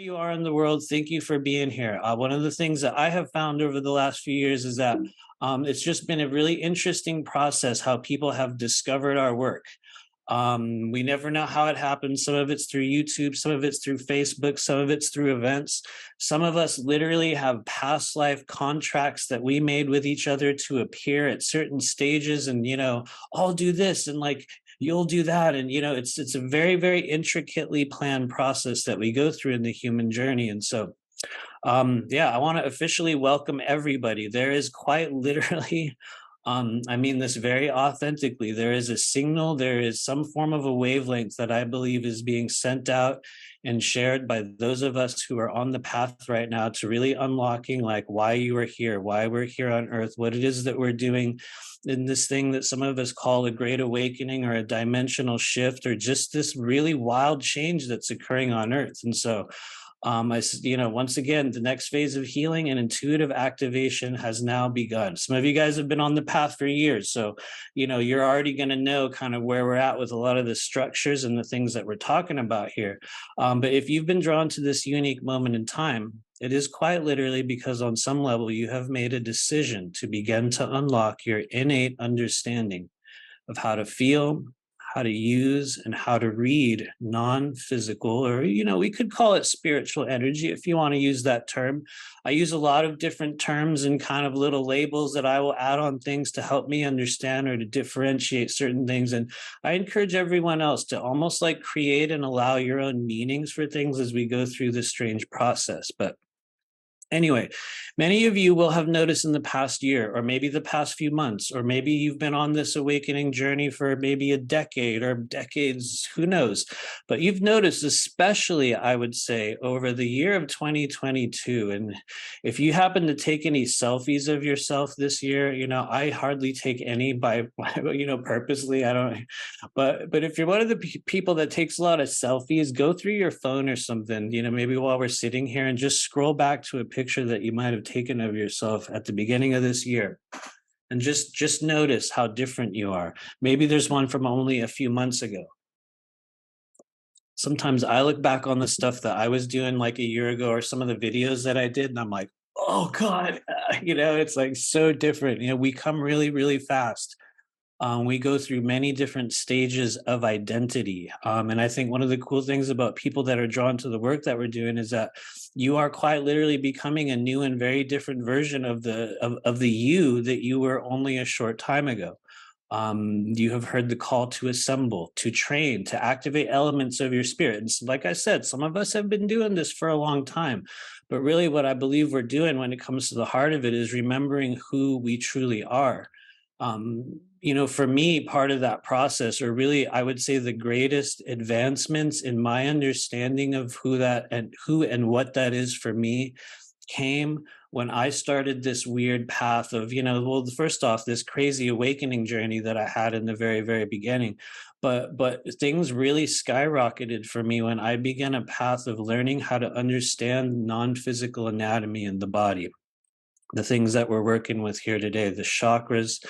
you are in the world, thank you for being here. One of the things that I have found over the last few years is that it's just been a really interesting process how people have discovered our work. We never know how it happens. Some of it's through YouTube, some of it's through Facebook, some of it's through events. Some of us literally have past life contracts that we made with each other to appear at certain stages and, I'll do this and like you'll do that. And, it's a very, very intricately planned process that we go through in the human journey. And so yeah, I want to officially welcome everybody. There is quite literally, I mean this very authentically, there is a signal, there is some form of a wavelength that I believe is being sent out and shared by those of us who are on the path right now to really unlocking like why you are here, why we're here on Earth, what it is that we're doing in this thing that some of us call a great awakening or a dimensional shift or just this really wild change that's occurring on Earth. And so once again, the next phase of healing and intuitive activation has now begun. Some of you guys have been on the path for years, so you're already going to know kind of where we're at with a lot of the structures and the things that we're talking about here. But if you've been drawn to this unique moment in time, it is quite literally because on some level you have made a decision to begin to unlock your innate understanding of how to feel, how to use, and how to read non-physical, or we could call it spiritual energy if you want to use that term. I use a lot of different terms and kind of little labels that I will add on things to help me understand or to differentiate certain things. And I encourage everyone else to almost like create and allow your own meanings for things as we go through this strange process. But anyway, many of you will have noticed in the past year, or maybe the past few months, or maybe you've been on this awakening journey for maybe a decade or decades, who knows? But you've noticed, especially, I would say, over the year of 2022, and if you happen to take any selfies of yourself this year, I hardly take any by, purposely, I don't, but if you're one of the people that takes a lot of selfies, go through your phone or something, maybe while we're sitting here and just scroll back to a picture that you might have taken of yourself at the beginning of this year and just notice how different you are. Maybe there's one from only a few months ago. Sometimes I look back on the stuff that I was doing like a year ago or some of the videos that I did and I'm like, oh God, it's like so different. We come really, really fast. We go through many different stages of identity. And I think one of the cool things about people that are drawn to the work that we're doing is that you are quite literally becoming a new and very different version of the you that you were only a short time ago. You have heard the call to assemble, to train, to activate elements of your spirit. And like I said, some of us have been doing this for a long time. But really what I believe we're doing when it comes to the heart of it is remembering who we truly are. For me, part of that process, or really, I would say the greatest advancements in my understanding of who and what that is for me came when I started this weird path of, first off, this crazy awakening journey that I had in the very, very beginning. But things really skyrocketed for me when I began a path of learning how to understand non-physical anatomy in the body. The things that we're working with here today, the chakras,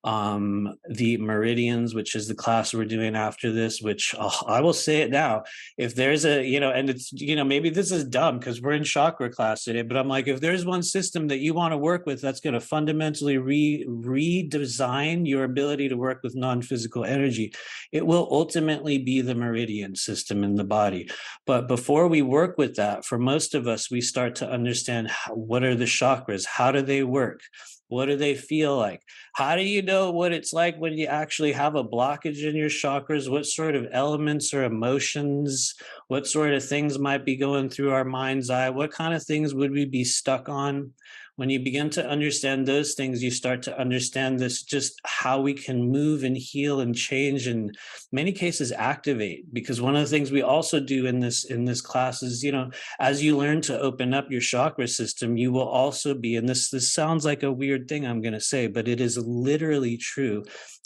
the meridians, which is the class we're doing after this, which I will say it now, if there's and it's, maybe this is dumb because we're in chakra class today, but I'm like, if there's one system that you want to work with that's going to fundamentally redesign your ability to work with non-physical energy, it will ultimately be the meridian system in the body. But before we work with that, for most of us, we start to understand what are the chakras, how do they work? What do they feel like? How do you know what it's like when you actually have a blockage in your chakras? What sort of elements or emotions, what sort of things might be going through our mind's eye? What kind of things would we be stuck on? When you begin to understand those things, you start to understand this, just how we can move and heal and change, and in many cases activate. Because one of the things we also do in this class is, as you learn to open up your chakra system, you will also be, and this sounds like a weird thing I'm going to say, but it is literally true.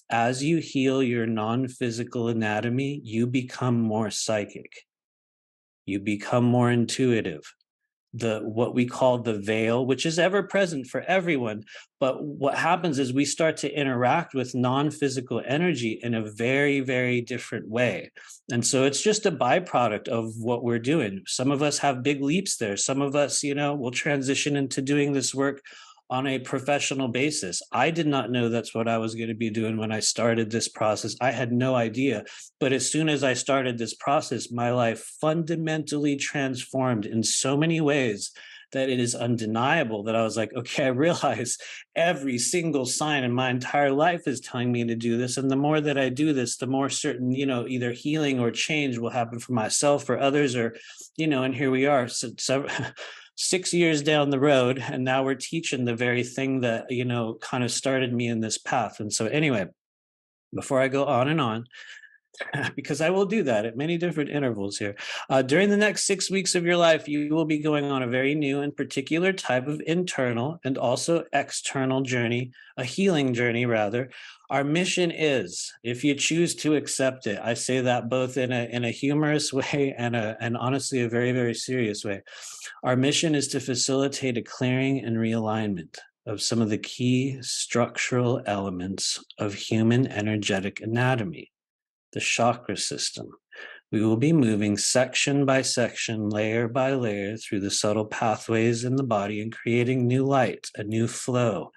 As you heal your non-physical anatomy, you become more psychic. You become more intuitive. what we call the veil, which is ever present for everyone. But what happens is we start to interact with non-physical energy in a very, very different way. And so it's just a byproduct of what we're doing. Some of us have big leaps there. Some of us, will transition into doing this work on a professional basis. I did not know that's what I was going to be doing when I started this process. I had no idea. But as soon as I started this process, my life fundamentally transformed in so many ways that it is undeniable that I was like, okay, I realize every single sign in my entire life is telling me to do this. And the more that I do this, the more certain, either healing or change will happen for myself or others, or, and here we are. So 6 years down the road, and now we're teaching the very thing that, kind of started me in this path. And so anyway, before I go on and on, because I will do that at many different intervals here. During the next 6 weeks of your life, you will be going on a very new and particular type of internal and also external journey, a healing journey, rather. Our mission is, if you choose to accept it, I say that both in a humorous way and honestly a very, very serious way. Our mission is to facilitate a clearing and realignment of some of the key structural elements of human energetic anatomy, the chakra system. We will be moving section by section, layer by layer through the subtle pathways in the body and creating new light, a new flow,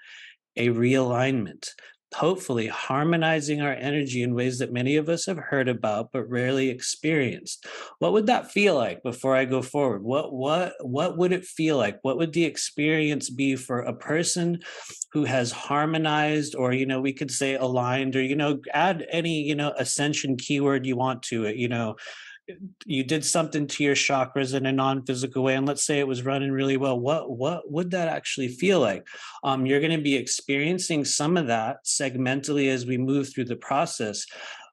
a realignment, hopefully harmonizing our energy in ways that many of us have heard about but rarely experienced. What would that feel like before I go forward? What would it feel like? What would the experience be for a person who has harmonized, or we could say aligned, or add any ascension keyword you want to it, you did something to your chakras in a non-physical way, and let's say it was running really well. What would that actually feel like? You're going to be experiencing some of that segmentally as we move through the process.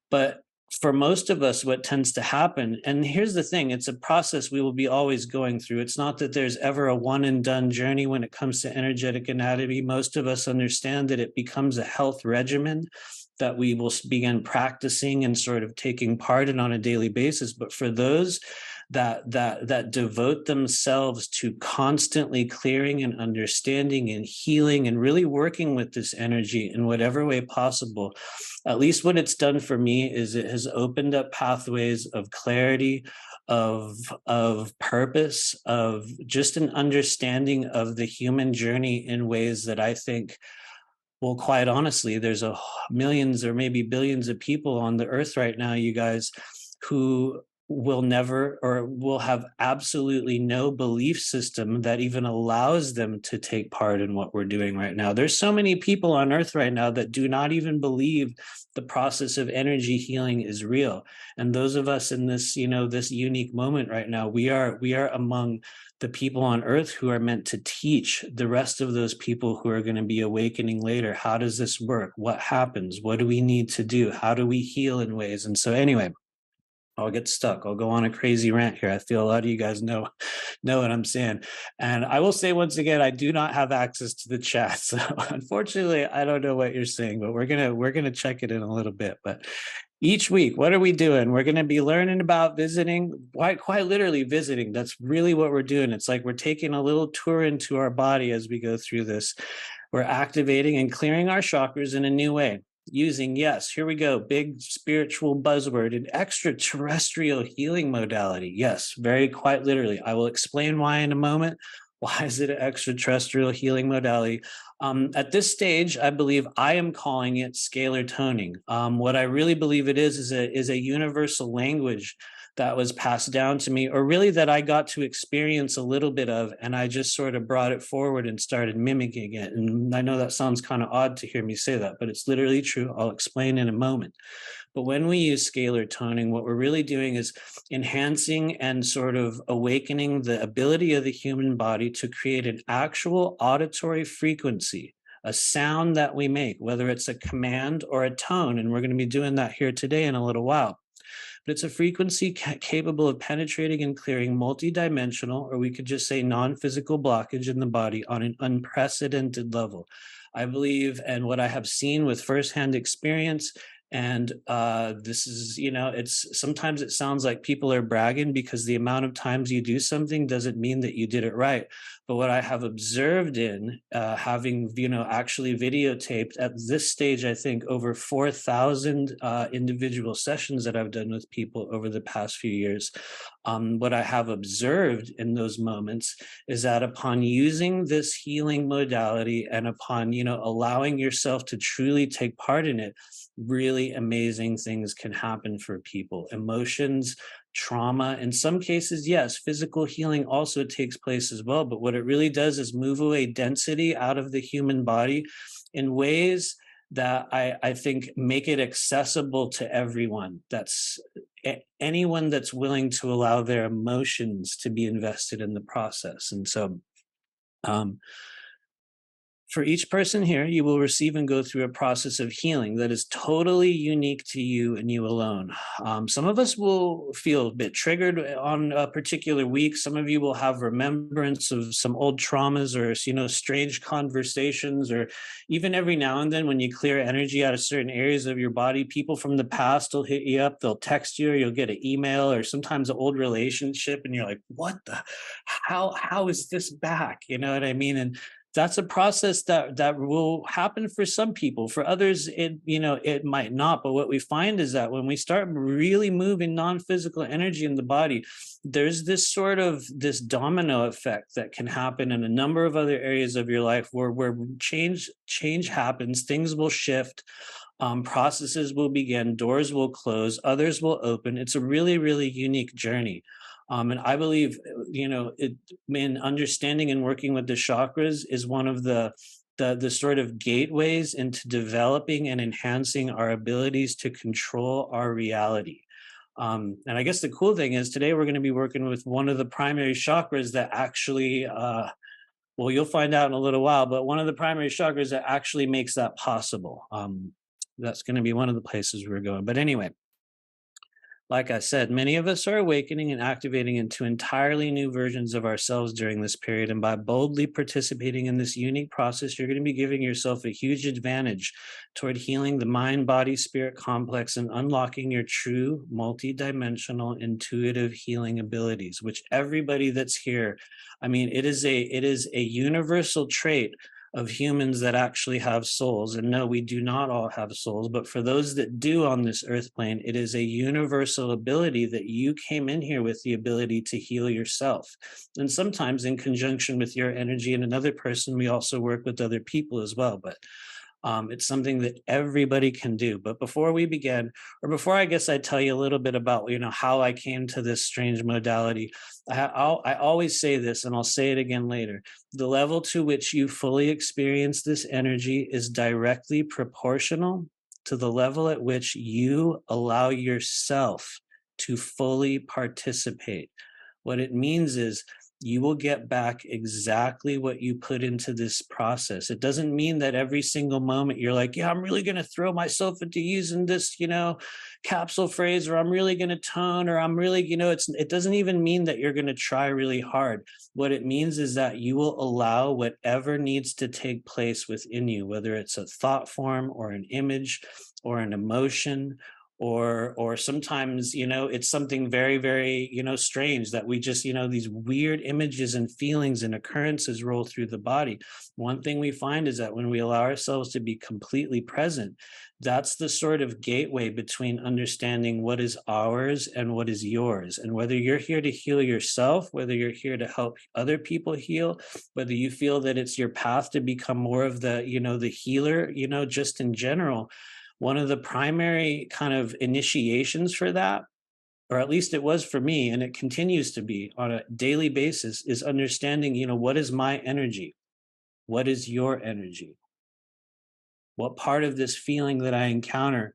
But for most of us, what tends to happen, and here's the thing, it's a process we will be always going through. It's not that there's ever a one and done journey when it comes to energetic anatomy. Most of us understand that it becomes a health regimen that we will begin practicing and sort of taking part in on a daily basis. But for those that devote themselves to constantly clearing and understanding and healing and really working with this energy in whatever way possible, at least what it's done for me is it has opened up pathways of clarity, of purpose, of just an understanding of the human journey in ways that I think, well, quite honestly, there's millions or maybe billions of people on the earth right now, you guys, who will never or will have absolutely no belief system that even allows them to take part in what we're doing right now. There's so many people on earth right now that do not even believe the process of energy healing is real. And those of us in this, this unique moment right now, we are among the people on earth who are meant to teach the rest of those people who are going to be awakening later. How does this work? What happens? What do we need to do? How do we heal in ways? And so anyway, I'll get stuck. I'll go on a crazy rant here. I feel a lot of you guys know what I'm saying. And I will say once again, I do not have access to the chat. So unfortunately, I don't know what you're saying, but we're gonna check it in a little bit. But each week, what are we doing? We're going to be learning about visiting, quite literally visiting. That's really what we're doing. It's like we're taking a little tour into our body as we go through this. We're activating and clearing our chakras in a new way using, yes, here we go, big spiritual buzzword, an extraterrestrial healing modality. Yes, very quite literally. I will explain why in a moment. Why is it an extraterrestrial healing modality? At this stage, I believe I am calling it scalar toning. What I really believe it is a universal language that was passed down to me, or really that I got to experience a little bit of, and I just sort of brought it forward and started mimicking it. And I know that sounds kind of odd to hear me say that, but it's literally true. I'll explain in a moment. But when we use scalar toning, what we're really doing is enhancing and sort of awakening the ability of the human body to create an actual auditory frequency, a sound that we make, whether it's a command or a tone. And we're going to be doing that here today in a little while. But it's a frequency capable of penetrating and clearing multidimensional, or we could just say non-physical blockage in the body on an unprecedented level. I believe, and what I have seen with firsthand experience And this is, it's sometimes it sounds like people are bragging because the amount of times you do something doesn't mean that you did it right. But what I have observed in having, actually videotaped at this stage, I think over 4,000 individual sessions that I've done with people over the past few years. What I have observed in those moments is that upon using this healing modality and upon, allowing yourself to truly take part in it, really amazing things can happen for people. Emotions, trauma, in some cases, yes, physical healing also takes place as well. But what it really does is move away density out of the human body in ways that I think make it accessible to everyone. That's anyone that's willing to allow their emotions to be invested in the process. And so, um, for each person here, you will receive and go through a process of healing that is totally unique to you and you alone. Some of us will feel a bit triggered on a particular week. Some of you will have remembrance of some old traumas or, strange conversations, or even every now and then when you clear energy out of certain areas of your body, people from the past will hit you up. They'll text you, or you'll get an email, or sometimes an old relationship, and you're like, "What the? How is this back?" You know what I mean? And that's a process that will happen for some people. For others, it might not. But what we find is that when we start really moving non-physical energy in the body, there's this domino effect that can happen in a number of other areas of your life where change happens, things will shift, processes will begin, doors will close, others will open. It's a really, really unique journey. And I believe, in understanding and working with the chakras is one of the sort of gateways into developing and enhancing our abilities to control our reality. And I guess the cool thing is today we're going to be working with one of the primary chakras that actually, well, you'll find out in a little while, but one of the primary chakras that actually makes that possible. That's going to be one of the places we're going. But anyway, like I said, many of us are awakening and activating into entirely new versions of ourselves during this period. And by boldly participating in this unique process, you're going to be giving yourself a huge advantage toward healing the mind, body, spirit complex and unlocking your true multidimensional intuitive healing abilities, which everybody that's here, I mean, it is a universal trait of humans that actually have souls. And no, we do not all have souls, but for those that do on this earth plane, it is a universal ability that you came in here with the ability to heal yourself. And sometimes in conjunction with your energy and another person, we also work with other people as well. But it's something that everybody can do. But before we begin, or before I guess I tell you a little bit about how I came to this strange modality, I always say this, and I'll say it again later. The level to which you fully experience this energy is directly proportional to the level at which you allow yourself to fully participate. What it means is you will get back exactly what you put into this process. It doesn't mean that every single moment you're like, yeah, I'm really going to throw myself into using this, capsule phrase, or I'm really going to tone, or I'm really, it doesn't even mean that you're going to try really hard. What it means is that you will allow whatever needs to take place within you, whether it's a thought form or an image or an emotion, or sometimes it's something very, very strange that we just these weird images and feelings and occurrences roll through the body. One thing we find is that when we allow ourselves to be completely present, that's the sort of gateway between understanding what is ours and what is yours. And whether you're here to heal yourself, whether you're here to help other people heal, whether you feel that it's your path to become more of the healer, just in general, one of the primary kind of initiations for that, or at least it was for me, and it continues to be on a daily basis, is understanding, what is my energy? What is your energy? What part of this feeling that I encounter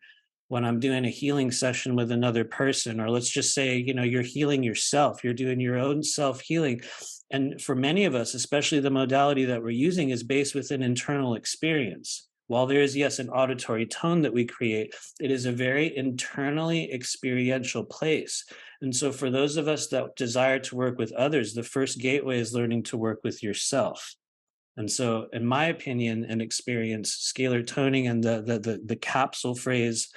when I'm doing a healing session with another person, or let's just say, you're healing yourself, you're doing your own self healing. And for many of us, especially the modality that we're using is based with an internal experience. While there is, yes, an auditory tone that we create, it is a very internally experiential place. And so for those of us that desire to work with others, the first gateway is learning to work with yourself. And so, in my opinion and experience, scalar toning and the capsule phrase,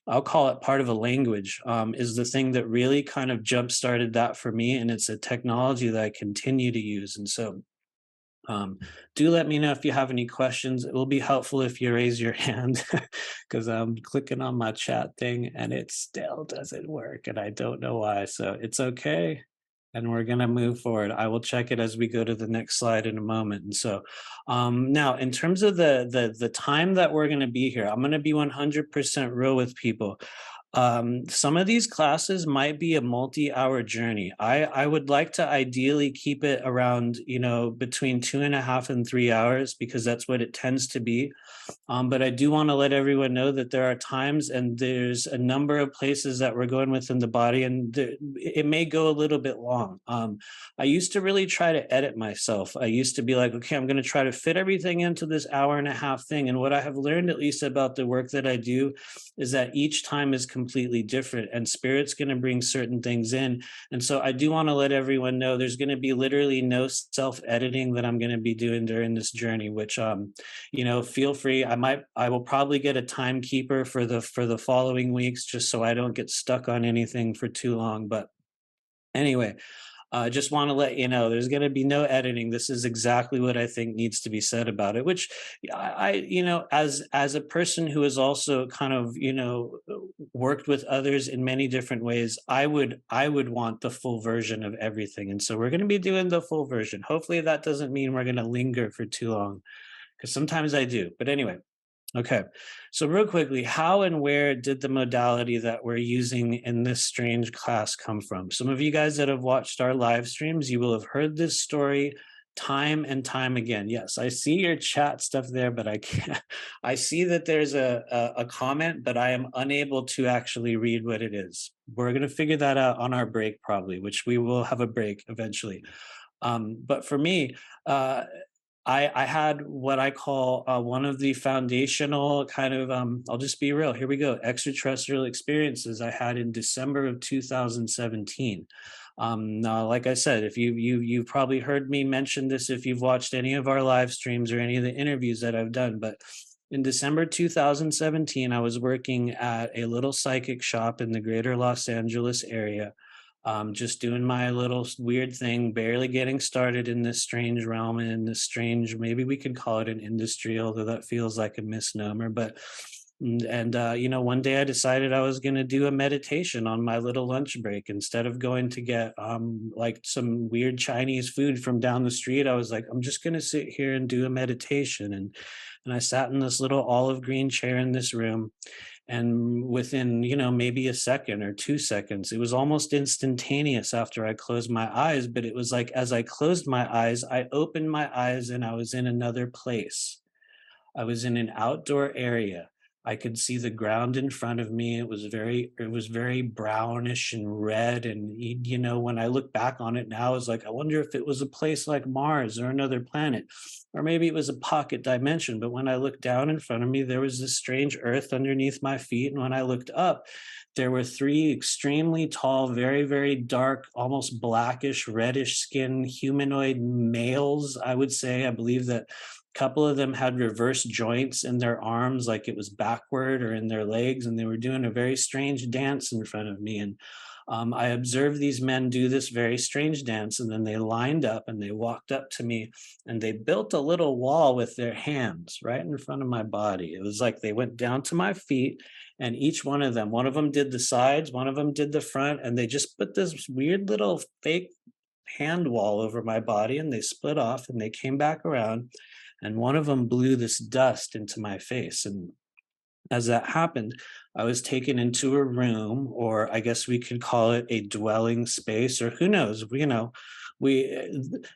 I'll call it part of a language, is the thing that really kind of jump started that for me, and it's a technology that I continue to use. And so, um, do let me know if you have any questions. It will be helpful if you raise your hand because I'm clicking on my chat thing and it still doesn't work, and I don't know why. So it's okay. And we're going to move forward. I will check it as we go to the next slide in a moment. And so, now in terms of the time that we're going to be here, I'm going to be 100% real with people. Some of these classes might be a multi-hour journey. I would like to ideally keep it around, between 2.5 and 3 hours, because that's what it tends to be. But I do want to let everyone know that there are times and there's a number of places that we're going within the body, and it may go a little bit long. I used to really try to edit myself. I used to be like, okay, I'm going to try to fit everything into this hour-and-a-half thing. And what I have learned, at least about the work that I do, is that each time is completely different, and spirit's going to bring certain things in. And so I do want to let everyone know there's going to be literally no self-editing that I'm going to be doing during this journey, which feel free. I will probably get a timekeeper for the following weeks, just so I don't get stuck on anything for too long. But anyway, I just want to let you know there's going to be no editing. This is exactly what I think needs to be said about it, which as a person who has also kind of, worked with others in many different ways, I would want the full version of everything. And so we're going to be doing the full version. Hopefully that doesn't mean we're going to linger for too long, because sometimes I do. But anyway, okay. So real quickly, how and where did the modality that we're using in this strange class come from? Some of you guys that have watched our live streams, you will have heard this story time and time again. Yes, I see your chat stuff there, but I can't. I see that there's a comment, but I am unable to actually read what it is. We're going to figure that out on our break, probably, which we will have a break eventually. But for me, I had what I call one of the foundational kind of, I'll just be real, here we go, extraterrestrial experiences I had in December of 2017. Now, like I said, if you've probably heard me mention this if you've watched any of our live streams or any of the interviews that I've done, but in December 2017, I was working at a little psychic shop in the greater Los Angeles area, just doing my little weird thing, barely getting started in this strange realm and in this strange, maybe we could call it an industry, although that feels like a misnomer. But one day I decided I was going to do a meditation on my little lunch break. Instead of going to get like some weird Chinese food from down the street, I was like, I'm just going to sit here and do a meditation. And I sat in this little olive green chair in this room, and within maybe a second or 2 seconds, it was almost instantaneous after I closed my eyes, but it was like as I closed my eyes, I opened my eyes and I was in another place. I was in an outdoor area. I could see the ground in front of me. It was very brownish and red. And when I look back on it now, it's like, I wonder if it was a place like Mars or another planet, or maybe it was a pocket dimension. But when I looked down in front of me, there was this strange earth underneath my feet. And when I looked up, there were three extremely tall, very, very dark, almost blackish, reddish skin humanoid males, I would say. I believe that couple of them had reverse joints in their arms, like it was backward, or in their legs, and they were doing a very strange dance in front of me. And I observed these men do this very strange dance, and then they lined up and they walked up to me and they built a little wall with their hands right in front of my body. It was like they went down to my feet, and each one of them did the sides, one of them did the front, and they just put this weird little fake hand wall over my body, and they split off and they came back around, and one of them blew this dust into my face. And as that happened, I was taken into a room, or I guess we could call it a dwelling space, or who knows, we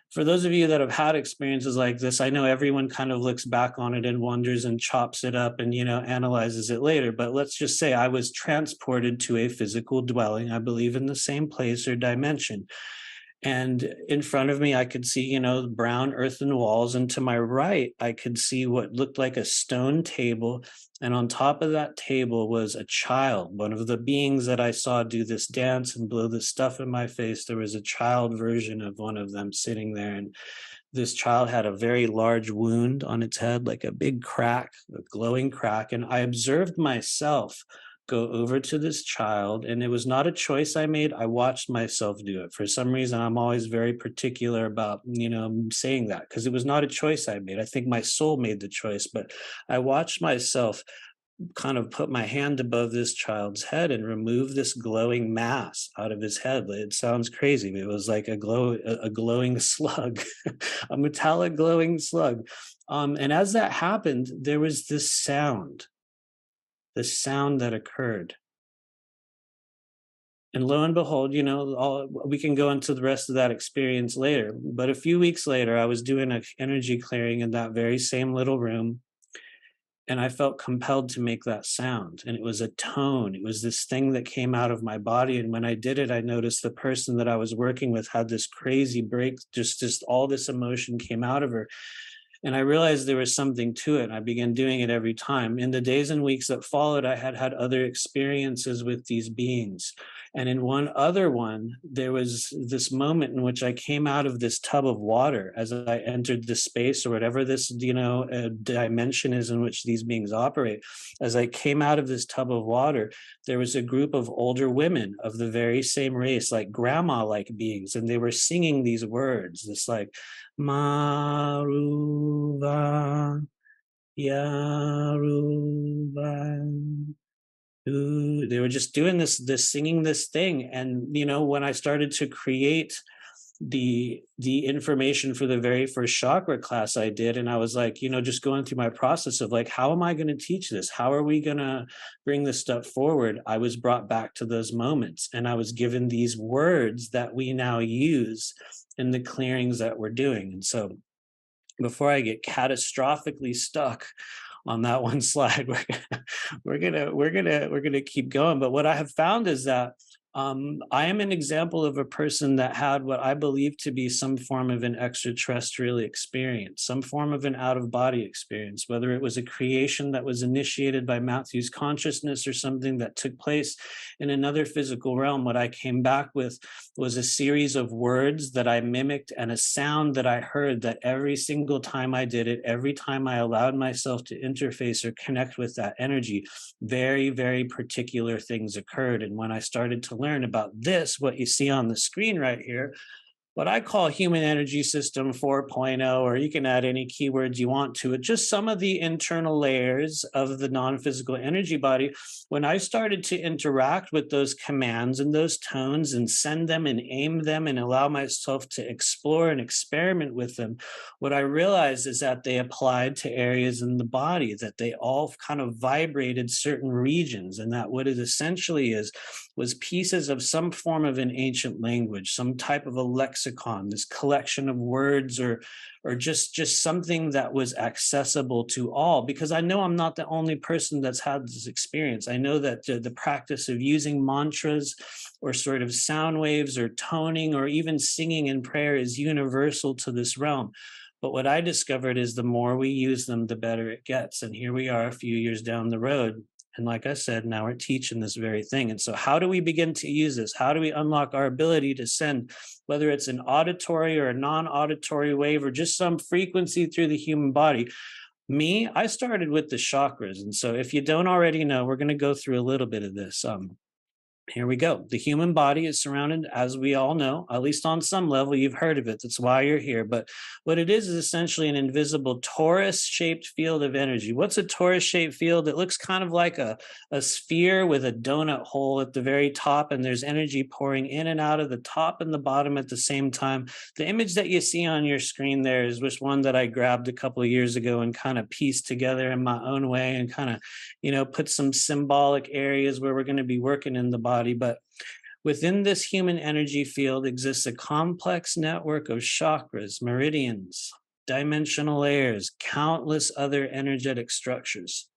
for those of you that have had experiences like this, I know everyone kind of looks back on it and wonders and chops it up and analyzes it later, but let's just say I was transported to a physical dwelling, I believe in the same place or dimension. And in front of me, I could see, the brown earthen walls. And to my right, I could see what looked like a stone table. And on top of that table was a child, one of the beings that I saw do this dance and blow this stuff in my face. There was a child version of one of them sitting there. And this child had a very large wound on its head, like a big crack, a glowing crack. And I observed myself go over to this child, and it was not a choice I made. I watched myself do it. For some reason, I'm always very particular about, saying that, because it was not a choice I made. I think my soul made the choice, but I watched myself kind of put my hand above this child's head and remove this glowing mass out of his head. It sounds crazy, but it was like a glowing slug, a metallic glowing slug. And as that happened, there was this sound, the sound that occurred. And lo and behold, we can go into the rest of that experience later. But a few weeks later, I was doing an energy clearing in that very same little room. And I felt compelled to make that sound. And it was a tone. It was this thing that came out of my body. And when I did it, I noticed the person that I was working with had this crazy break, just all this emotion came out of her. And I realized there was something to it. And I began doing it every time. In the days and weeks that followed, I had had other experiences with these beings. And in one other one, there was this moment in which I came out of this tub of water as I entered the space, or whatever this, dimension is in which these beings operate. As I came out of this tub of water, there was a group of older women of the very same race, like grandma-like beings. And they were singing these words, this like, Maruva, Yaruva. They were just doing this singing this thing. And when I started to create the information for the very first chakra class I did, and I was like, just going through my process of like, how am I going to teach this? How are we going to bring this stuff forward? I was brought back to those moments, and I was given these words that we now use in the clearings that we're doing. And so before I get catastrophically stuck on that one slide, we're gonna keep going. But what I have found is that I am an example of a person that had what I believe to be some form of an extraterrestrial experience, some form of an out-of-body experience, whether it was a creation that was initiated by Matthew's consciousness or something that took place in another physical realm. What I came back with was a series of words that I mimicked and a sound that I heard, that every single time I did it, every time I allowed myself to interface or connect with that energy, very, very particular things occurred. And when I started to learn about this, what you see on the screen right here, what I call human energy system 4.0, or you can add any keywords you want to it, just some of the internal layers of the non-physical energy body. When I started to interact with those commands and those tones and send them and aim them and allow myself to explore and experiment with them, what I realized is that they applied to areas in the body, that they all kind of vibrated certain regions, and that what it essentially is was pieces of some form of an ancient language, some type of a lexicon, this collection of words, or just something that was accessible to all. Because I know I'm not the only person that's had this experience. I know that the practice of using mantras or sort of sound waves or toning or even singing in prayer is universal to this realm. But what I discovered is the more we use them, the better it gets. And here we are a few years down the road. And like I said, now we're teaching this very thing. And so how do we begin to use this? How do we unlock our ability to send, whether it's an auditory or a non-auditory wave or just some frequency through the human body? I started with the chakras. And so if you don't already know, we're going to go through a little bit of this. Here we go. The human body is surrounded, as we all know, at least on some level, you've heard of it. That's why you're here. But what it is essentially an invisible torus-shaped field of energy. What's a torus-shaped field? It looks kind of like a sphere with a donut hole at the very top, and there's energy pouring in and out of the top and the bottom at the same time. The image that you see on your screen there is just one that I grabbed a couple of years ago and kind of pieced together in my own way and kind of, put some symbolic areas where we're going to be working in the body. But within this human energy field exists a complex network of chakras, meridians, dimensional layers, countless other energetic structures.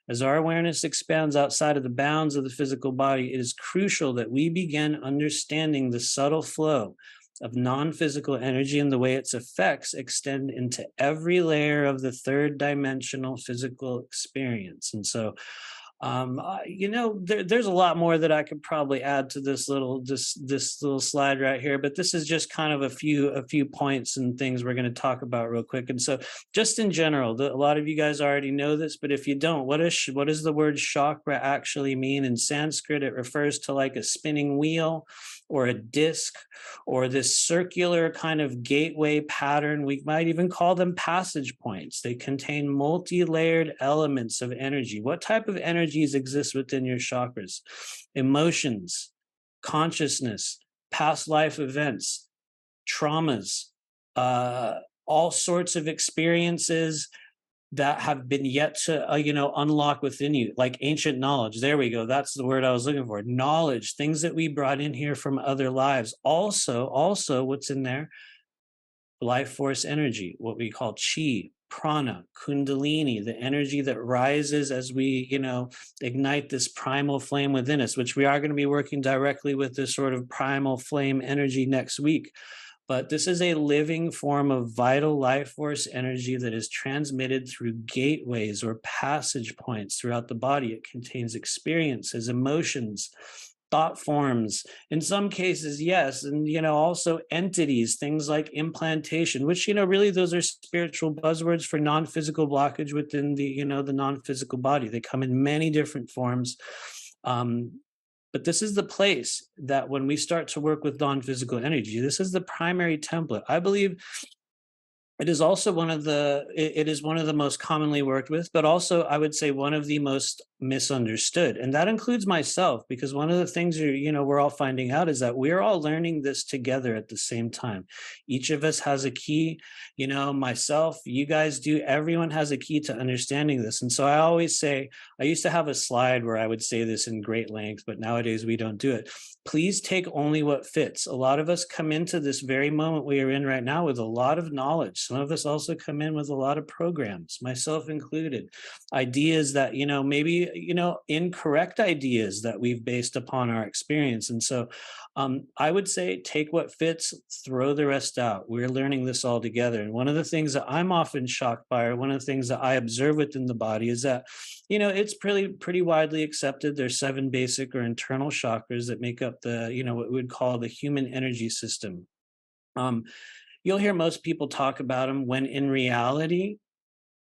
As our awareness expands outside of the bounds of the physical body, it is crucial that we begin understanding the subtle flow of non-physical energy and the way its effects extend into every layer of the third dimensional physical experience. And so there's a lot more that I could probably add to this little slide right here, but this is just kind of a few points and things we're going to talk about real quick. And so, just in general, a lot of you guys already know this, but if you don't, what does the word chakra actually mean in Sanskrit? It refers to like a spinning wheel or a disc or this circular kind of gateway pattern. We might even call them passage points. They contain multi-layered elements of energy. What type of energies exist within your chakras? Emotions, consciousness, past life events, traumas, all sorts of experiences that have been yet to unlock within you, like ancient knowledge. There we go, that's the word I was looking for. Knowledge, things that we brought in here from other lives. Also what's in there? Life force energy, what we call chi, prana, kundalini, the energy that rises as we ignite this primal flame within us, which we are going to be working directly with this sort of primal flame energy next week. But this is a living form of vital life force energy that is transmitted through gateways or passage points throughout the body. It contains experiences, emotions, thought forms, in some cases, yes, and also entities, things like implantation, which really those are spiritual buzzwords for non-physical blockage within the the non-physical body. They come in many different forms. But this is the place that when we start to work with non-physical energy, this is the primary template. I believe it is also it is one of the most commonly worked with, but also I would say one of the most misunderstood. And that includes myself, because one of the things we're all finding out is that we're all learning this together at the same time. Each of us has a key, myself, you guys do, everyone has a key to understanding this. And so I always say, I used to have a slide where I would say this in great length, but nowadays we don't do it. Please take only what fits. A lot of us come into this very moment we are in right now with a lot of knowledge. Some of us also come in with a lot of programs, myself included, ideas that, maybe, incorrect ideas that we've based upon our experience. And so I would say take what fits, throw the rest out. We're learning this all together. And one of the things that I'm often shocked by, or one of the things that I observe within the body, is that it's pretty widely accepted. There's 7 basic or internal chakras that make up the what we would call the human energy system. You'll hear most people talk about them, when in reality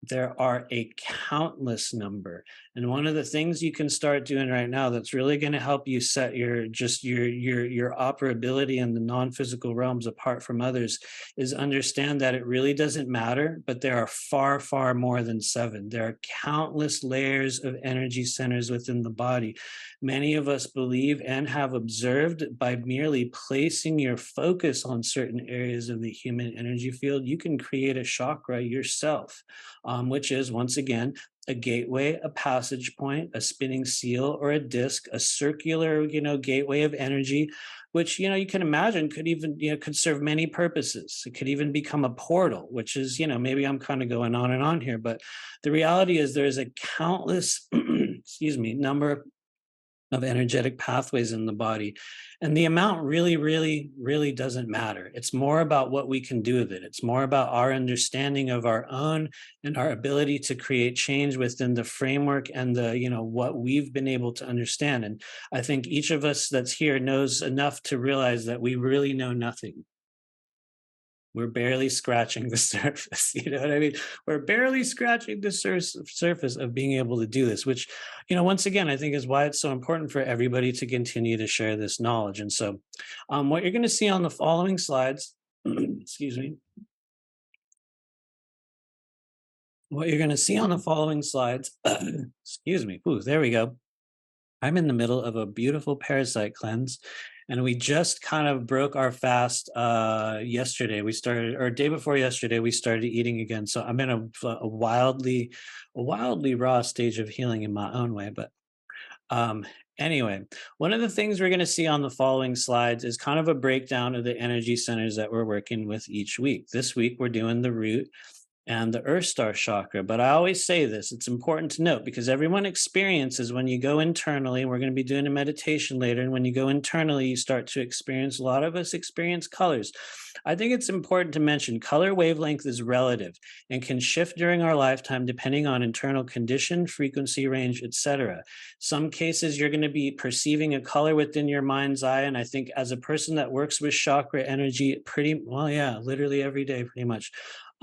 there are a countless number. And one of the things you can start doing right now that's really going to help you set your operability in the non-physical realms apart from others is understand that it really doesn't matter, but there are far more than 7. There are countless layers of energy centers within the body. Many of us believe and have observed, by merely placing your focus on certain areas of the human energy field, you can create a chakra yourself, which is, once again, a gateway, a passage point, a spinning seal or a disc, a circular, gateway of energy, which, you can imagine could even, could serve many purposes. It could even become a portal, which is, maybe I'm kind of going on and on here, but the reality is there's a countless, number of energetic pathways in the body. And the amount really doesn't matter. It's more about what we can do with it. It's more about our understanding of our own and our ability to create change within the framework and the, what we've been able to understand. And I think each of us that's here knows enough to realize that we really know nothing. We're barely scratching the surface. You know what I mean? We're barely scratching the surface of being able to do this, which, once again, I think is why it's so important for everybody to continue to share this knowledge. And so what you're going to see on the following slides, excuse me, what you're going to see on the following slides, excuse me, ooh, there we go. I'm in the middle of a beautiful parasite cleanse, and we just kind of broke our fast yesterday. We started, or day before yesterday, we started eating again. So I'm in a wildly raw stage of healing in my own way. But anyway, one of the things we're going to see on the following slides is kind of a breakdown of the energy centers that we're working with each week. This week, we're doing the root. and the Earthstar chakra. But I always say this, it's important to note because everyone experiences when you go internally, we're going to be doing a meditation later, and when you go internally, you start to experience, a lot of us experience colors. I think it's important to mention color wavelength is relative and can shift during our lifetime depending on internal condition, frequency range, etc. Some cases you're going to be perceiving a color within your mind's eye, and I think as a person that works with chakra energy pretty well, yeah, literally every day pretty much,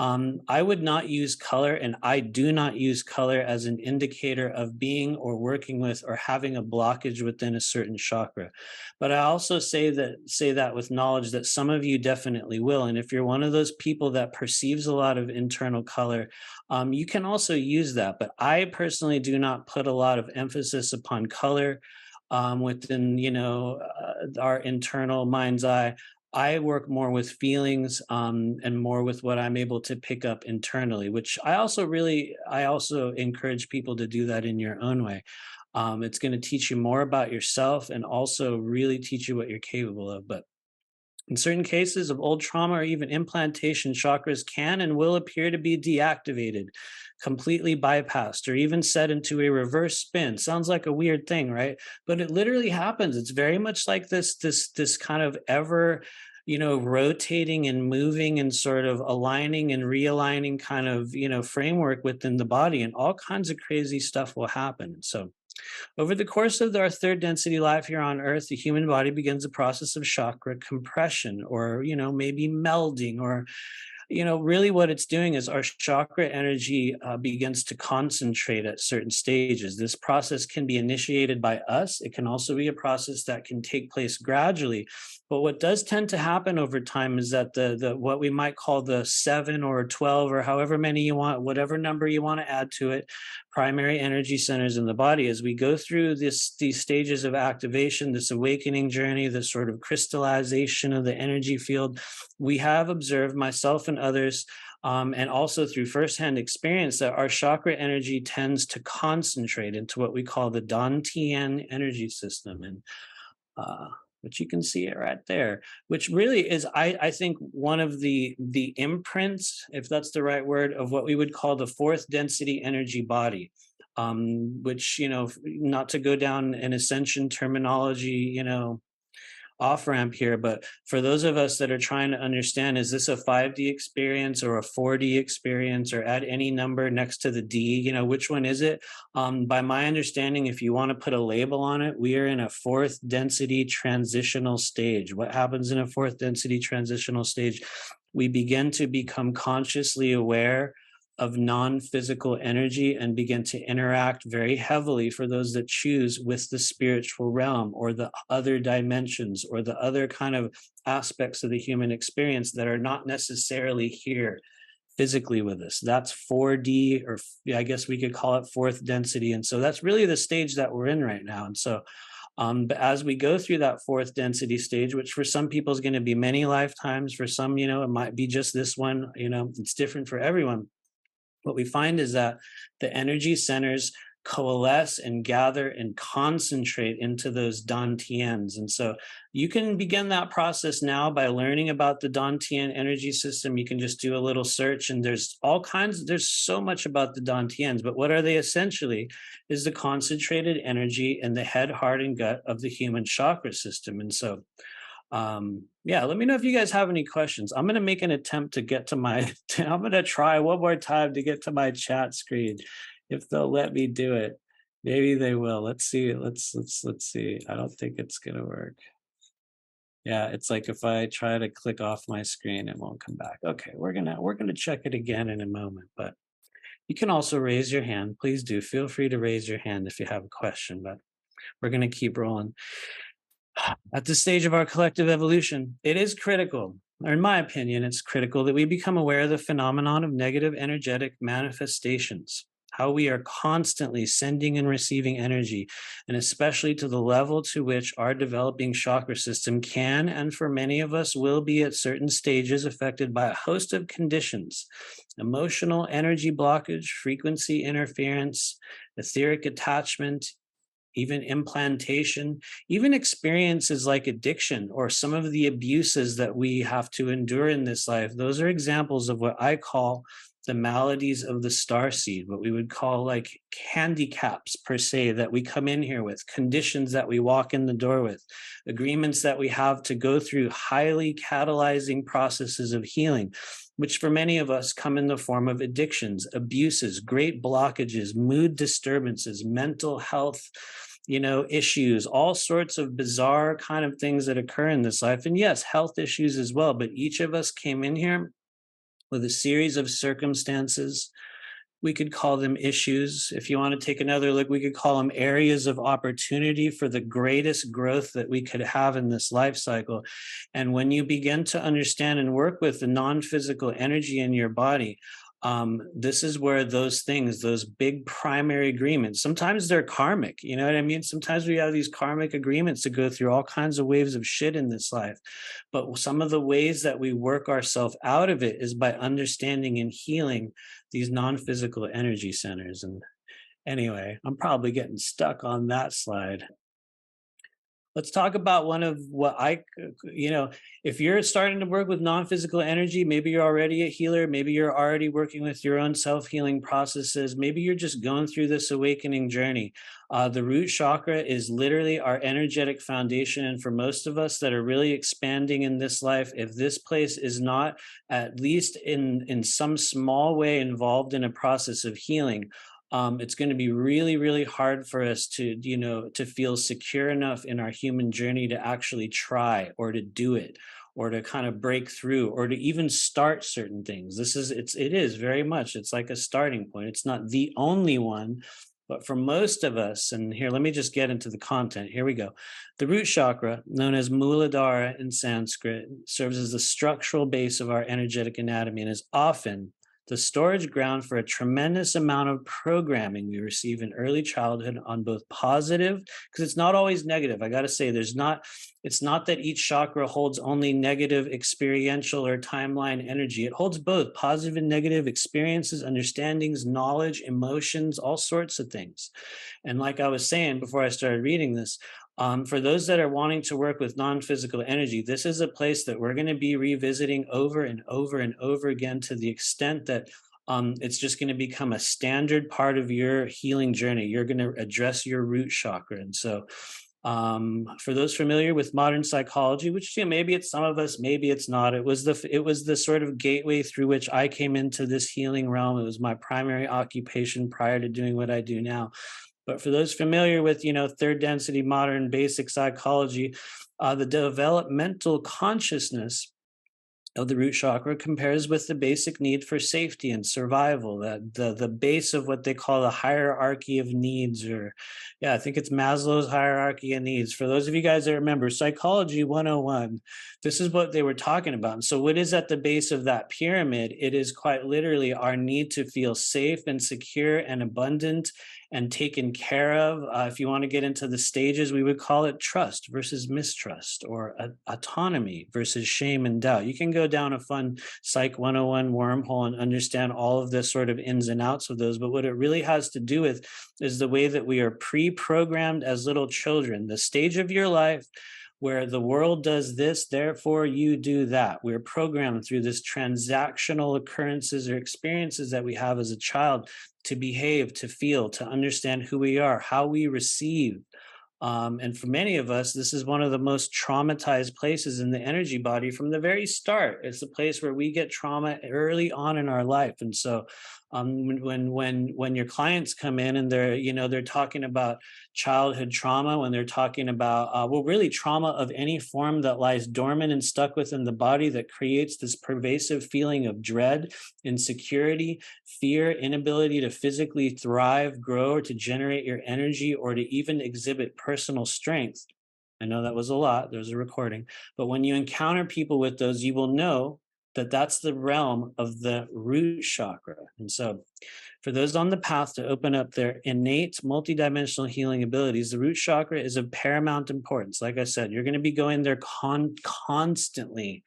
I would not use color, and I do not use color as an indicator of being or working with or having a blockage within a certain chakra. But I also say that with knowledge that some of you definitely will. And if you're one of those people that perceives a lot of internal color, you can also use that. But I personally do not put a lot of emphasis upon color within, our internal mind's eye. I work more with feelings and more with what I'm able to pick up internally, which I also encourage people to do that in your own way. It's going to teach you more about yourself and also really teach you what you're capable of. But in certain cases of old trauma or even implantation, chakras can and will appear to be deactivated, completely bypassed, or even set into a reverse spin. Sounds like a weird thing, right? But it literally happens. It's very much like this kind of ever, rotating and moving and sort of aligning and realigning kind of, framework within the body, and all kinds of crazy stuff will happen. So over the course of our third density life here on Earth, the human body begins a process of chakra compression, or, maybe melding, or, really what it's doing is our chakra energy begins to concentrate at certain stages. This process can be initiated by us. It can also be a process that can take place gradually. But what does tend to happen over time is that the what we might call the 7 or 12 or however many you want, whatever number you want to add to it, primary energy centers in the body, as we go through these stages of activation, this awakening journey, this sort of crystallization of the energy field, we have observed, myself and others, and also through firsthand experience, that our chakra energy tends to concentrate into what we call the Dantian energy system. And which you can see it right there, which really is, I think, one of the imprints, if that's the right word, of what we would call the fourth density energy body. Which, not to go down an ascension terminology, off ramp here, but for those of us that are trying to understand, is this a 5D experience or a 4D experience, or add any number next to the D, which one is it? By my understanding, if you want to put a label on it, we are in a fourth density transitional stage. What happens in a fourth density transitional stage? We begin to become consciously aware of non-physical energy and begin to interact very heavily, for those that choose, with the spiritual realm or the other dimensions or the other kind of aspects of the human experience that are not necessarily here physically with us. That's 4D, or I guess we could call it fourth density. And so that's really the stage that we're in right now. And so but as we go through that fourth density stage, which for some people is going to be many lifetimes, for some, it might be just this one, it's different for everyone. What we find is that the energy centers coalesce and gather and concentrate into those Dantians. And so you can begin that process now by learning about the Dantian energy system. You can just do a little search, and there's so much about the Dantians, but what are they essentially is the concentrated energy in the head, heart, and gut of the human chakra system. And so yeah, let me know if you guys have any questions. I'm going to make an attempt to get to my I'm going to try one more time to get to my chat screen, if they'll let me do it. Maybe they will. Let's see. Let's see. I don't think it's going to work. Yeah, it's like if I try to click off my screen, it won't come back. Okay, we're going to check it again in a moment, but you can also raise your hand. Please do. Feel free to raise your hand if you have a question, but we're going to keep rolling. At this stage of our collective evolution, it is critical, or in my opinion, it's critical that we become aware of the phenomenon of negative energetic manifestations, how we are constantly sending and receiving energy, and especially to the level to which our developing chakra system can, and for many of us will be at certain stages, affected by a host of conditions: emotional energy blockage, frequency interference, etheric attachment, even implantation, even experiences like addiction or some of the abuses that we have to endure in this life. Those are examples of what I call the maladies of the star seed, what we would call like handicaps per se, that we come in here with, conditions that we walk in the door with, agreements that we have to go through highly catalyzing processes of healing, which for many of us come in the form of addictions, abuses, great blockages, mood disturbances, mental health, issues, all sorts of bizarre kind of things that occur in this life. And yes, health issues as well. But each of us came in here with a series of circumstances. We could call them issues. If you want to take another look, we could call them areas of opportunity for the greatest growth that we could have in this life cycle. And when you begin to understand and work with the non-physical energy in your body, this is where those things, those big primary agreements, sometimes they're karmic, you know what I mean? Sometimes we have these karmic agreements to go through all kinds of waves of shit in this life. But some of the ways that we work ourselves out of it is by understanding and healing these non-physical energy centers. And anyway, I'm probably getting stuck on that slide. Let's talk about one of what if you're starting to work with non-physical energy, maybe you're already a healer, maybe you're already working with your own self-healing processes, maybe you're just going through this awakening journey. The root chakra is literally our energetic foundation. And for most of us that are really expanding in this life, if this place is not at least in some small way involved in a process of healing, it's going to be really, really hard for us to feel secure enough in our human journey to actually try or to do it or to kind of break through or to even start certain things. It is very much, it's like a starting point. It's not the only one, but for most of us, and here, let me just get into the content. Here we go. The root chakra, known as Muladhara in Sanskrit, serves as the structural base of our energetic anatomy and is often the storage ground for a tremendous amount of programming we receive in early childhood on both positive, because it's not always negative. I got to say, it's not that each chakra holds only negative experiential or timeline energy. It holds both positive and negative experiences, understandings, knowledge, emotions, all sorts of things. And like I was saying before I started reading this, for those that are wanting to work with non-physical energy, this is a place that we're going to be revisiting over and over and over again, to the extent that it's just going to become a standard part of your healing journey. You're going to address your root chakra. And so for those familiar with modern psychology, which maybe it's some of us, maybe it's not, it was the sort of gateway through which I came into this healing realm. It was my primary occupation prior to doing what I do now. But for those familiar with, third density modern basic psychology, the developmental consciousness of the root chakra compares with the basic need for safety and survival, that the base of what they call the hierarchy of needs, or I think it's Maslow's hierarchy of needs. For those of you guys that remember Psychology 101, this is what they were talking about. And so what is at the base of that pyramid? It is quite literally our need to feel safe and secure and abundant and taken care of. If you want to get into the stages, we would call it trust versus mistrust, or autonomy versus shame and doubt. You can go down a fun Psych 101 wormhole and understand all of the sort of ins and outs of those. But what it really has to do with is the way that we are pre-programmed as little children, the stage of your life where the world does this, therefore you do that. We're programmed through this transactional occurrences or experiences that we have as a child to behave, to feel, to understand who we are, how we receive. And for many of us, this is one of the most traumatized places in the energy body from the very start. It's the place where we get trauma early on in our life. And so when your clients come in and they're talking about childhood trauma, when they're talking about really trauma of any form that lies dormant and stuck within the body, that creates this pervasive feeling of dread, insecurity, fear, inability to physically thrive, grow, or to generate your energy, or to even exhibit personal strength. I know that was a lot. There's a recording. But when you encounter people with those, you will know that that's the realm of the root chakra. And so for those on the path to open up their innate multidimensional healing abilities, the root chakra is of paramount importance. Like I said, you're going to be going there constantly.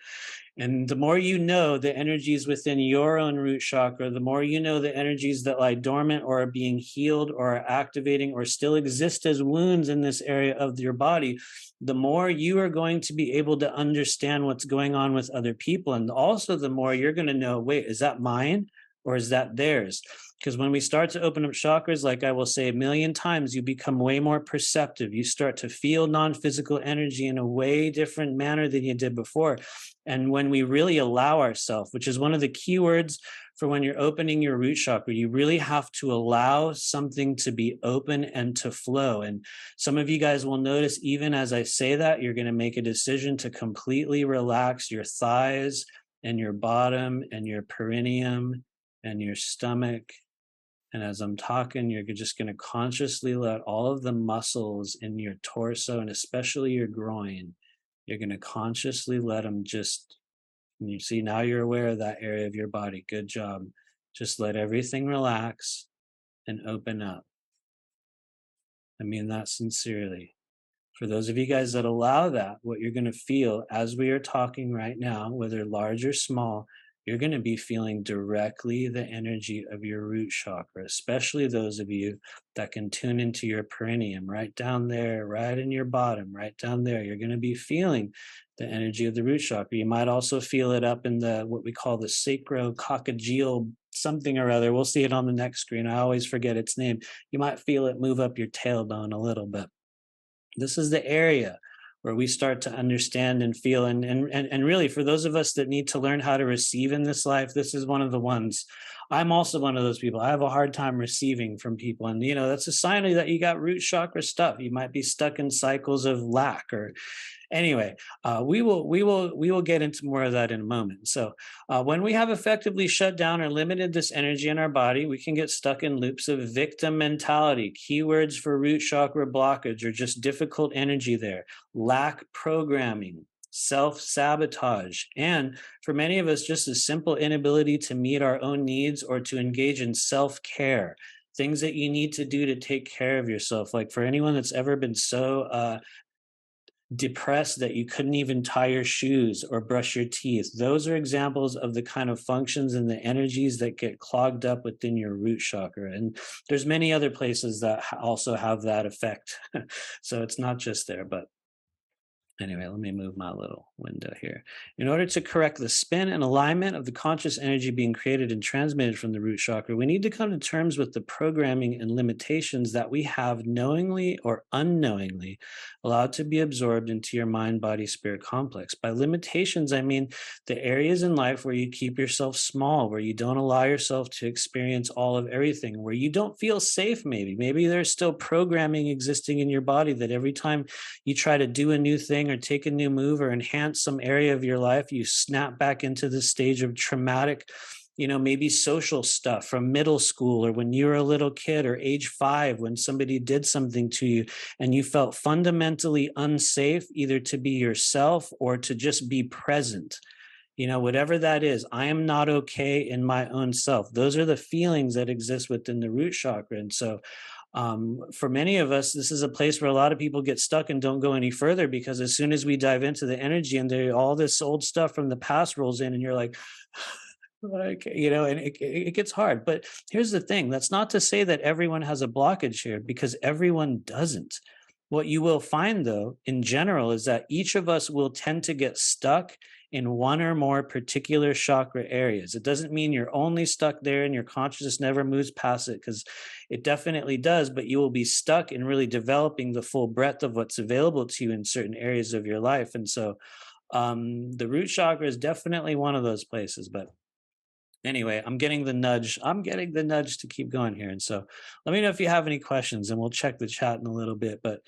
And the more you know the energies within your own root chakra, the more you know the energies that lie dormant or are being healed or are activating or still exist as wounds in this area of your body, the more you are going to be able to understand what's going on with other people. And also the more you're going to know, wait, is that mine or is that theirs? Because when we start to open up chakras, like I will say a million times, you become way more perceptive. You start to feel non-physical energy in a way different manner than you did before. And when we really allow ourselves, which is one of the key words for when you're opening your root chakra, you really have to allow something to be open and to flow. And some of you guys will notice, even as I say that, you're going to make a decision to completely relax your thighs and your bottom and your perineum and your stomach. And as I'm talking, you're just going to consciously let all of the muscles in your torso and especially your groin, you're going to consciously let them just, and you see now you're aware of that area of your body. Good job. Just let everything relax and open up. I mean that sincerely. For those of you guys that allow that, what you're going to feel as we are talking right now, whether large or small, you're going to be feeling directly the energy of your root chakra, especially those of you that can tune into your perineum right down there, right in your bottom, right down there. You're going to be feeling the energy of the root chakra. You might also feel it up in the what we call the sacrococcygeal something or other. We'll see it on the next screen. I always forget its name. You might feel it move up your tailbone a little bit. This is the area where we start to understand and feel, and really for those of us that need to learn how to receive in this life, this is one of the ones. I'm also one of those people. I have a hard time receiving from people, and that's a sign that you got root chakra stuff. You might be stuck in cycles of lack or anyway. We will get into more of that in a moment. So when we have effectively shut down or limited this energy in our body, we can get stuck in loops of victim mentality. Keywords for root chakra blockage are just difficult energy there, lack programming, self-sabotage, and for many of us, just a simple inability to meet our own needs or to engage in self-care, things that you need to do to take care of yourself. Like for anyone that's ever been so depressed that you couldn't even tie your shoes or brush your teeth, those are examples of the kind of functions and the energies that get clogged up within your root chakra. And there's many other places that also have that effect. So it's not just there, but anyway, let me move my little window here. In order to correct the spin and alignment of the conscious energy being created and transmitted from the root chakra, we need to come to terms with the programming and limitations that we have knowingly or unknowingly allowed to be absorbed into your mind, body, spirit complex. By limitations, I mean the areas in life where you keep yourself small, where you don't allow yourself to experience all of everything, where you don't feel safe maybe. Maybe there's still programming existing in your body that every time you try to do a new thing or take a new move or enhance some area of your life, you snap back into this stage of traumatic, maybe social stuff from middle school or when you were a little kid or age 5 when somebody did something to you and you felt fundamentally unsafe either to be yourself or to just be present. Whatever that is, I am not okay in my own self. Those are the feelings that exist within the root chakra. And so for many of us, this is a place where a lot of people get stuck and don't go any further, because as soon as we dive into the energy and all this old stuff from the past rolls in and you're like, and it gets hard. But here's the thing. That's not to say that everyone has a blockage here, because everyone doesn't. What you will find, though, in general, is that each of us will tend to get stuck in one or more particular chakra areas. It doesn't mean you're only stuck there and your consciousness never moves past it, because it definitely does, but you will be stuck in really developing the full breadth of what's available to you in certain areas of your life. And so the root chakra is definitely one of those places. But anyway, I'm getting the nudge. I'm getting the nudge to keep going here. And so let me know if you have any questions and we'll check the chat in a little bit. But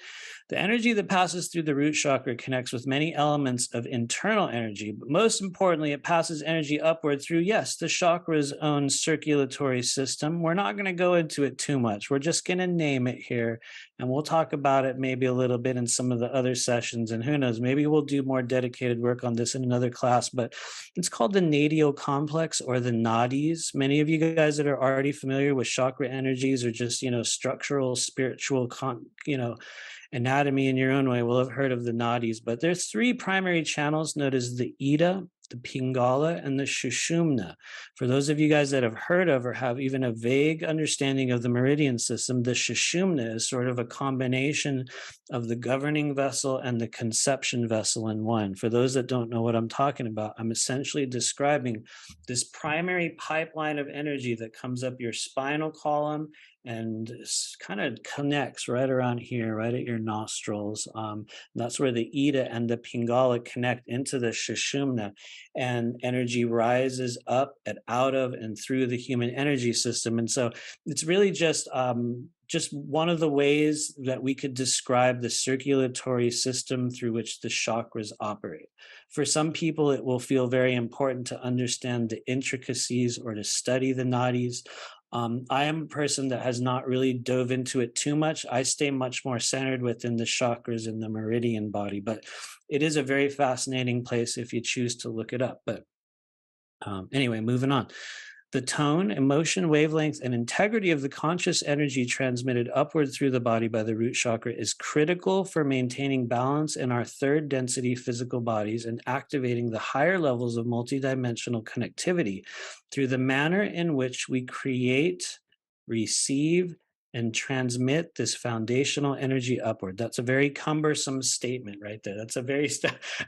the energy that passes through the root chakra connects with many elements of internal energy. But most importantly, it passes energy upward through, yes, the chakra's own circulatory system. We're not going to go into it too much. We're just going to name it here. And we'll talk about it maybe a little bit in some of the other sessions. And who knows, maybe we'll do more dedicated work on this in another class. But it's called the nadial complex, or the nadis. Many of you guys that are already familiar with chakra energies or just, structural, spiritual, anatomy in your own way will have heard of the nadis. But there's 3 primary channels known as the Ida, the Pingala, and the Shushumna. For those of you guys that have heard of or have even a vague understanding of the meridian system, the Shushumna is sort of a combination of the governing vessel and the conception vessel in one. For those that don't know what I'm talking about, I'm essentially describing this primary pipeline of energy that comes up your spinal column and kind of connects right around here, right at your nostrils. That's where the Ida and the Pingala connect into the Shushumna, and energy rises up and out of and through the human energy system. And so it's really just one of the ways that we could describe the circulatory system through which the chakras operate. For some people, it will feel very important to understand the intricacies or to study the nadis. I am a person that has not really dove into it too much. I stay much more centered within the chakras and the meridian body, but it is a very fascinating place if you choose to look it up. But anyway, moving on. The tone, emotion, wavelength, and integrity of the conscious energy transmitted upward through the body by the root chakra is critical for maintaining balance in our third density physical bodies and activating the higher levels of multidimensional connectivity through the manner in which we create, receive, and transmit this foundational energy upward. That's a very cumbersome statement right there. That's a very,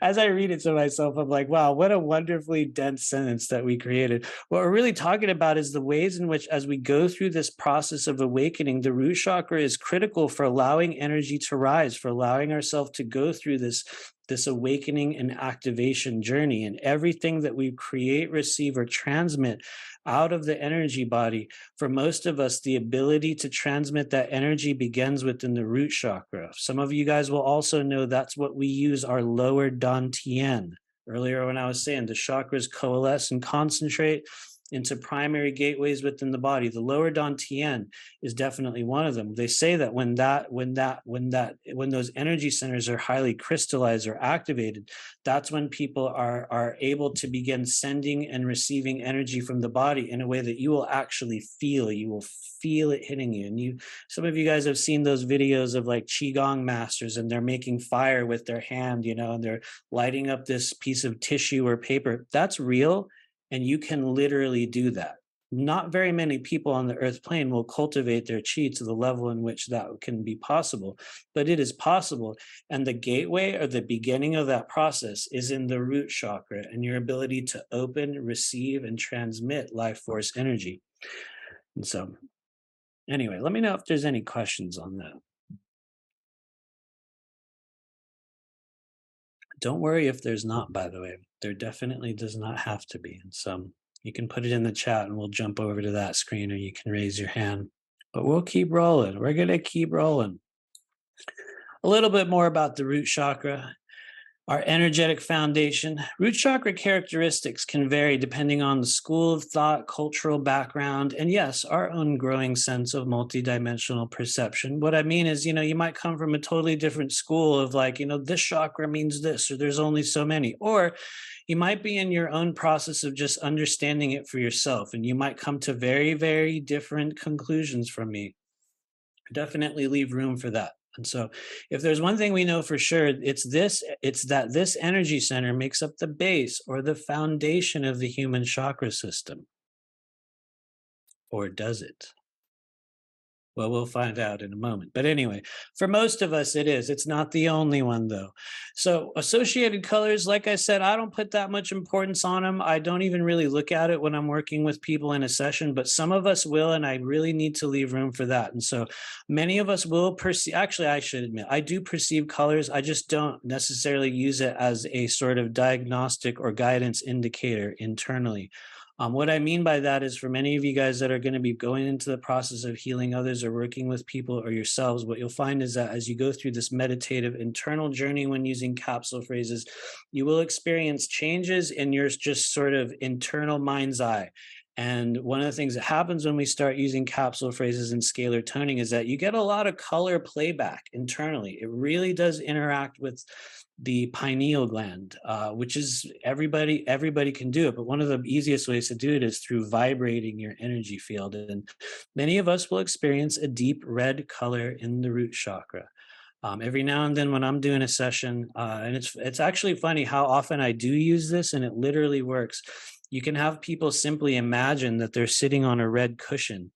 as I read it to myself, I'm like, wow, what a wonderfully dense sentence that we created. What we're really talking about is the ways in which, as we go through this process of awakening, the root chakra is critical for allowing energy to rise, for allowing ourselves to go through this awakening and activation journey. And everything that we create, receive, or transmit out of the energy body, for most of us, the ability to transmit that energy begins within the root chakra. Some of you guys will also know that's what we use our lower dantian. Earlier when I was saying the chakras coalesce and concentrate into primary gateways within the body. The lower dantian is definitely one of them. They say that when those energy centers are highly crystallized or activated, that's when people are able to begin sending and receiving energy from the body in a way that you will actually feel. You will feel it hitting you. And some of you guys have seen those videos of like qigong masters, and they're making fire with their hand, and they're lighting up this piece of tissue or paper. That's real. And you can literally do that. Not very many people on the earth plane will cultivate their chi to the level in which that can be possible, but it is possible. And the gateway or the beginning of that process is in the root chakra and your ability to open, receive, and transmit life force energy. And so anyway, let me know if there's any questions on that. Don't worry if there's not, by the way. There definitely does not have to be. And so you can put it in the chat and we'll jump over to that screen, or you can raise your hand. But we'll keep rolling. We're going to keep rolling. A little bit more about the root chakra. Our energetic foundation. Root chakra characteristics can vary depending on the school of thought, cultural background, and yes, our own growing sense of multidimensional perception. What I mean is, you might come from a totally different school of like, this chakra means this, or there's only so many, or you might be in your own process of just understanding it for yourself, and you might come to very, very different conclusions from me. Definitely leave room for that. And so if there's one thing we know for sure, it's that this energy center makes up the base or the foundation of the human chakra system. Or does it? Well, we'll find out in a moment. But anyway, for most of us, it is. It's not the only one, though. So associated colors, like I said, I don't put that much importance on them. I don't even really look at it when I'm working with people in a session, but some of us will, and I really need to leave room for that. And so many of us will perceive, actually, I should admit, I do perceive colors. I just don't necessarily use it as a sort of diagnostic or guidance indicator internally. What I mean by that is, for many of you guys that are going to be going into the process of healing others or working with people or yourselves, what you'll find is that as you go through this meditative internal journey when using capsule phrases, you will experience changes in your just sort of internal mind's eye. And one of the things that happens when we start using capsule phrases and scalar toning is that you get a lot of color playback internally. It really does interact with the pineal gland, which is everybody can do it. But one of the easiest ways to do it is through vibrating your energy field. And many of us will experience a deep red color in the root chakra. Every now and then when I'm doing a session, and it's actually funny how often I do use this, and it literally works. You can have people simply imagine that they're sitting on a red cushion.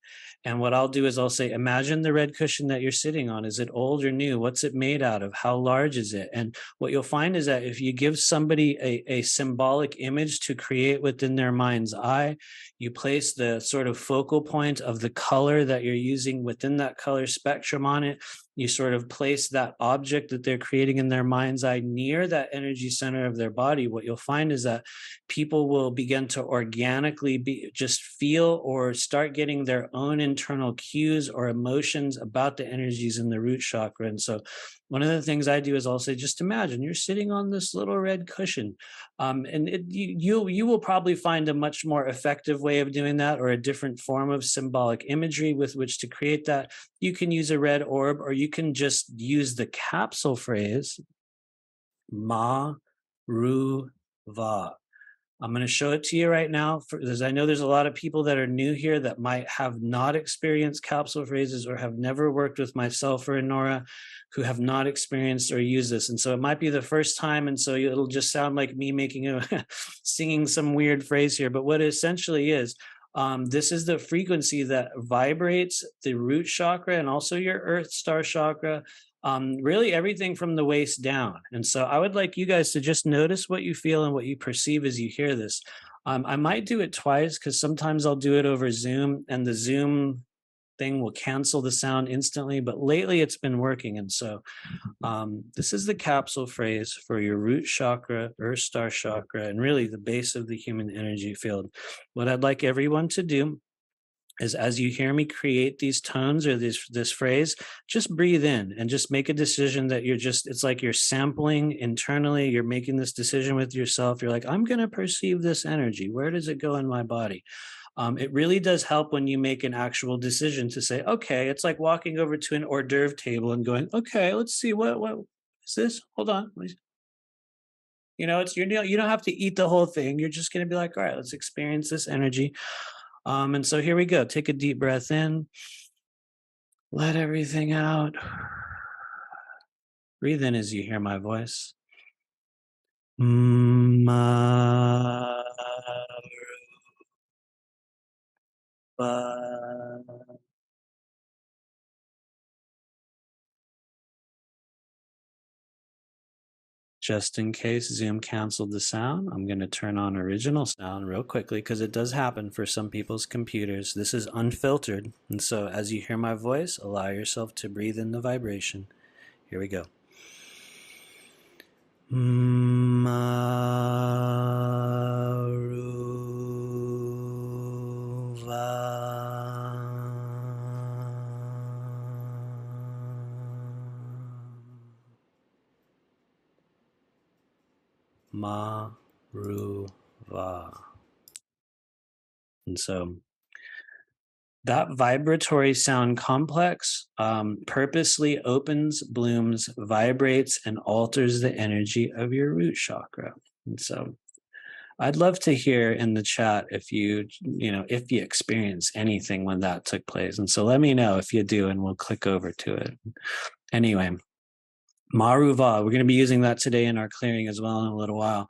And what I'll do is I'll say, imagine the red cushion that you're sitting on. Is it old or new? What's it made out of? How large is it? And what you'll find is that if you give somebody a symbolic image to create within their mind's eye, you place the sort of focal point of the color that you're using within that color spectrum on it. You sort of place that object that they're creating in their mind's eye near that energy center of their body. What you'll find is that people will begin to organically just feel or start getting their own internal cues or emotions about the energies in the root chakra. And so one of the things I do is I'll say, just imagine you're sitting on this little red cushion. And you will probably find a much more effective way of doing that, or a different form of symbolic imagery with which to create that. You can use a red orb, or you can just use the capsule phrase, Ma Ru Va. I'm going to show it to you right now, because I know there's a lot of people that are new here that might have not experienced capsule phrases or have never worked with myself or Nora, who have not experienced or used this. And so it might be the first time, and so it'll just sound like me singing some weird phrase here. But what it essentially is, this is the frequency that vibrates the root chakra and also your earth star chakra, really everything from the waist down. And so I would like you guys to just notice what you feel and what you perceive as you hear this. I might do it twice because sometimes I'll do it over Zoom and the Zoom thing will cancel the sound instantly, but lately it's been working. And so this is the capsule phrase for your root chakra, earth star chakra, and really the base of the human energy field. What I'd like everyone to do is, as you hear me create these tones or this phrase, just breathe in and just make a decision that it's like you're sampling internally. You're making this decision with yourself. You're like, I'm going to perceive this energy. Where does it go in my body? It really does help when you make an actual decision to say, okay, it's like walking over to an hors d'oeuvre table and going, okay, let's see, what is this? Hold on. You don't have to eat the whole thing. You're just going to be like, all right, let's experience this energy. And so here we go. Take a deep breath in. Let everything out. Breathe in as you hear my voice. Just in case Zoom canceled the sound, I'm going to turn on original sound real quickly because it does happen for some people's computers. This is unfiltered. And so as you hear my voice, allow yourself to breathe in the vibration. Here we go. Maruva. And so that vibratory sound complex purposely opens, blooms, vibrates, and alters the energy of your root chakra. And so I'd love to hear in the chat if you experience anything when that took place. And so let me know if you do, and we'll click over to it. Anyway, Maruva, we're going to be using that today in our clearing as well in a little while.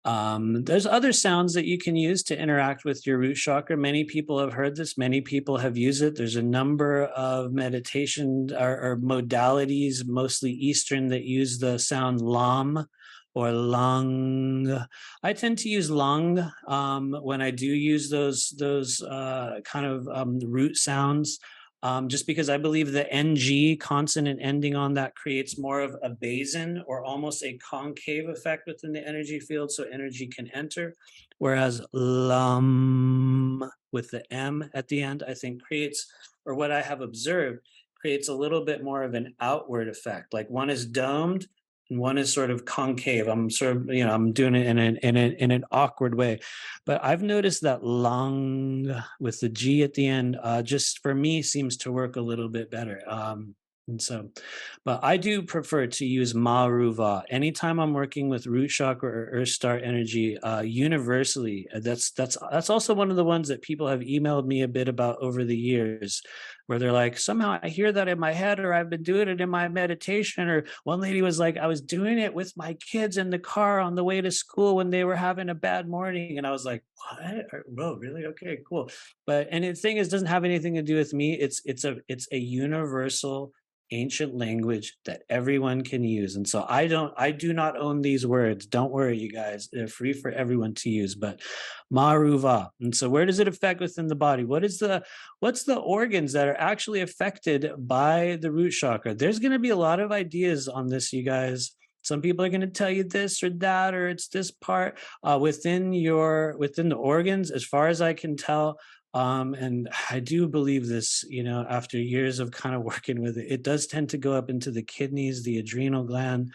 There's other sounds that you can use to interact with your root chakra. Many people have heard this. Many people have used it. There's a number of meditation or modalities, mostly Eastern, that use the sound lam or lung. I tend to use lung when I do use those kind of root sounds. Just because I believe the NG consonant ending on that creates more of a basin or almost a concave effect within the energy field, so energy can enter. Whereas lum with the M at the end, I think creates, or what I have observed, creates a little bit more of an outward effect. Like one is domed and one is sort of concave. I'm sort of, I'm doing it in an awkward way, but I've noticed that lung with the G at the end, just for me, seems to work a little bit better. And so, but I do prefer to use Maruva anytime I'm working with root chakra or earth star energy. Universally, that's also one of the ones that people have emailed me a bit about over the years, where they're like, somehow I hear that in my head, or I've been doing it in my meditation. Or one lady was like, I was doing it with my kids in the car on the way to school when they were having a bad morning, and I was like, what? Whoa, really? Okay, cool. But and the thing is, doesn't have anything to do with me. It's a universal ancient language that everyone can use. And so I do not own these words. Don't worry, you guys. They're free for everyone to use. But Maruva. And so where does it affect within the body? What's the organs that are actually affected by the root chakra? There's going to be a lot of ideas on this, you guys. Some people are going to tell you this or that, or it's this part within the organs. As far as I can tell, and I do believe this, after years of kind of working with it, it does tend to go up into the kidneys, the adrenal gland,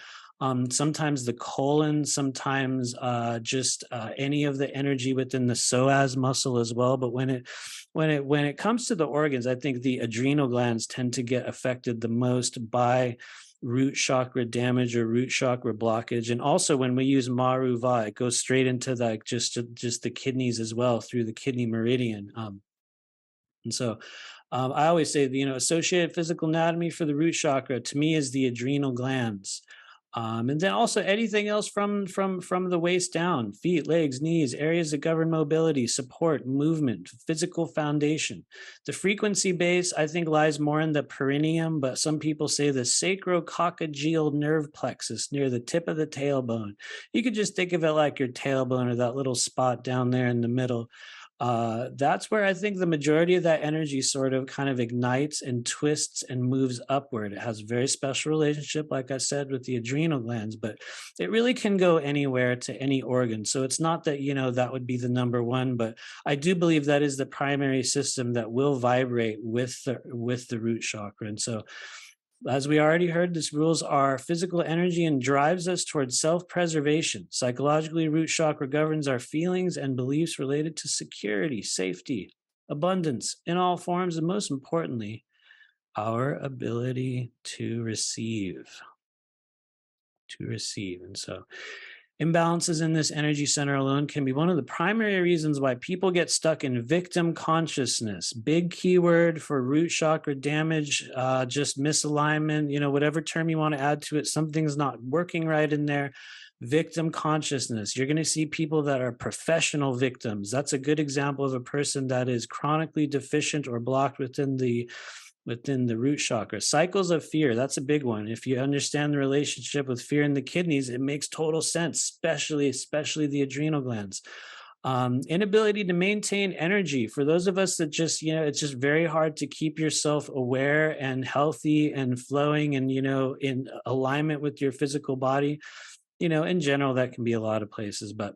sometimes the colon, sometimes just any of the energy within the psoas muscle as well. But when it comes to the organs, I think the adrenal glands tend to get affected the most by root chakra damage or root chakra blockage. And also when we use Maruva, it goes straight into just the kidneys as well through the kidney meridian. And so I always say, associated physical anatomy for the root chakra to me is the adrenal glands. And then also anything else from the waist down, feet, legs, knees, areas that govern mobility, support, movement, physical foundation. The frequency base, I think, lies more in the perineum, but some people say the sacrococcygeal nerve plexus near the tip of the tailbone. You could just think of it like your tailbone or that little spot down there in the middle. That's where I think the majority of that energy sort of kind of ignites and twists and moves upward. It has a very special relationship, like I said, with the adrenal glands, but it really can go anywhere to any organ. So it's not that, that would be the number one, but I do believe that is the primary system that will vibrate with the root chakra. And so, as we already heard, this rules our physical energy and drives us towards self-preservation. Psychologically, root chakra governs our feelings and beliefs related to security, safety, abundance in all forms, and most importantly, our ability to receive. And so imbalances in this energy center alone can be one of the primary reasons why people get stuck in victim consciousness. Big keyword for root chakra damage, just misalignment, whatever term you want to add to it, something's not working right in there. Victim consciousness. You're going to see people that are professional victims. That's a good example of a person that is chronically deficient or blocked within the root chakra. Cycles of fear, that's a big one. If you understand the relationship with fear in the kidneys, it makes total sense, especially the adrenal glands. Inability to maintain energy. For those of us that just, it's just very hard to keep yourself aware and healthy and flowing and, in alignment with your physical body. In general, that can be a lot of places, but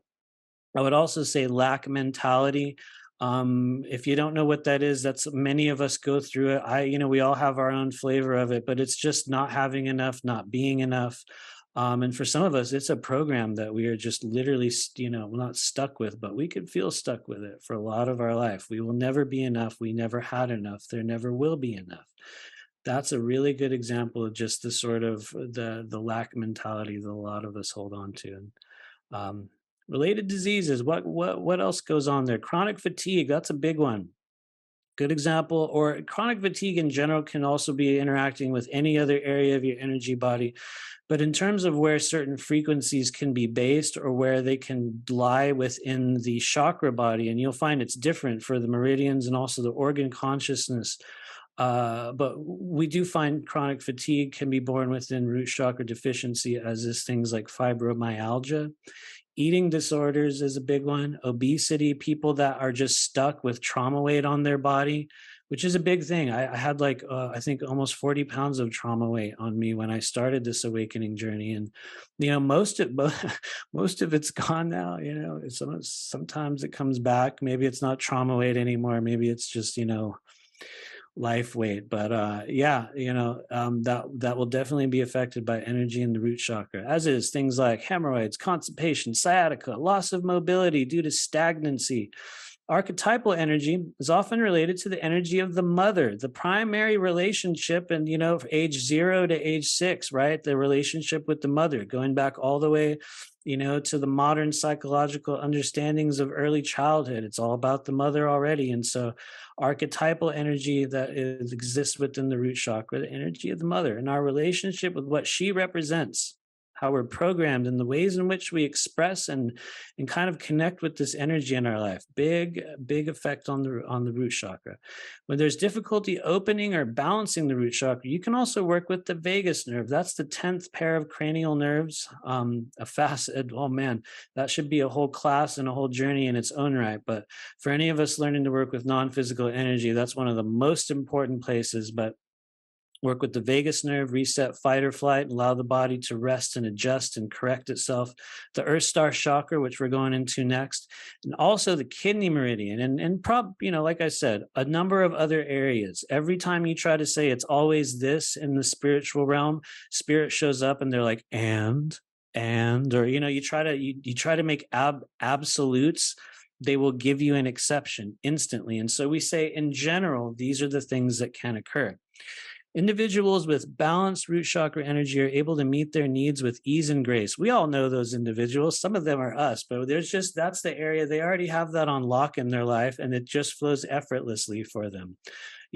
I would also say lack mentality. If you don't know what that is, that's many of us go through it. We all have our own flavor of it, but it's just not having enough, not being enough. And for some of us, it's a program that we are just literally, not stuck with, but we could feel stuck with it for a lot of our life. We will never be enough. We never had enough. There never will be enough. That's a really good example of just the sort of the lack mentality that a lot of us hold on to. And related diseases, what else goes on there? Chronic fatigue, that's a big one. Good example. Or chronic fatigue in general can also be interacting with any other area of your energy body. But in terms of where certain frequencies can be based or where they can lie within the chakra body, and you'll find it's different for the meridians and also the organ consciousness. But we do find chronic fatigue can be born within root chakra deficiency, as is things like fibromyalgia. Eating disorders is a big one. Obesity, people that are just stuck with trauma weight on their body, which is a big thing. I had I think almost 40 pounds of trauma weight on me when I started this awakening journey. And, most of it's gone now. Sometimes it comes back. Maybe it's not trauma weight anymore. Maybe it's just, life weight. But that will definitely be affected by energy in the root chakra, as is things like hemorrhoids, constipation, sciatica, loss of mobility due to stagnancy. Archetypal energy is often related to the energy of the mother, the primary relationship, and age 0 to age 6, right? The relationship with the mother, going back all the way, to the modern psychological understandings of early childhood. It's all about the mother already. And so, archetypal energy that exists within the root chakra, the energy of the mother, and our relationship with what she represents, how we're programmed, and the ways in which we express and kind of connect with this energy in our life. Big effect on the root chakra. When there's difficulty opening or balancing the root chakra, you can also work with the vagus nerve. That's the 10th pair of cranial nerves. Oh man, that should be a whole class and a whole journey in its own right. But for any of us learning to work with non-physical energy, that's one of the most important places. But work with the vagus nerve, reset fight or flight, allow the body to rest and adjust and correct itself. The Earthstar chakra, which we're going into next, and also the kidney meridian, like I said, a number of other areas. Every time you try to say it's always this in the spiritual realm, spirit shows up and they're like, or you try to make absolutes. They will give you an exception instantly. And so we say, in general, these are the things that can occur. Individuals with balanced root chakra energy are able to meet their needs with ease and grace. We all know those individuals. Some of them are us, but that's the area they already have that on lock in their life, and it just flows effortlessly for them.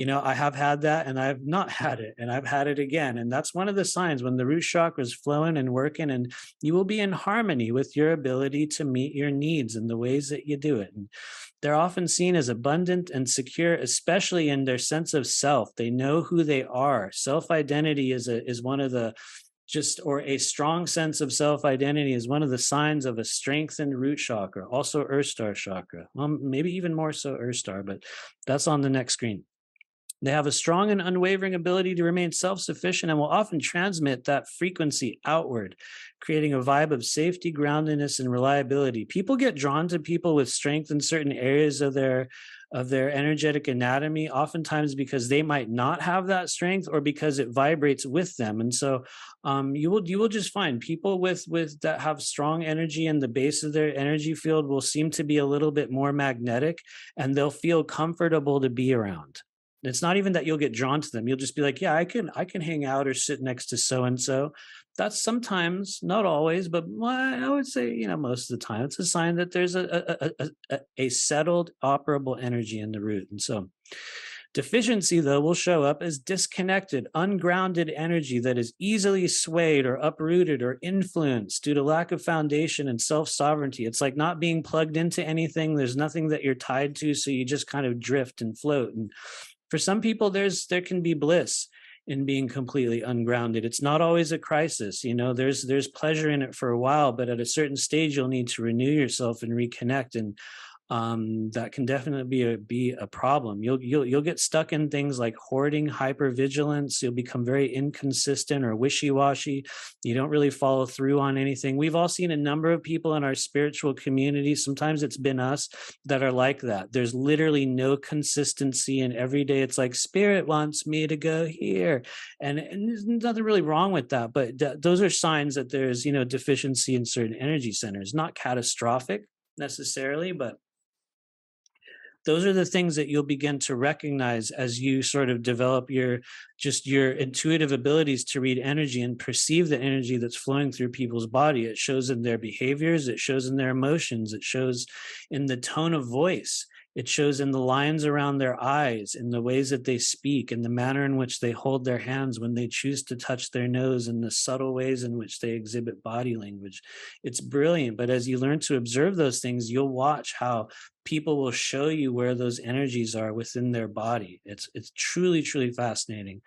I have had that, and I've not had it, and I've had it again. And that's one of the signs when the root chakra is flowing and working, and you will be in harmony with your ability to meet your needs in the ways that you do it. And they're often seen as abundant and secure, especially in their sense of self. They know who they are. Self-identity is one of the a strong sense of self-identity is one of the signs of a strengthened root chakra, also Earthstar chakra. Well, maybe even more so Earthstar, but that's on the next screen. They have a strong and unwavering ability to remain self-sufficient and will often transmit that frequency outward, creating a vibe of safety, groundedness, and reliability. People get drawn to people with strength in certain areas of their energetic anatomy, oftentimes because they might not have that strength or because it vibrates with them. And so you will just find people with that have strong energy in the base of their energy field will seem to be a little bit more magnetic, and they'll feel comfortable to be around. It's not even that you'll get drawn to them. You'll just be like, yeah, I can hang out or sit next to so-and-so. That's sometimes, not always, but I would say, most of the time, it's a sign that there's a settled, operable energy in the root. And so deficiency, though, will show up as disconnected, ungrounded energy that is easily swayed or uprooted or influenced due to lack of foundation and self-sovereignty. It's like not being plugged into anything. There's nothing that you're tied to, so you just kind of drift and float. And for some people, there can be bliss in being completely ungrounded. It's not always a crisis. There's pleasure in it for a while, but at a certain stage, you'll need to renew yourself and reconnect. And that can definitely be a problem. You'll get stuck in things like hoarding, hypervigilance. You'll become very inconsistent or wishy-washy. You don't really follow through on anything. We've all seen a number of people in our spiritual community. Sometimes it's been us that are like that. There's literally no consistency, and every day it's like, spirit wants me to go here, and there's nothing really wrong with that. But those are signs that there's deficiency in certain energy centers. Not catastrophic necessarily, but those are the things that you'll begin to recognize as you sort of develop your intuitive abilities to read energy and perceive the energy that's flowing through people's body. It shows in their behaviors, it shows in their emotions, it shows in the tone of voice. It shows in the lines around their eyes, in the ways that they speak, in the manner in which they hold their hands when they choose to touch their nose, and the subtle ways in which they exhibit body language. It's brilliant. But as you learn to observe those things, you'll watch how people will show you where those energies are within their body. It's truly, truly fascinating.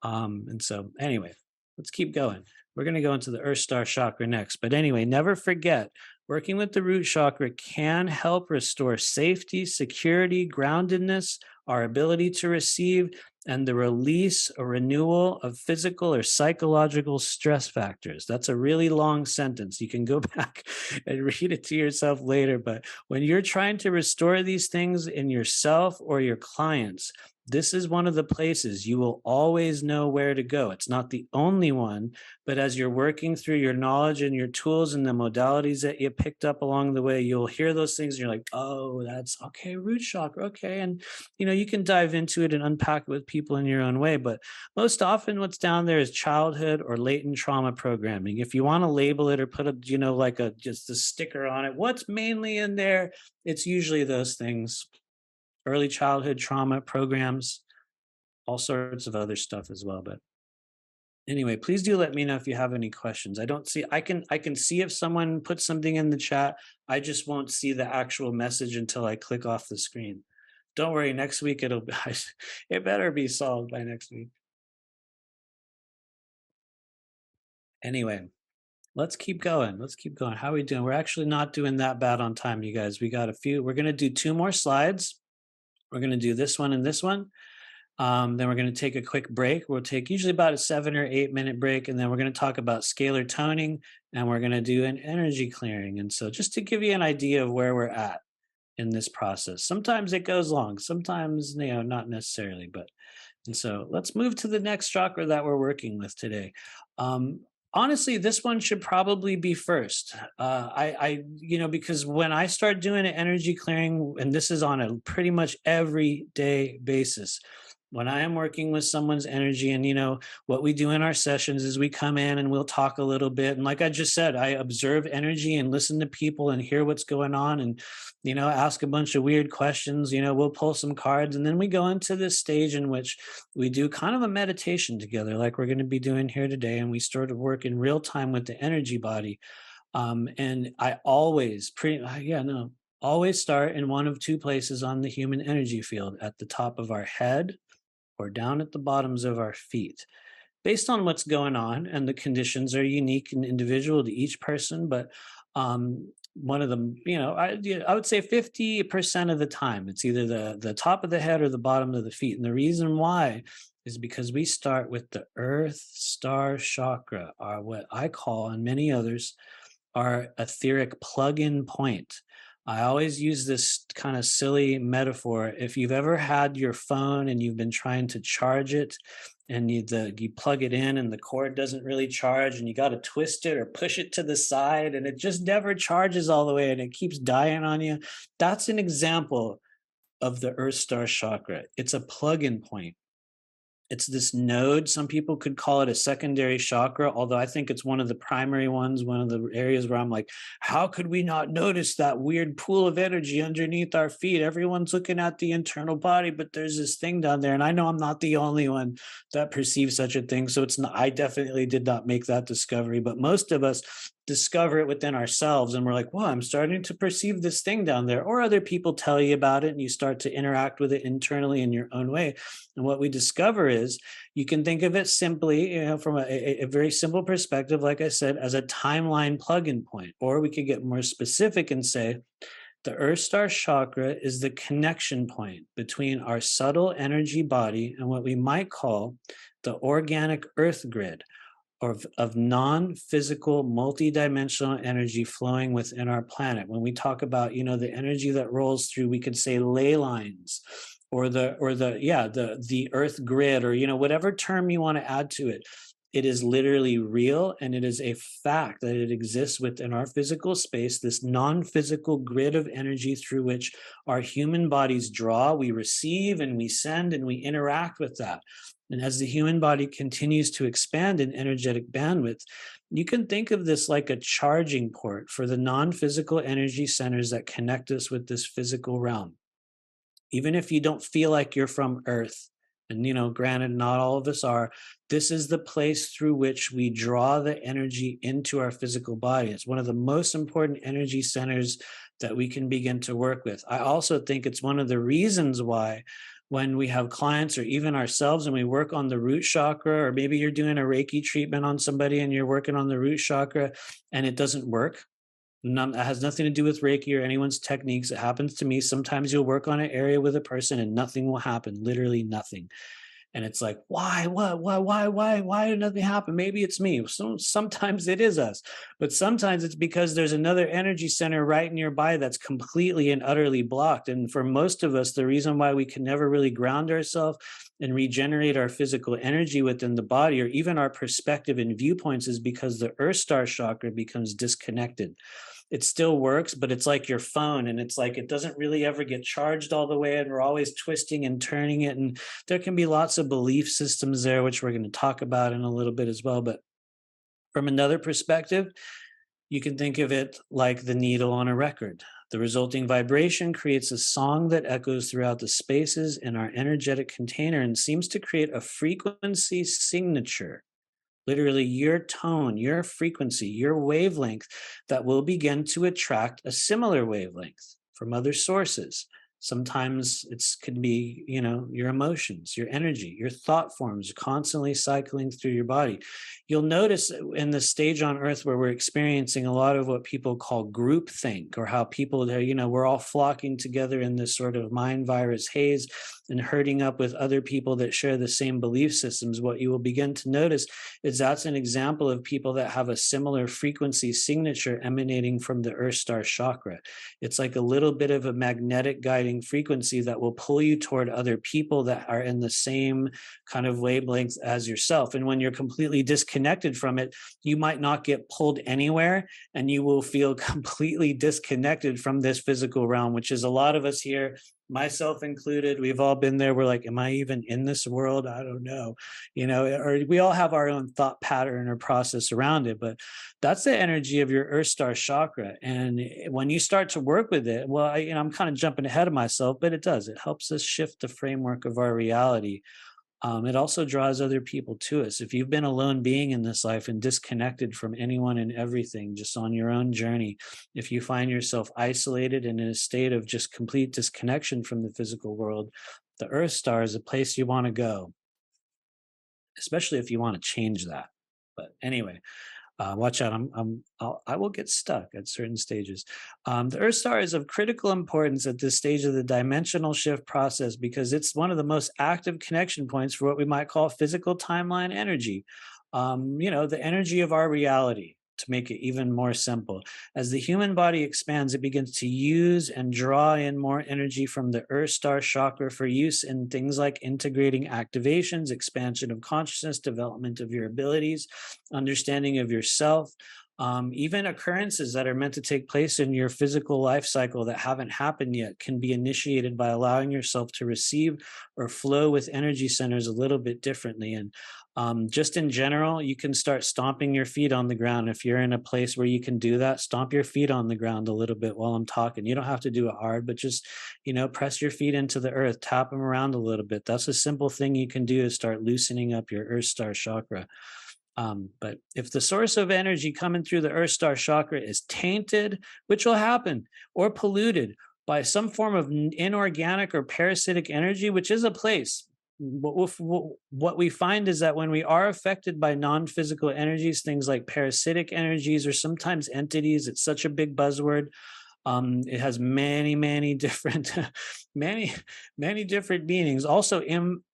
And so anyway, let's keep going. We're going to go into the Earthstar chakra next. But anyway, never forget, working with the root chakra can help restore safety, security, groundedness, our ability to receive, and the release or renewal of physical or psychological stress factors. That's a really long sentence. You can go back and read it to yourself later. But when you're trying to restore these things in yourself or your clients, This is one of the places you will always know where to go. It's not the only one, but as you're working through your knowledge and your tools and the modalities that you picked up along the way, you'll hear those things and you're like, oh, that's okay, root chakra, okay. And you can dive into it and unpack it with people in your own way. But most often what's down there is childhood or latent trauma programming. If you want to label it or put a, like a just a sticker on it, what's mainly in there? It's usually those things: early childhood trauma programs, all sorts of other stuff as well. But anyway, please do let me know if you have any questions. I can see if someone puts something in the chat. I just won't see the actual message until I click off the screen. Don't worry, next week it better be solved by next week. Anyway, let's keep going. Let's keep going. How are we doing? We're actually not doing that bad on time, you guys. We got a few. We're going to do 2 more slides. We're going to do this one and this one. Then we're going to take a quick break. We'll take usually about a 7 or 8 minute break. And then we're going to talk about scalar toning, and we're going to do an energy clearing. And so just to give you an idea of where we're at in this process, sometimes it goes long, sometimes, not necessarily, but, and so let's move to the next chakra that we're working with today. Honestly, this one should probably be first. Because when I start doing an energy clearing, and this is on a pretty much everyday basis, when I am working with someone's energy, and what we do in our sessions is we come in and we'll talk a little bit. And like I just said, I observe energy and listen to people and hear what's going on, and, ask a bunch of weird questions. We'll pull some cards, and then we go into this stage in which we do kind of a meditation together, like we're going to be doing here today. And we start to work in real time with the energy body. And I always always start in one of 2 places on the human energy field: at the top of our head or down at the bottoms of our feet, based on what's going on. And the conditions are unique and individual to each person. But one of them, I would say 50% of the time, it's either the top of the head or the bottom of the feet. And the reason why is because we start with the Earth Star chakra, or what I call, and many others, our etheric plug-in point. I always use this kind of silly metaphor. If you've ever had your phone and you've been trying to charge it, and you plug it in and the cord doesn't really charge, and you got to twist it or push it to the side, and it just never charges all the way and it keeps dying on you. That's an example of the Earth Star chakra. It's a plug-in point. It's this node. Some people could call it a secondary chakra, although I think it's one of the primary ones, one of the areas where I'm like, how could we not notice that weird pool of energy underneath our feet? Everyone's looking at the internal body, but there's this thing down there. And I know I'm not the only one that perceives such a thing. So it's not, I definitely did not make that discovery, but most of us discover it within ourselves, and we're like, well, I'm starting to perceive this thing down there. Or other people tell you about it and you start to interact with it internally in your own way. And what we discover is, you can think of it simply, from a very simple perspective, like I said, as a timeline plug-in point. Or we could get more specific and say the Earth Star chakra is the connection point between our subtle energy body and what we might call the organic earth grid, of non-physical, multidimensional energy flowing within our planet. When we talk about, the energy that rolls through, we could say ley lines, or the earth grid, or, whatever term you want to add to it. It is literally real, and it is a fact that it exists within our physical space, this non-physical grid of energy through which our human bodies draw, we receive, and we send, and we interact with that. And as the human body continues to expand in energetic bandwidth, you can think of this like a charging port for the non-physical energy centers that connect us with this physical realm. Even if you don't feel like you're from Earth, and granted, not all of us are, this is the place through which we draw the energy into our physical body. It's one of the most important energy centers that we can begin to work with. I also think it's one of the reasons why, when we have clients or even ourselves and we work on the root chakra, or maybe you're doing a Reiki treatment on somebody and you're working on the root chakra and it doesn't work. It has nothing to do with Reiki or anyone's techniques. It happens to me. Sometimes you'll work on an area with a person and nothing will happen, literally nothing. And it's like, why, what, why did nothing happen? Maybe it's me. So sometimes it is us, but sometimes it's because there's another energy center right nearby that's completely and utterly blocked. And for most of us, the reason why we can never really ground ourselves and regenerate our physical energy within the body, or even our perspective and viewpoints, is because the Earth Star chakra becomes disconnected. It still works, but it's like your phone, and it's like it doesn't really ever get charged all the way, and we're always twisting and turning it. And there can be lots of belief systems there, which we're going to talk about in a little bit as well. But from another perspective, you can think of it like the needle on a record. The resulting vibration creates a song that echoes throughout the spaces in our energetic container and seems to create a frequency signature, literally your tone, your frequency, your wavelength, that will begin to attract a similar wavelength from other sources. Sometimes it's could be, your emotions, your energy, your thought forms constantly cycling through your body. You'll notice in the stage on Earth where we're experiencing a lot of what people call groupthink, or how people, we're all flocking together in this sort of mind virus haze and herding up with other people that share the same belief systems. What you will begin to notice is that's an example of people that have a similar frequency signature emanating from the Earth Star chakra. It's like a little bit of a magnetic guiding frequency that will pull you toward other people that are in the same kind of wavelength as yourself. And when you're completely disconnected from it, you might not get pulled anywhere, and you will feel completely disconnected from this physical realm, which is a lot of us here, myself included. We've all been there. We're like, am I even in this world? I don't know, or we all have our own thought pattern or process around it. But that's the energy of your Earth Star chakra. And when you start to work with it, well, I'm kind of jumping ahead of myself, but it helps us shift the framework of our reality. It also draws other people to us. If you've been a lone being in this life and disconnected from anyone and everything, just on your own journey, if you find yourself isolated and in a state of just complete disconnection from the physical world, the Earth Star is a place you want to go, especially if you want to change that. But anyway, watch out! I will get stuck at certain stages. The Earth Star is of critical importance at this stage of the dimensional shift process because it's one of the most active connection points for what we might call physical timeline energy. The energy of our reality. To make it even more simple, as the human body expands, it begins to use and draw in more energy from the Earth Star chakra for use in things like integrating activations, expansion of consciousness, development of your abilities, understanding of yourself, even occurrences that are meant to take place in your physical life cycle that haven't happened yet can be initiated by allowing yourself to receive or flow with energy centers a little bit differently. And just in general, you can start stomping your feet on the ground. If you're in a place where you can do that, stomp your feet on the ground a little bit while I'm talking. You don't have to do it hard, but just, press your feet into the earth, tap them around a little bit. That's a simple thing you can do to start loosening up your Earth Star chakra. But if the source of energy coming through the Earth Star chakra is tainted, which will happen, or polluted by some form of inorganic or parasitic energy, which is a place. What we find is that when we are affected by non-physical energies, things like parasitic energies or sometimes entities, it's such a big buzzword. It has many different, many different meanings. Also,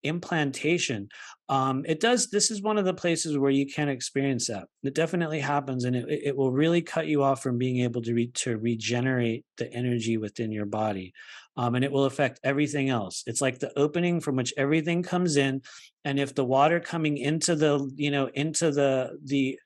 implantation. This is one of the places where you can experience that. It definitely happens, and it will really cut you off from being able to regenerate the energy within your body. And it will affect everything else. It's like the opening from which everything comes in. And if the water coming into the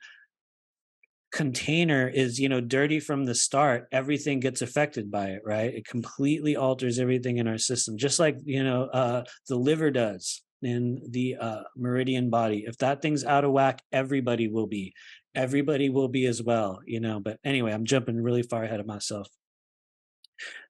container is dirty from the start, everything gets affected by it, right? It completely alters everything in our system, just like the liver does in the meridian body. If that thing's out of whack, everybody will be as well. But anyway, I'm jumping really far ahead of myself.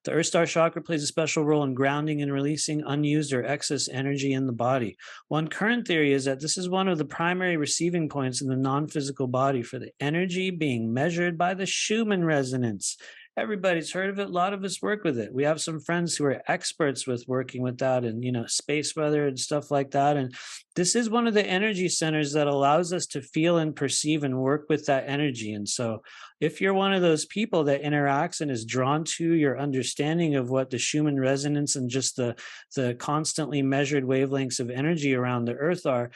The Earth Star chakra plays a special role in grounding and releasing unused or excess energy in the body. One current theory is that this is one of the primary receiving points in the non-physical body for the energy being measured by the Schumann resonance. Everybody's heard of it. A lot of us work with it. We have some friends who are experts with working with that and, space weather and stuff like that. And this is one of the energy centers that allows us to feel and perceive and work with that energy. And so if you're one of those people that interacts and is drawn to your understanding of what the Schumann resonance and just the constantly measured wavelengths of energy around the earth are,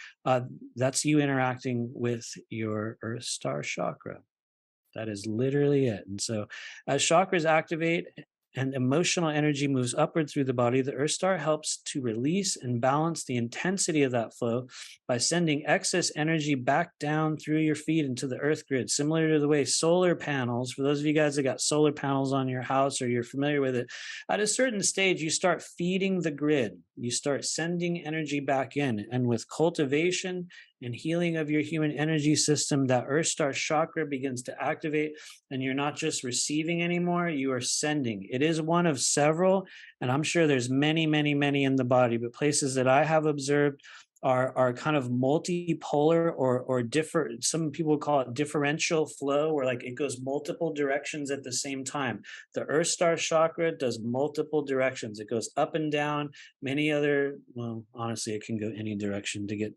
that's you interacting with your Earth Star chakra. That is literally it. And so as chakras activate and emotional energy moves upward through the body, the Earth Star helps to release and balance the intensity of that flow by sending excess energy back down through your feet into the earth grid, similar to the way solar panels, for those of you guys that got solar panels on your house or you're familiar with it, at a certain stage, you start feeding the grid. You start sending energy back in. And with cultivation and healing of your human energy system, that Earth Star chakra begins to activate, and you're not just receiving anymore, you are sending. It is one of several, and I'm sure there's many, many, many in the body, but places that I have observed are kind of multipolar or different. Some people call it differential flow, where like it goes multiple directions at the same time. The Earth Star chakra does multiple directions. It goes up and down. Many other, well, honestly, it can go any direction to get,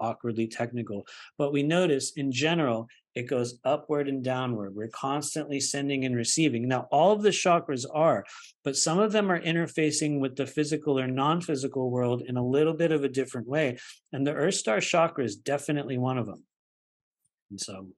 awkwardly technical. But we notice in general, it goes upward and downward. We're constantly sending and receiving. Now, all of the chakras are, but some of them are interfacing with the physical or non-physical world in a little bit of a different way. And the Earth Star chakra is definitely one of them. And so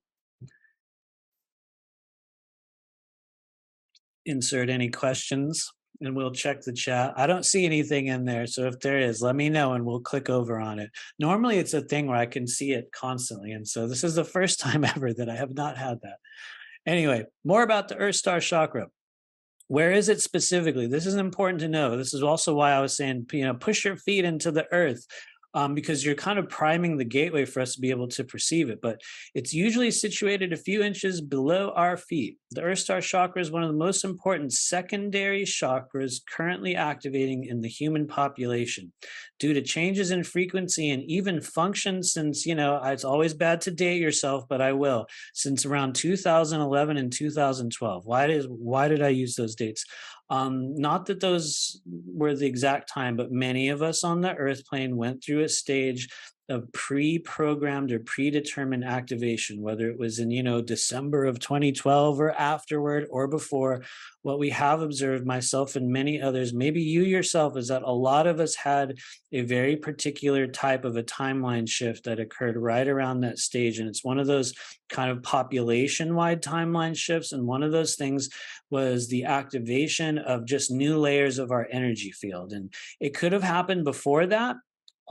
insert any questions and we'll check the chat. I don't see anything in there. So if there is, let me know and we'll click over on it. Normally it's a thing where I can see it constantly. And so this is the first time ever that I have not had that. Anyway, more about the Earth Star chakra. Where is it specifically? This is important to know. This is also why I was saying, push your feet into the earth. Because you're kind of priming the gateway for us to be able to perceive it. But it's usually situated a few inches below our feet. The Earth Star chakra is one of the most important secondary chakras currently activating in the human population. Due to changes in frequency and even function since, it's always bad to date yourself, but I will, since around 2011 and 2012. Why did I use those dates? Not that those were the exact time, but many of us on the earth plane went through a stage of pre-programmed or predetermined activation, whether it was in, December of 2012 or afterward or before. What we have observed, myself and many others, maybe you yourself, is that a lot of us had a very particular type of a timeline shift that occurred right around that stage. And it's one of those kind of population-wide timeline shifts. And one of those things was the activation of just new layers of our energy field. And it could have happened before that,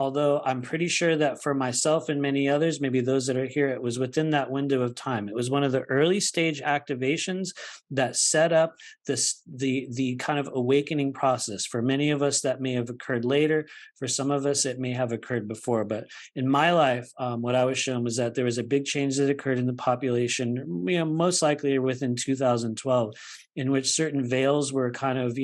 although I'm pretty sure that for myself and many others, maybe those that are here, it was within that window of time. It was one of the early stage activations that set up the kind of awakening process. For many of us, that may have occurred later. For some of us, it may have occurred before. But in my life, what I was shown was that there was a big change that occurred in the population, most likely within 2012, in which certain veils were kind of,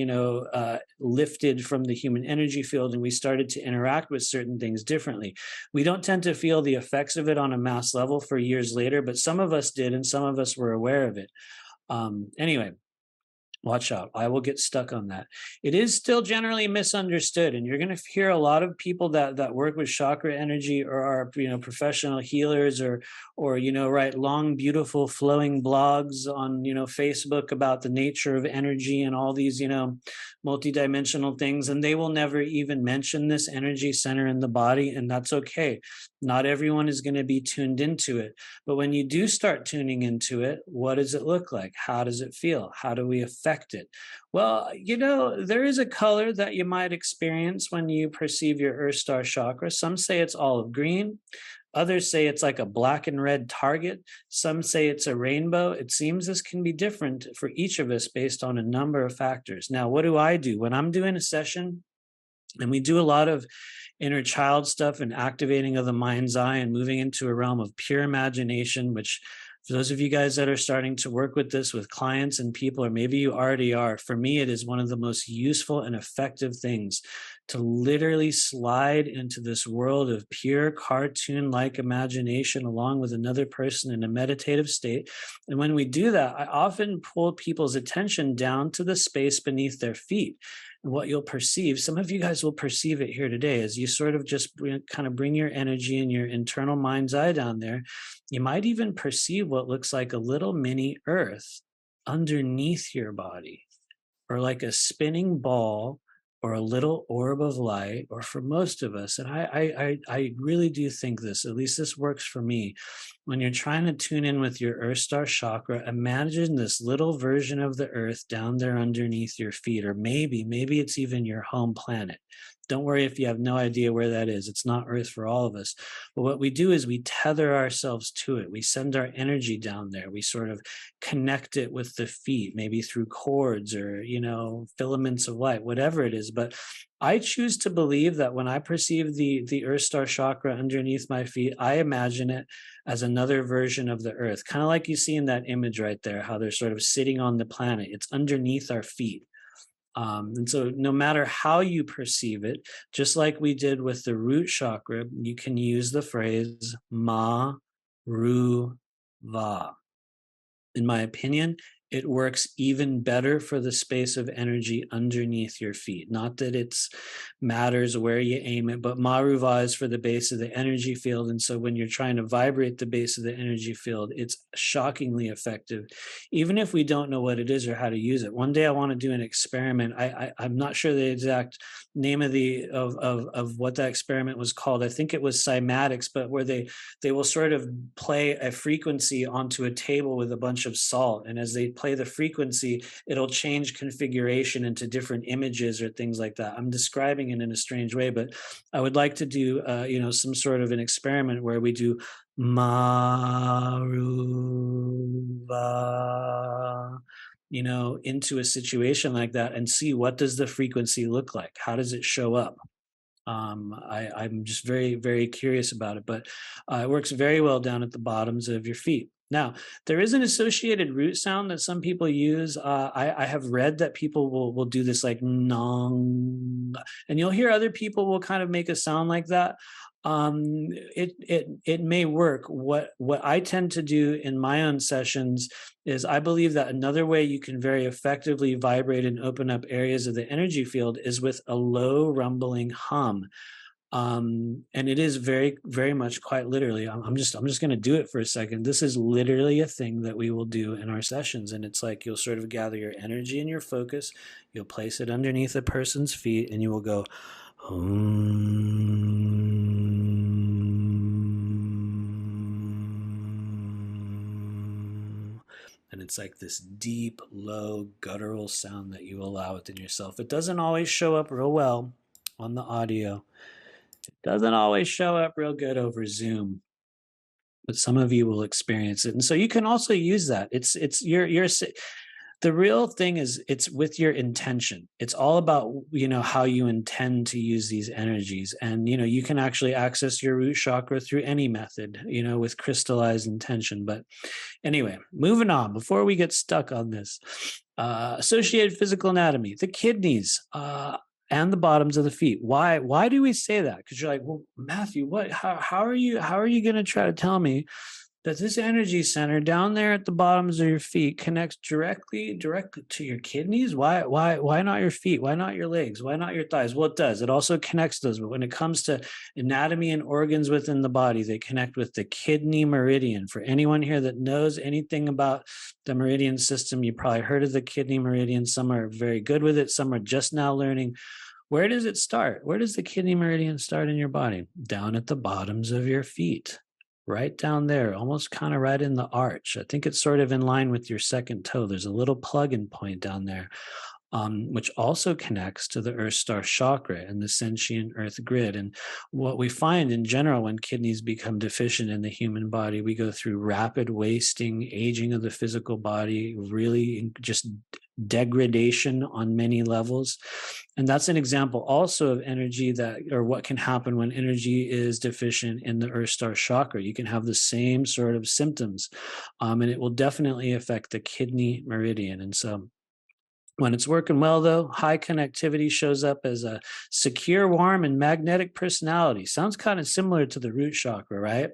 lifted from the human energy field, and we started to interact with certain things differently. We don't tend to feel the effects of it on a mass level for years later, but some of us did, and some of us were aware of it. Anyway, watch out. I will get stuck on that. It is still generally misunderstood, and you're going to hear a lot of people that work with chakra energy or are, professional healers or write long, beautiful, flowing blogs on, Facebook about the nature of energy and all these, multidimensional things, and they will never even mention this energy center in the body, and that's okay. Not everyone is going to be tuned into it, but when you do start tuning into it, what does it look like? How does it feel? How do we affect it? Well, there is a color that you might experience when you perceive your Earth Star chakra. Some say it's olive green. Others say it's like a black and red target. Some say it's a rainbow. It seems this can be different for each of us based on a number of factors. Now, what do I do? When I'm doing a session, and we do a lot of inner child stuff and activating of the mind's eye and moving into a realm of pure imagination, which For those of you guys that are starting to work with this with clients and people, or maybe you already are, for me, it is one of the most useful and effective things to literally slide into this world of pure cartoon-like imagination along with another person in a meditative state. And when we do that, I often pull people's attention down to the space beneath their feet. And what you'll perceive, some of you guys will perceive it here today, as you sort of just kind of bring your energy and your internal mind's eye down there. You might even perceive what looks like a little mini earth underneath your body, or like a spinning ball, or a little orb of light, or for most of us, and I really do think this, at least this works for me. When you're trying to tune in with your Earthstar chakra, imagine this little version of the earth down there underneath your feet, or maybe it's even your home planet. Don't worry if you have no idea where that is. It's not Earth for all of us. But what we do is we tether ourselves to it. We send our energy down there. We sort of connect it with the feet, maybe through cords or, filaments of light, whatever it is. But I choose to believe that when I perceive the Earthstar chakra underneath my feet, I imagine it as another version of the earth, kind of like you see in that image right there, how they're sort of sitting on the planet. It's underneath our feet. And so no matter how you perceive it, just like we did with the root chakra, you can use the phrase ma, ru, va. In my opinion, it works even better for the space of energy underneath your feet. Not that it matters where you aim it, but Maruva is for the base of the energy field. And so when you're trying to vibrate the base of the energy field, it's shockingly effective, even if we don't know what it is or how to use it. One day I want to do an experiment. I'm not sure the exact name of what that experiment was called. I think it was cymatics, but where they will sort of play a frequency onto a table with a bunch of salt, and as they play the frequency, it'll change configuration into different images or things like that. I'm describing it in a strange way, but I would like to do some sort of an experiment where we do Maruva, into a situation like that, and see what does the frequency look like, how does it show up. I'm just very, very curious about it, but it works very well down at the bottoms of your feet. Now, there is an associated root sound that some people use. I have read that people will do this like nong, and you'll hear other people will kind of make a sound like that. It may work. What I tend to do in my own sessions is I believe that another way you can very effectively vibrate and open up areas of the energy field is with a low rumbling hum. And it is very, very much quite literally. I'm just going to do it for a second. This is literally a thing that we will do in our sessions, and it's like you'll sort of gather your energy and your focus. You'll place it underneath a person's feet, and you will go. And it's like this deep, low, guttural sound that you allow within yourself. It doesn't always show up real well on the audio. It doesn't always show up real good over Zoom, but some of you will experience it. And so you can also use that. The real thing is it's with your intention. It's all about, how you intend to use these energies. And, you can actually access your root chakra through any method, with crystallized intention. But anyway, moving on, before we get stuck on this, associated physical anatomy, the kidneys, and the bottoms of the feet. Why do we say that? Because you're like, well, Matthew, how are you going to try to tell me that this energy center down there at the bottoms of your feet connects directly to your kidneys? Why not your feet? Why not your legs? Why not your thighs? Well, it does. It also connects those. But when it comes to anatomy and organs within the body, they connect with the kidney meridian. For anyone here that knows anything about the meridian system, you probably heard of the kidney meridian. Some are very good with it. Some are just now learning. Where does it start? Where does the kidney meridian start in your body? Down at the bottoms of your feet. Right down there, almost kind of right in the arch. I think it's sort of in line with your second toe. There's a little plug-in point down there, which also connects to the Earthstar chakra and the sentient earth grid. And what we find in general when kidneys become deficient in the human body, we go through rapid wasting, aging of the physical body, really just degradation on many levels. And that's an example also of energy that, or what can happen when energy is deficient in the Earth Star chakra. You can have the same sort of symptoms, and it will definitely affect the kidney meridian. And so when it's working well, though, high connectivity shows up as a secure, warm, and magnetic personality. Sounds kind of similar to the root chakra, right?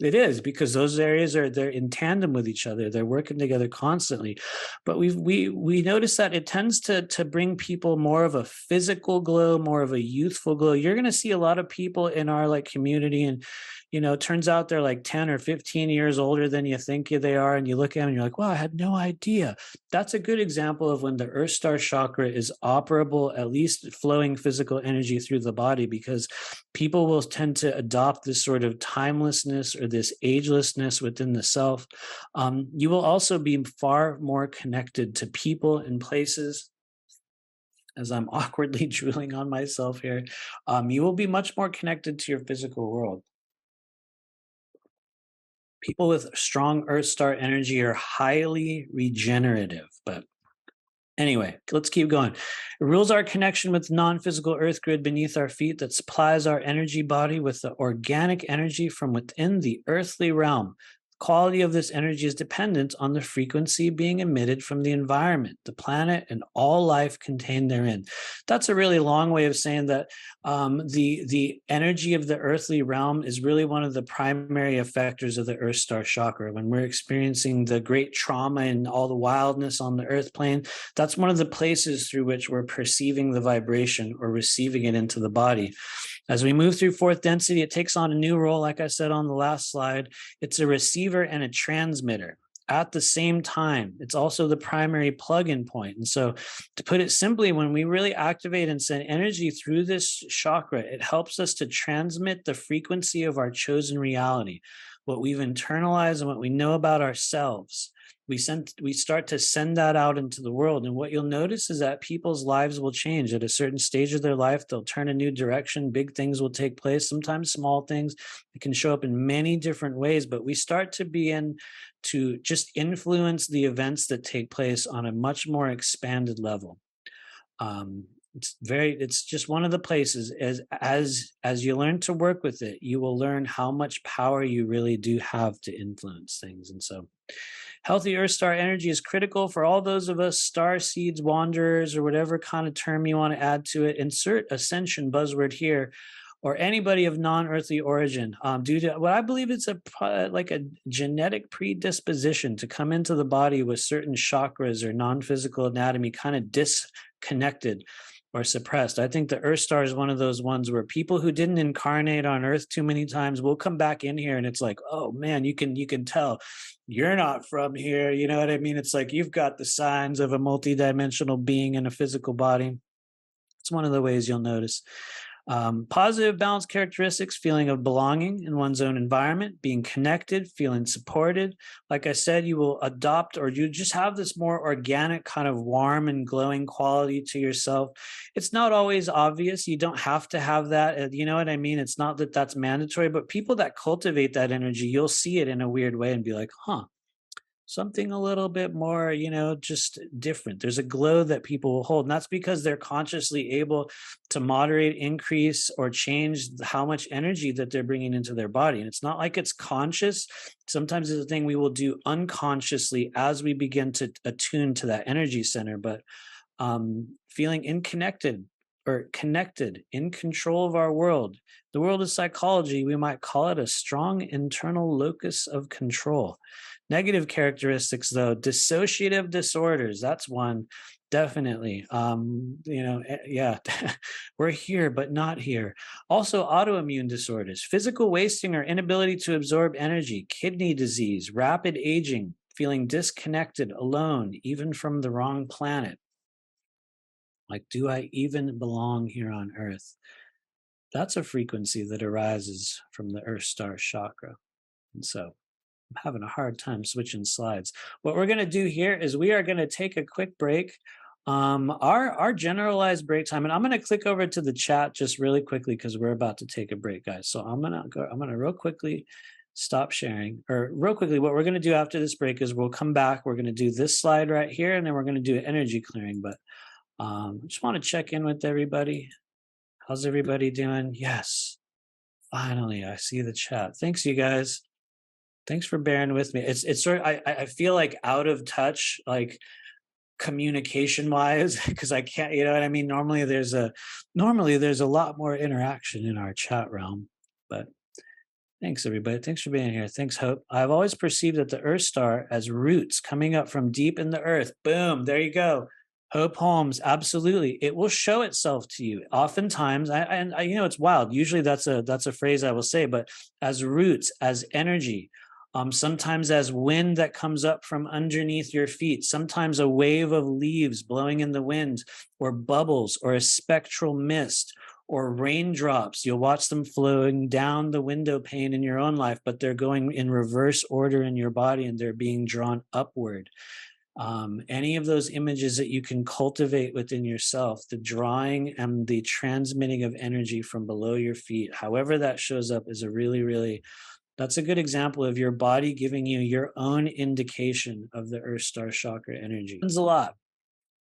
It is, because those areas they're in tandem with each other. They're working together constantly. But we notice that it tends to bring people more of a physical glow, more of a youthful glow. You're going to see a lot of people in our like community, and it turns out they're like 10 or 15 years older than you think they are, and you look at them and you're like, wow, I had no idea. That's a good example of when the Earth Star chakra is operable, at least flowing physical energy through the body, because people will tend to adopt this sort of timelessness or this agelessness within the self. You will also be far more connected to people and places. As I'm awkwardly drooling on myself here, you will be much more connected to your physical world. People with strong Earth Star energy are highly regenerative, but anyway, let's keep going. It rules our connection with the non-physical earth grid beneath our feet that supplies our energy body with the organic energy from within the earthly realm. The quality of this energy is dependent on the frequency being emitted from the environment, the planet, and all life contained therein. That's a really long way of saying that the energy of the earthly realm is really one of the primary effectors of the Earth Star chakra. When we're experiencing the great trauma and all the wildness on the earth plane, that's one of the places through which we're perceiving the vibration or receiving it into the body. As we move through fourth density, it takes on a new role, like I said on the last slide. It's a receiver and a transmitter at the same time. It's also the primary plug-in point. And so, to put it simply, when we really activate and send energy through this chakra, it helps us to transmit the frequency of our chosen reality, what we've internalized and what we know about ourselves. We start to send that out into the world. And what you'll notice is that people's lives will change. At a certain stage of their life, they'll turn a new direction. Big things will take place, sometimes small things. It can show up in many different ways, but we start to begin to just influence the events that take place on a much more expanded level. It's just one of the places, as you learn to work with it, you will learn how much power you really do have to influence things. And so healthy Earth Star energy is critical for all those of us star seeds, wanderers, or whatever kind of term you want to add to it. Insert ascension buzzword here, or anybody of non-earthly origin, due to what I believe it's like a genetic predisposition to come into the body with certain chakras or non-physical anatomy kind of disconnected or suppressed. I think the Earth Star is one of those ones where people who didn't incarnate on Earth too many times will come back in here, and it's like, oh man, you can tell you're not from here. You know what I mean? It's like you've got the signs of a multidimensional being in a physical body. It's one of the ways you'll notice. Positive balance characteristics: feeling of belonging in one's own environment, being connected, feeling supported. Like I said, you will adopt, or you just have this more organic kind of warm and glowing quality to yourself. It's not always obvious. You don't have to have that. You know what I mean? It's not that that's mandatory, but people that cultivate that energy, you'll see it in a weird way and be like, huh, something a little bit more, just different. There's a glow that people will hold. And that's because they're consciously able to moderate, increase, or change how much energy that they're bringing into their body. And it's not like it's conscious. Sometimes it's a thing we will do unconsciously as we begin to attune to that energy center. But feeling connected, in control of our world. The world is psychology. We might call it a strong internal locus of control. Negative characteristics, though: dissociative disorders. That's one, definitely. Yeah, we're here, but not here. Also, autoimmune disorders, physical wasting or inability to absorb energy, kidney disease, rapid aging, feeling disconnected, alone, even from the wrong planet. Like, do I even belong here on Earth? That's a frequency that arises from the Earth Star chakra. And so I'm having a hard time switching slides. What we're going to do here is we are going to take a quick break. Our generalized break time, and I'm going to click over to the chat just really quickly because we're about to take a break, guys. So I'm going to real quickly stop sharing. Or real quickly, what we're going to do after this break is we'll come back. We're going to do this slide right here, and then we're going to do energy clearing. But just want to check in with everybody. How's everybody doing? Yes, finally, I see the chat. Thanks, you guys. Thanks for bearing with me. It's sort of, I feel like out of touch, like communication wise, because I can't, you know what I mean? Normally there's a lot more interaction in our chat realm. But thanks everybody. Thanks for being here. Thanks, Hope. I've always perceived that the Earth star as roots coming up from deep in the earth. Boom, there you go. Hope Holmes, absolutely. It will show itself to you. Oftentimes, I you know, it's wild. Usually that's a phrase I will say, but as roots, as energy, sometimes as wind that comes up from underneath your feet, sometimes a wave of leaves blowing in the wind, or bubbles, or a spectral mist, or raindrops. You'll watch them flowing down the window pane in your own life, but they're going in reverse order in your body and they're being drawn upward. Any of those images that you can cultivate within yourself, the drawing and the transmitting of energy from below your feet, however that shows up, is a really, that's a good example of your body giving you your own indication of the Earth Star chakra energy. Thanks a lot.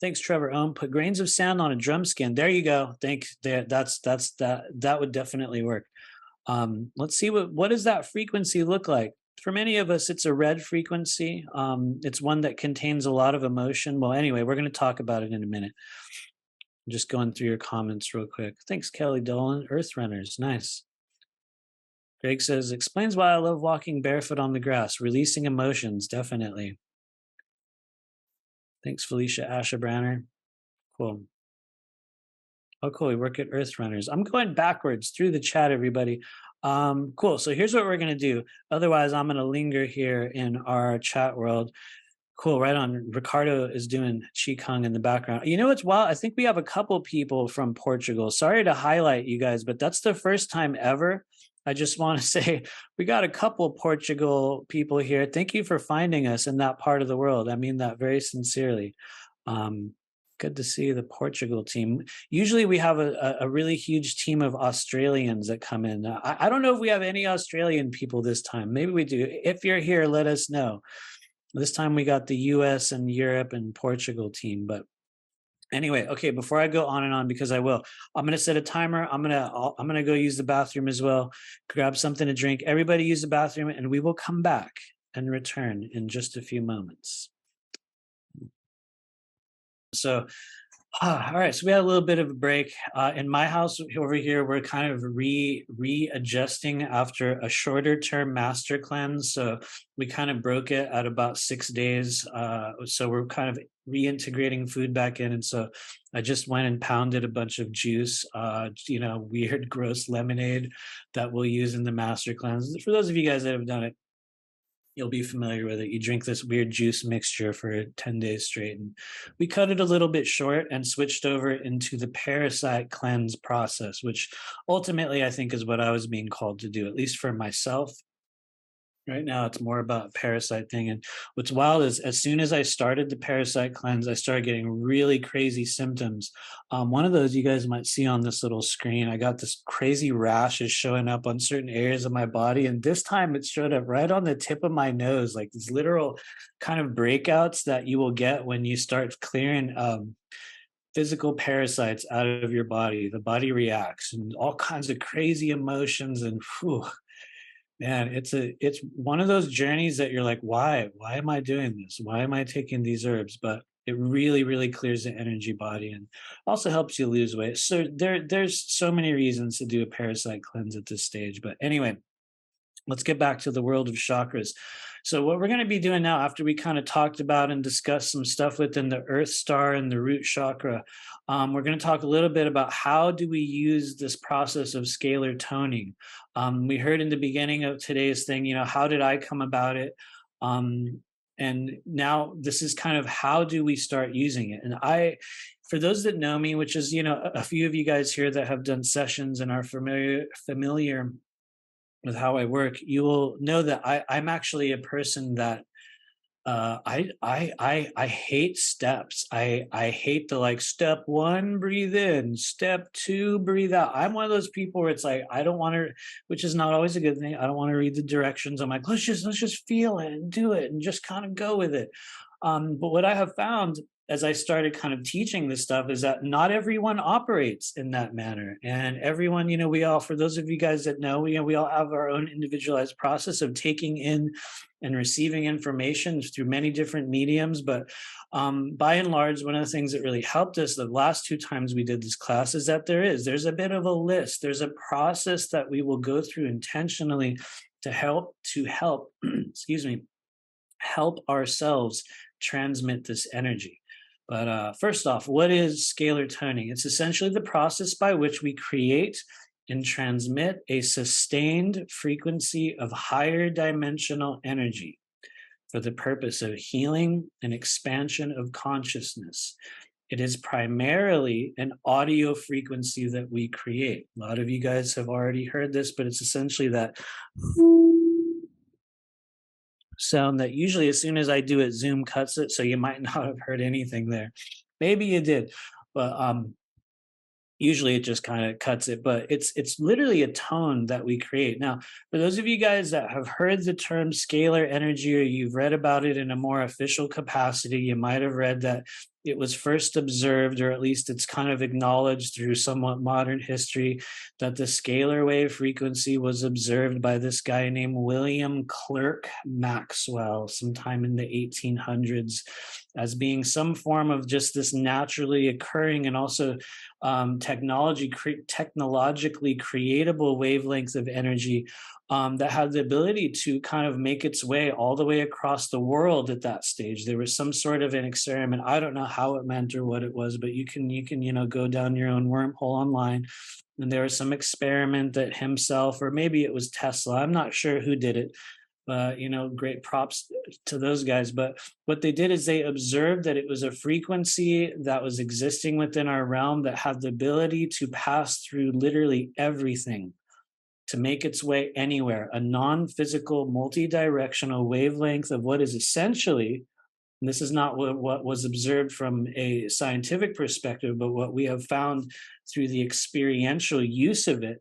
Thanks, Trevor. Put grains of sand on a drum skin. There you go. Thanks. That would definitely work. Let's see what does that frequency look like? For many of us, it's a red frequency. It's one that contains a lot of emotion. Well, anyway, we're going to talk about it in a minute. I'm just going through your comments real quick. Thanks, Kelly Dolan. Earth Runners. Nice. Greg says, explains why I love walking barefoot on the grass, releasing emotions, definitely. Thanks, Felicia Ashabranner. Cool. Oh, cool. We work at Earth Runners. I'm going backwards through the chat, everybody. Cool. So here's what we're going to do. Otherwise, I'm going to linger here in our chat world. Cool. Right on. Ricardo is doing Qigong in the background. You know what's wild? I think we have a couple people from Portugal. Sorry to highlight you guys, but that's the first time ever. I just want to say we got a couple Portugal people here. Thank you for finding us in that part of the world. I mean that very sincerely. Good to see the Portugal team. Usually we have a really huge team of Australians that come in. I don't know if we have any Australian people this time. Maybe we do. If you're here, let us know. This time we got the US and Europe and Portugal team. But anyway, okay, before I go on and on, because I will, I'm going to set a timer. I'm going to go use the bathroom as well, grab something to drink. Everybody use the bathroom, and we will come back and return in just a few moments. So, all right, so we had a little bit of a break. In my house over here, we're kind of readjusting after a shorter term master cleanse. So we kind of broke it at about 6 days. So we're kind of reintegrating food back in. And so I just went and pounded a bunch of juice, weird, gross lemonade that we'll use in the master cleanse. For those of you guys that have done it, you'll be familiar with it. You drink this weird juice mixture for 10 days straight. And we cut it a little bit short and switched over into the parasite cleanse process, which ultimately I think is what I was being called to do, at least for myself. Right now, it's more about parasite thing. And what's wild is as soon as I started the parasite cleanse, I started getting really crazy symptoms. One of those you guys might see on this little screen. I got this crazy rashes showing up on certain areas of my body. And this time it showed up right on the tip of my nose, like these literal kind of breakouts that you will get when you start clearing physical parasites out of your body. The body reacts and all kinds of crazy emotions and whew. Man, it's one of those journeys that you're like, why am I doing this? Why am I taking these herbs? But it really clears the energy body and also helps you lose weight. So there's so many reasons to do a parasite cleanse at this stage. But anyway, let's get back to the world of chakras. So what we're going to be doing now, after we kind of talked about and discussed some stuff within the Earth Star and the root chakra, we're going to talk a little bit about how do we use this process of scalar toning. We heard in the beginning of today's thing, how did I come about it? And now this is kind of how do we start using it? And for those that know me, which is, a few of you guys here that have done sessions and are familiar with how I work, you will know that I'm actually a person that I hate steps. I hate the like step one, breathe in, step two, breathe out. I'm one of those people where it's like I don't want to, which is not always a good thing. I don't want to read the directions. I'm like, let's just feel it and do it and just kind of go with it. But what I have found as I started kind of teaching this stuff is that not everyone operates in that manner. And everyone, we all, for those of you guys that know, we all have our own individualized process of taking in and receiving information through many different mediums. But by and large, one of the things that really helped us the last two times we did this class is that there's a bit of a list. There's a process that we will go through intentionally to help, excuse me, help ourselves transmit this energy. But first off, what is scalar toning? It's essentially the process by which we create and transmit a sustained frequency of higher dimensional energy for the purpose of healing and expansion of consciousness. It is primarily an audio frequency that we create. A lot of you guys have already heard this, but it's essentially that sound that usually as soon as I do it, Zoom cuts it. So you might not have heard anything there. Maybe you did, but usually it just kind of cuts it. But it's literally a tone that we create. Now, for those of you guys that have heard the term scalar energy or you've read about it in a more official capacity, you might have read that it was first observed, or at least it's kind of acknowledged through somewhat modern history, that the scalar wave frequency was observed by this guy named William Clerk Maxwell sometime in the 1800s as being some form of just this naturally occurring and also technologically creatable wavelength of energy that had the ability to kind of make its way all the way across the world at that stage. There was some sort of an experiment. I don't know how it meant or what it was, but you can go down your own wormhole online. And there was some experiment that himself, or maybe it was Tesla, I'm not sure who did it, but great props to those guys. But what they did is they observed that it was a frequency that was existing within our realm that had the ability to pass through literally everything, to make its way anywhere, a non-physical, multi-directional wavelength of what is essentially, and this is not what was observed from a scientific perspective, but what we have found through the experiential use of it,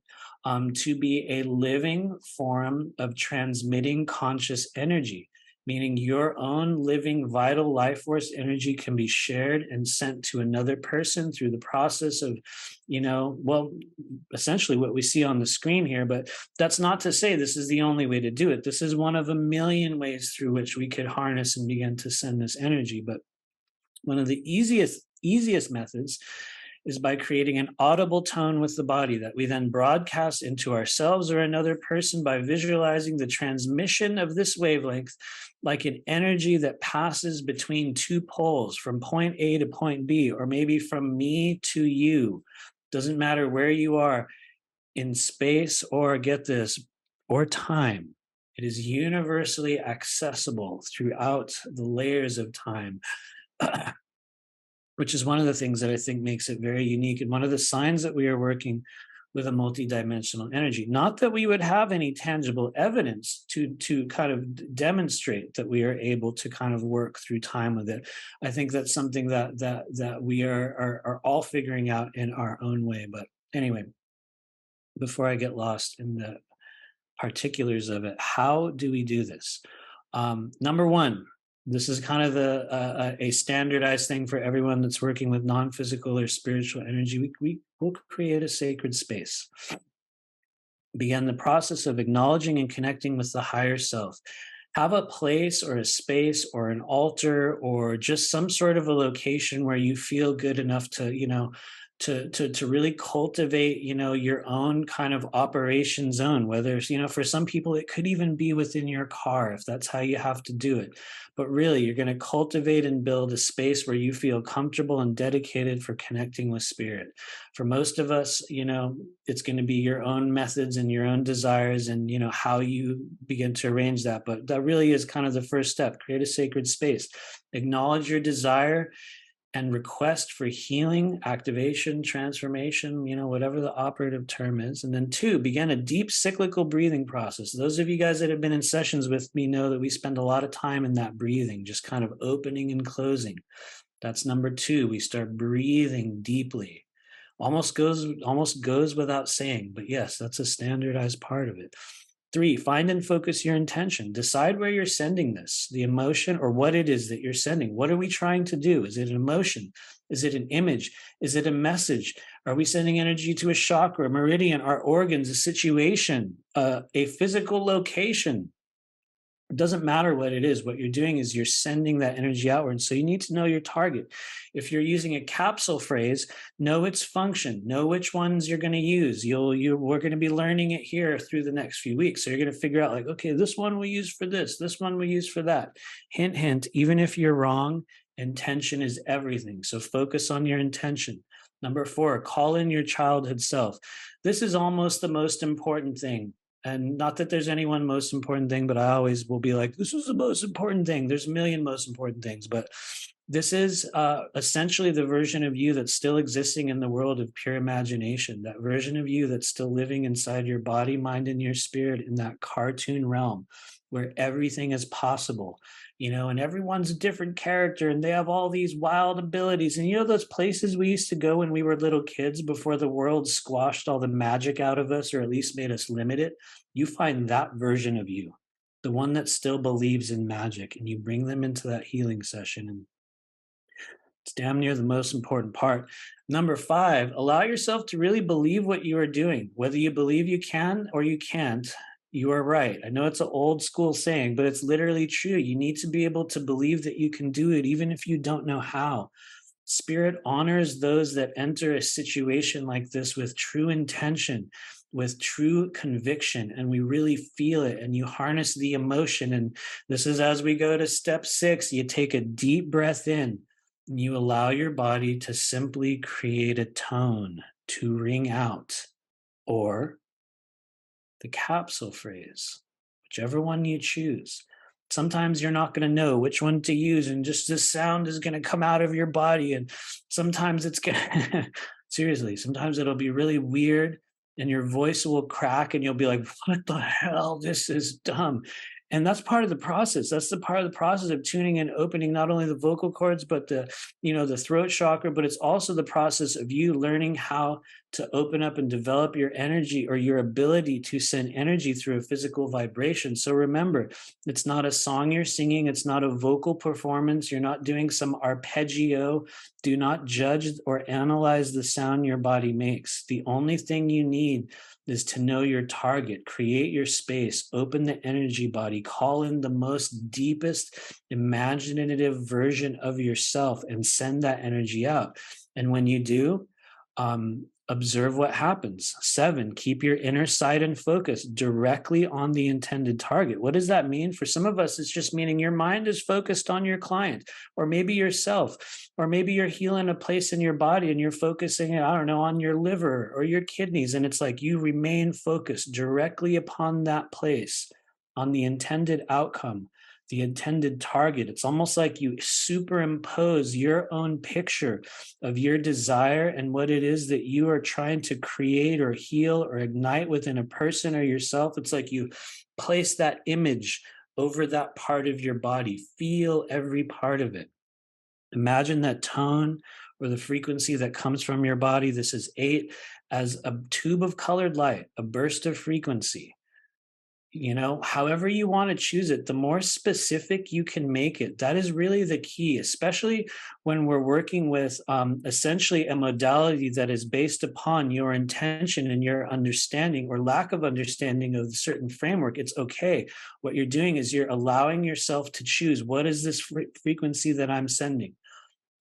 to be a living form of transmitting conscious energy, meaning your own living vital life force energy can be shared and sent to another person through the process of, essentially what we see on the screen here. But that's not to say this is the only way to do it. This is one of a million ways through which we could harness and begin to send this energy. But one of the easiest methods is by creating an audible tone with the body that we then broadcast into ourselves or another person by visualizing the transmission of this wavelength like an energy that passes between two poles from point A to point B, or maybe from me to you. Doesn't matter where you are in space or, get this, or time. It is universally accessible throughout the layers of time. Which is one of the things that I think makes it very unique, and one of the signs that we are working with a multidimensional energy. Not that we would have any tangible evidence to kind of demonstrate that we are able to kind of work through time with it. I think that's something that we are all figuring out in our own way. But anyway, before I get lost in the particulars of it, how do we do this? Number one, this is kind of a standardized thing for everyone that's working with non-physical or spiritual energy. We will create a sacred space. Begin the process of acknowledging and connecting with the higher self. Have a place or a space or an altar or just some sort of a location where you feel good enough to, to really cultivate, your own kind of operation zone, whether it's, for some people, it could even be within your car if that's how you have to do it. But really, you're going to cultivate and build a space where you feel comfortable and dedicated for connecting with spirit. For most of us, it's going to be your own methods and your own desires and, how you begin to arrange that. But that really is kind of the first step. Create a sacred space. Acknowledge your desire. and request for healing, activation, transformation, whatever the operative term is. And then 2, begin a deep cyclical breathing process. Those of you guys that have been in sessions with me know that we spend a lot of time in that breathing, just kind of opening and closing. That's number 2. We start breathing deeply. Almost goes without saying, but yes, that's a standardized part of it. 3, find and focus your intention. Decide where you're sending this, the emotion or what it is that you're sending. What are we trying to do? Is it an emotion? Is it an image? Is it a message? Are we sending energy to a chakra, a meridian, our organs, a situation, a physical location? It doesn't matter what it is. What you're doing is you're sending that energy outward. So you need to know your target. If you're using a capsule phrase, know its function, know which ones you're going to use. We're going to be learning it here through the next few weeks. So you're going to figure out like, okay, this one we use for this one we use for that. Hint, hint, even if you're wrong, intention is everything. So focus on your intention. Number 4, call in your childhood self. This is almost the most important thing. And not that there's any one most important thing, but I always will be like, this is the most important thing. There's a million most important things, but this is essentially the version of you that's still existing in the world of pure imagination, that version of you that's still living inside your body, mind, and your spirit in that cartoon realm where everything is possible, and everyone's a different character and they have all these wild abilities. And those places we used to go when we were little kids before the world squashed all the magic out of us, or at least made us limit it. You find that version of you, the one that still believes in magic, and you bring them into that healing session. And it's damn near the most important part. Number 5, allow yourself to really believe what you are doing. Whether you believe you can or you can't, you are right. I know it's an old school saying, but it's literally true. You need to be able to believe that you can do it, even if you don't know how. Spirit honors those that enter a situation like this with true intention, with true conviction, and we really feel it, and you harness the emotion. And this is as we go to step 6, you take a deep breath in, and you allow your body to simply create a tone to ring out, or the capsule phrase, whichever one you choose. Sometimes you're not going to know which one to use, and just this sound is going to come out of your body. And sometimes it's going to, seriously, sometimes it'll be really weird and your voice will crack and you'll be like, what the hell? This is dumb. And that's part of the process. That's the part of the process of tuning and opening not only the vocal cords, but the throat chakra, but it's also the process of you learning how to open up and develop your energy, or your ability to send energy through a physical vibration. So remember, it's not a song you're singing. It's not a vocal performance. You're not doing some arpeggio. Do not judge or analyze the sound your body makes. The only thing you need is to know your target, create your space, open the energy body, call in the most deepest imaginative version of yourself and send that energy out. And when you do, observe what happens. 7, keep your inner sight and focus directly on the intended target. What does that mean? For some of us, it's just meaning your mind is focused on your client, or maybe yourself, or maybe you're healing a place in your body and you're focusing, I don't know, on your liver or your kidneys. And it's like you remain focused directly upon that place, on the intended outcome, the intended target. It's almost like you superimpose your own picture of your desire and what it is that you are trying to create or heal or ignite within a person or yourself. It's like you place that image over that part of your body. Feel every part of it. Imagine that tone or the frequency that comes from your body. This is 8, as a tube of colored light, a burst of frequency. However you want to choose it, the more specific you can make it. That is really the key, especially when we're working with essentially a modality that is based upon your intention and your understanding or lack of understanding of a certain framework. It's okay. What you're doing is you're allowing yourself to choose, what is this frequency that I'm sending?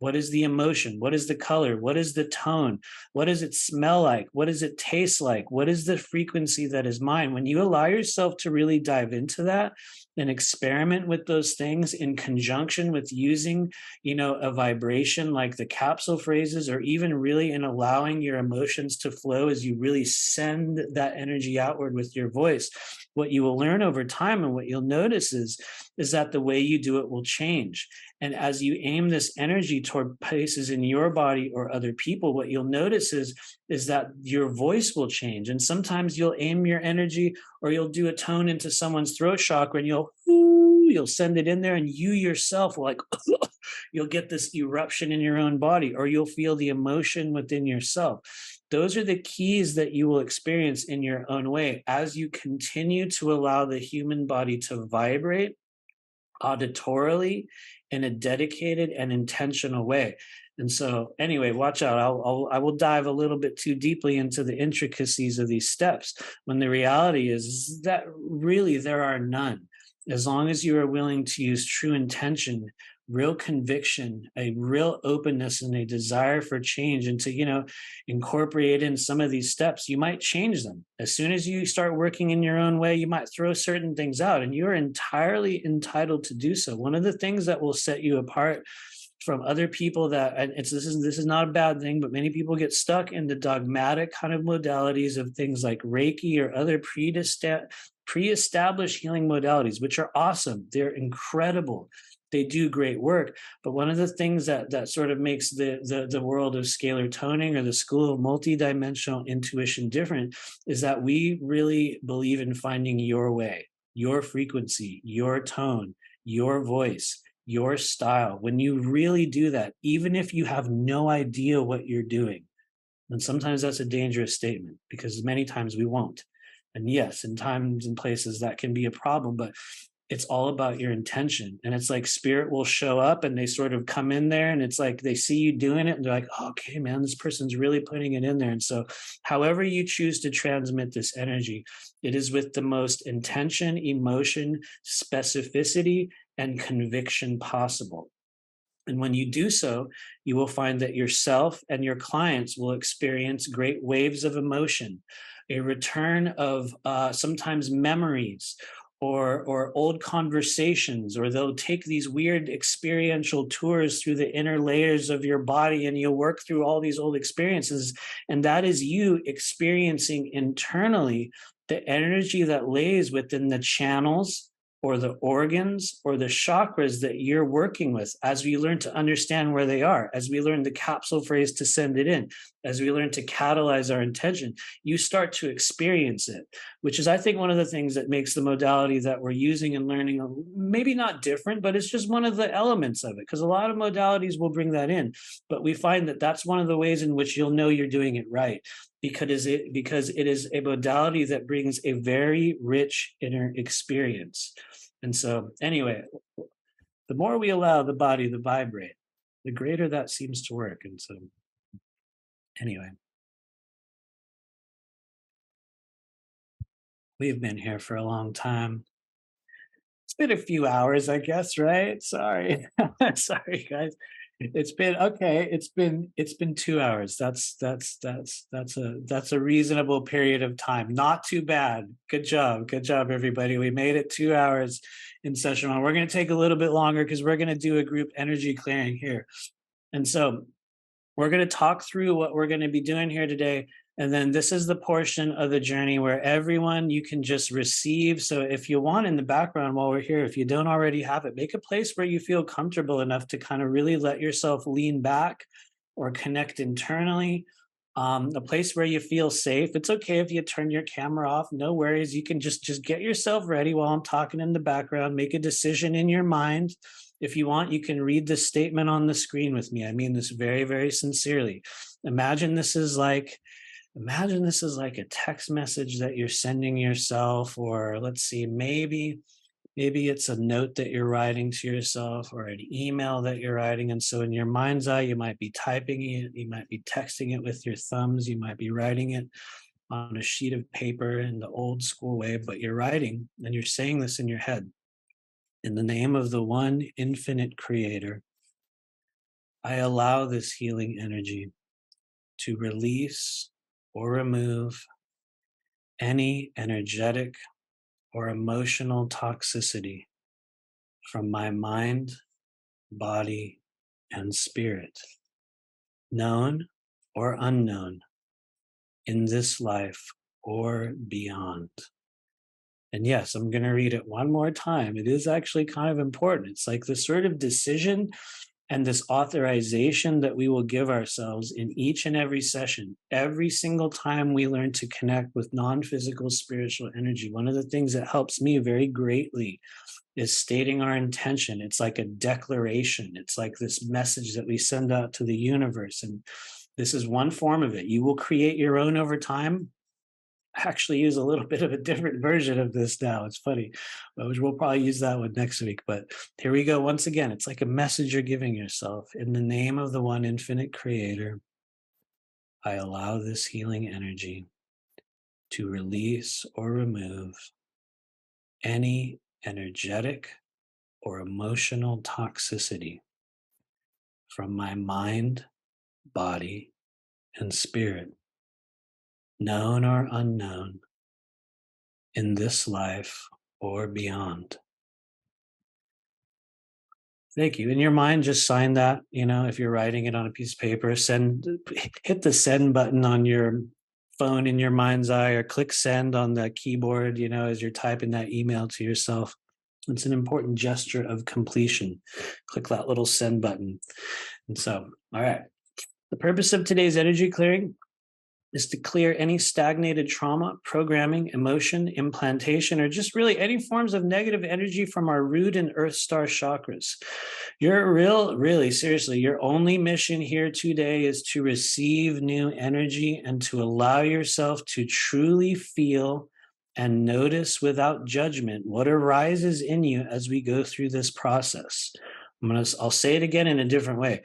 What is the emotion? What is the color? What is the tone? What does it smell like? What does it taste like? What is the frequency that is mine? When you allow yourself to really dive into that and experiment with those things in conjunction with using, a vibration like the capsule phrases, or even really in allowing your emotions to flow as you really send that energy outward with your voice, what you will learn over time and what you'll notice is that the way you do it will change. And as you aim this energy toward places in your body or other people, what you'll notice is that your voice will change. And sometimes you'll aim your energy, or you'll do a tone into someone's throat chakra, and you'll send it in there, and you yourself will like you'll get this eruption in your own body, or you'll feel the emotion within yourself. Those are the keys that you will experience in your own way as you continue to allow the human body to vibrate auditorily in a dedicated and intentional way. And so, anyway, watch out. I will dive a little bit too deeply into the intricacies of these steps, when the reality is that really there are none. As long as you are willing to use true intention, real conviction, a real openness, and a desire for change, and to, incorporate in some of these steps, you might change them. As soon as you start working in your own way, you might throw certain things out, and you're entirely entitled to do so. One of the things that will set you apart from other people, that, and this is not a bad thing, but many people get stuck in the dogmatic kind of modalities of things like Reiki or other pre-established healing modalities, which are awesome. They're incredible. They do great work. But one of the things that sort of makes the world of scalar toning, or the school of multidimensional intuition, different is that we really believe in finding your way, your frequency, your tone, your voice, your style. When you really do that, even if you have no idea what you're doing, and sometimes that's a dangerous statement, because many times we won't. And yes, in times and places that can be a problem, but it's all about your intention. And it's like spirit will show up, and they sort of come in there, and it's like they see you doing it, and they're like, oh, okay, man, this person's really putting it in there. And so however you choose to transmit this energy, it is with the most intention, emotion, specificity, and conviction possible. And when you do so, you will find that yourself and your clients will experience great waves of emotion, a return of sometimes memories, or old conversations, or they'll take these weird experiential tours through the inner layers of your body, and you'll work through all these old experiences. And that is you experiencing internally the energy that lays within the channels, or the organs, or the chakras that you're working with, as we learn to understand where they are, as we learn the capsule phrase to send it in, as we learn to catalyze our intention, you start to experience it, which is, I think, one of the things that makes the modality that we're using and learning maybe not different, but it's just one of the elements of it, because a lot of modalities will bring that in. But we find that that's one of the ways in which you'll know you're doing it right, because it is a modality that brings a very rich inner experience. And so, anyway, the more we allow the body to vibrate, the greater that seems to work. And so, anyway, we've been here for a long time. It's been a few hours, I guess, right? Sorry. Sorry, guys. It's been okay. It's been 2 hours. That's a reasonable period of time. Not too bad. Good job. Good job, everybody. We made it 2 hours in session one. We're going to take a little bit longer because we're going to do a group energy clearing here. And so we're going to talk through what we're going to be doing here today. And then this is the portion of the journey where everyone, you can just receive. So if you want, in the background while we're here, if you don't already have it, make a place where you feel comfortable enough to kind of really let yourself lean back or connect internally. A place where you feel safe. It's okay if you turn your camera off, no worries. You can just get yourself ready while I'm talking in the background. Make a decision in your mind. If you want, you can read the statement on the screen with me. I mean this very, very sincerely. Imagine this is like a text message that you're sending yourself, or let's see, maybe it's a note that you're writing to yourself, or an email that you're writing. And so in your mind's eye, you might be typing it, you might be texting it with your thumbs, you might be writing it on a sheet of paper in the old school way, but you're writing and you're saying this in your head. In the name of the one infinite creator, I allow this healing energy to release or remove any energetic or emotional toxicity from my mind, body, and spirit, known or unknown, in this life or beyond. And yes, I'm going to read it one more time. It is actually kind of important. It's like this sort of decision and this authorization that we will give ourselves in each and every session, every single time we learn to connect with non-physical spiritual energy. One of the things that helps me very greatly is stating our intention. It's like a declaration. It's like this message that we send out to the universe. And this is one form of it. You will create your own over time. I actually use a little bit of a different version of this now. It's funny, which we'll probably use that one next week. But here we go. Once again, it's like a message you're giving yourself. In the name of the one infinite creator, I allow this healing energy to release or remove any energetic or emotional toxicity from my mind, body, and spirit, known or unknown, in this life or beyond. Thank you. In your mind, just sign that. If you're writing it on a piece of paper, hit the send button on your phone in your mind's eye, or click send on the keyboard, as you're typing that email to yourself. It's an important gesture of completion. Click that little send button. And so, all right. The purpose of today's energy clearing is to clear any stagnated trauma, programming, emotion, implantation, or just really any forms of negative energy from our root and earthstar chakras. Really, seriously, your only mission here today is to receive new energy and to allow yourself to truly feel and notice without judgment what arises in you as we go through this process. I'll say it again in a different way.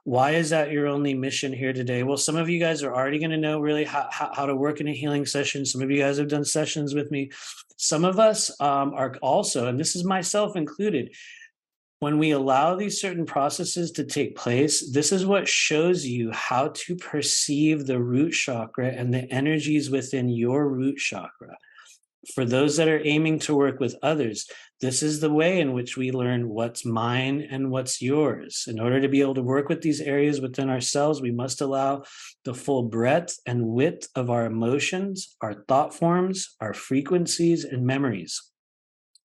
Why is that your only mission here today? Well, some of you guys are already going to know really how to work in a healing session. Some of you guys have done sessions with me. Some of us are also, and this is myself included, when we allow these certain processes to take place, this is what shows you how to perceive the root chakra and the energies within your root chakra. For those that are aiming to work with others, this is the way in which we learn what's mine and what's yours. In order to be able to work with these areas within ourselves, we must allow the full breadth and width of our emotions, our thought forms, our frequencies, and memories.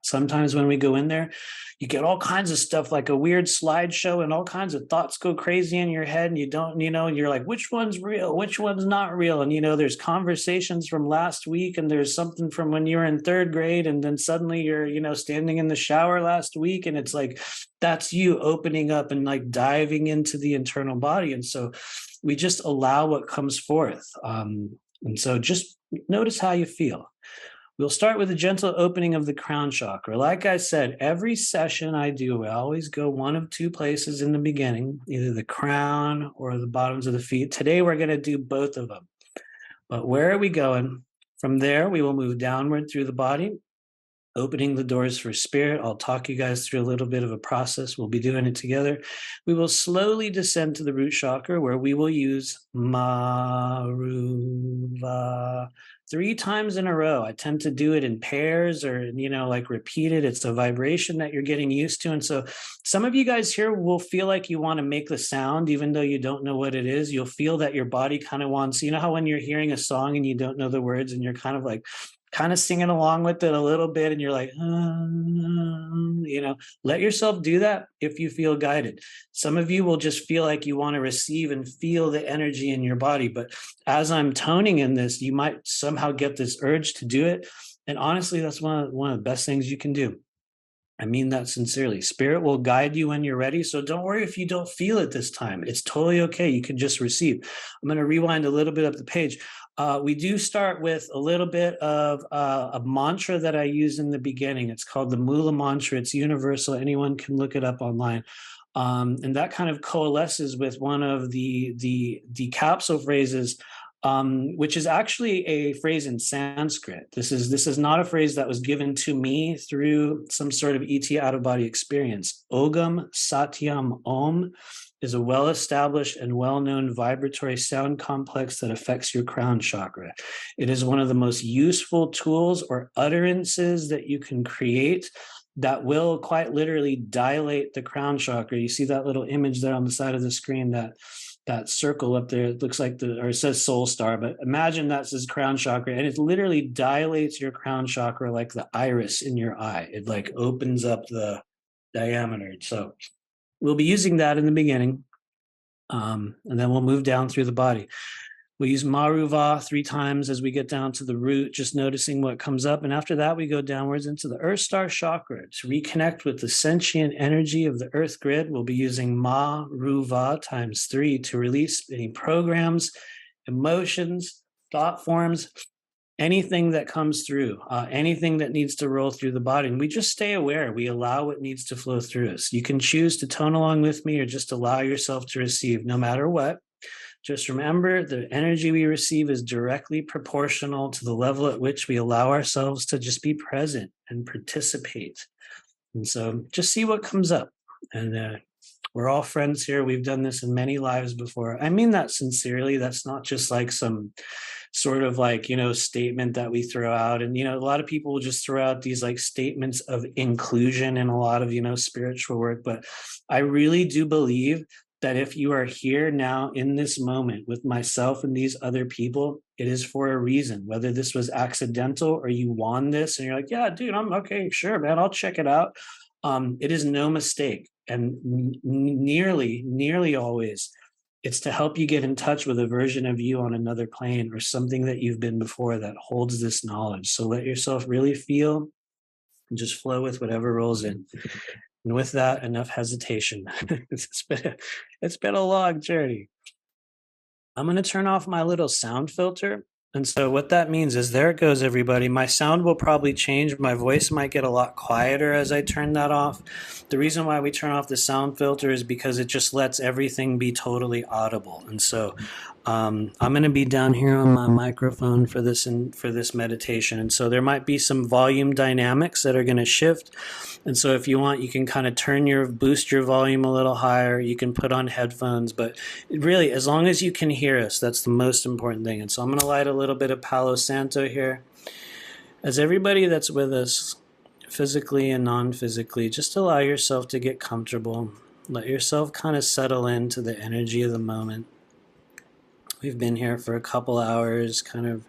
Sometimes when we go in there, you get all kinds of stuff like a weird slideshow, and all kinds of thoughts go crazy in your head, and you're like, which one's real? Which one's not real? And, there's conversations from last week, and there's something from when you were in third grade, and then suddenly you're, standing in the shower last week, and it's like, that's you opening up and like diving into the internal body. And so we just allow what comes forth. And so just notice how you feel. We'll start with a gentle opening of the crown chakra. Like I said, every session I do, I always go one of two places in the beginning, either the crown or the bottoms of the feet. Today, we're going to do both of them. But where are we going? From there, we will move downward through the body, opening the doors for spirit. I'll talk you guys through a little bit of a process. We'll be doing it together. We will slowly descend to the root chakra, where we will use Maruva 3 times in a row. I tend to do it in pairs, or, like repeat it. It's a vibration that you're getting used to. And so some of you guys here will feel like you want to make the sound, even though you don't know what it is. You'll feel that your body kind of wants, how when you're hearing a song and you don't know the words, and you're kind of singing along with it a little bit, and you're like, let yourself do that if you feel guided. Some of you will just feel like you want to receive and feel the energy in your body. But as I'm toning in this, you might somehow get this urge to do it. And honestly, that's one of the best things you can do. I mean that sincerely. Spirit will guide you when you're ready. So don't worry if you don't feel it this time. It's totally okay. You can just receive. I'm going to rewind a little bit up the page. We do start with a little bit of a mantra that I use in the beginning. It's called the Mula mantra. It's universal. Anyone can look it up online. And that kind of coalesces with one of the capsule phrases, which is actually a phrase in Sanskrit. This is not a phrase that was given to me through some sort of ET out-of-body experience. Ogam Satyam Om is a well-established and well-known vibratory sound complex that affects your crown chakra. It is one of the most useful tools or utterances that you can create that will quite literally dilate the crown chakra. You see that little image there on the side of the screen, that circle up there. It looks like or it says soul star, but imagine that says crown chakra, and it literally dilates your crown chakra like the iris in your eye. It like opens up the diameter. So we'll be using that in the beginning, and then we'll move down through the body. We use Maruva 3 times as we get down to the root, just noticing what comes up. And after that, we go downwards into the Earthstar chakra to reconnect with the sentient energy of the Earth grid. We'll be using Maruva times 3 to release any programs, emotions, thought forms, anything that comes through, anything that needs to roll through the body. And we just stay aware. We allow what needs to flow through us. You can choose to tone along with me or just allow yourself to receive no matter what. Just remember, the energy we receive is directly proportional to the level at which we allow ourselves to just be present and participate. And so just see what comes up. And we're all friends here. We've done this in many lives before. I mean that sincerely. That's not just like some sort of like, statement that we throw out. And, a lot of people will just throw out these like statements of inclusion in a lot of, spiritual work. But I really do believe that if you are here now in this moment with myself and these other people, it is for a reason, whether this was accidental or you won this and you're like, yeah, dude, I'm okay. Sure, man, I'll check it out. It is no mistake. And nearly always, it's to help you get in touch with a version of you on another plane or something that you've been before that holds this knowledge. So let yourself really feel and just flow with whatever rolls in. And with that, enough hesitation. It's been a long journey. I'm going to turn off my little sound filter. And so what that means is, there it goes, everybody. My sound will probably change. My voice might get a lot quieter as I turn that off. The reason why we turn off the sound filter is because it just lets everything be totally audible. And so I'm going to be down here on my microphone for this meditation. And so there might be some volume dynamics that are going to shift. And so if you want, you can kind of boost your volume a little higher. You can put on headphones, but really, as long as you can hear us, that's the most important thing. And so I'm going to light a little bit of Palo Santo here. As everybody that's with us, physically and non-physically, just allow yourself to get comfortable. Let yourself kind of settle into the energy of the moment. We've been here for a couple hours, kind of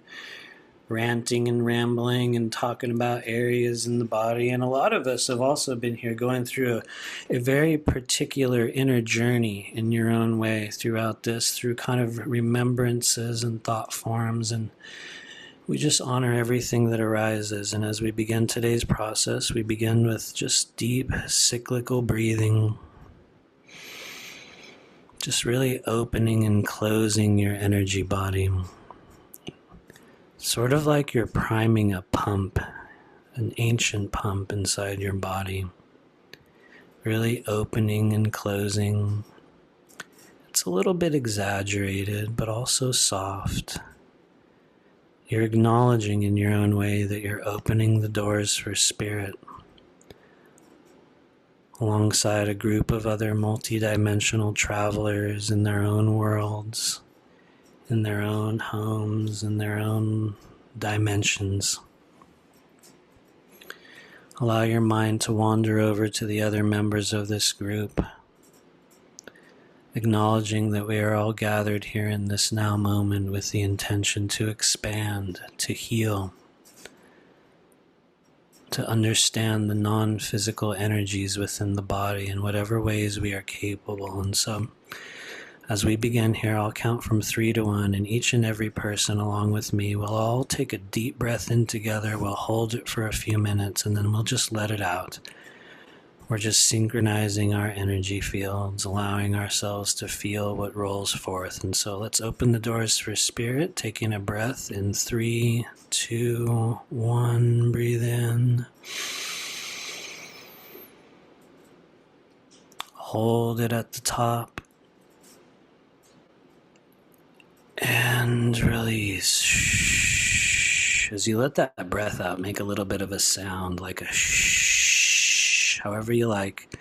ranting and rambling and talking about areas in the body. And a lot of us have also been here going through a very particular inner journey in your own way throughout this, through kind of remembrances and thought forms. And we just honor everything that arises. And as we begin today's process, we begin with just deep cyclical breathing. Just really opening and closing your energy body. Sort of like you're priming a pump, an ancient pump inside your body. Really opening and closing. It's a little bit exaggerated, but also soft. You're acknowledging in your own way that you're opening the doors for spirit, alongside a group of other multidimensional travelers in their own worlds, in their own homes, in their own dimensions. Allow your mind to wander over to the other members of this group, acknowledging that we are all gathered here in this now moment with the intention to expand, to heal, to understand the non-physical energies within the body in whatever ways we are capable. And so, as we begin here, I'll count from 3 to 1, and each and every person along with me will all take a deep breath in together. We'll hold it for a few minutes, and then we'll just let it out. We're just synchronizing our energy fields, allowing ourselves to feel what rolls forth. And so let's open the doors for spirit, taking a breath in 3, 2, 1. Breathe in. Hold it at the top. And release. As you let that breath out, make a little bit of a sound, like a shh, however you like.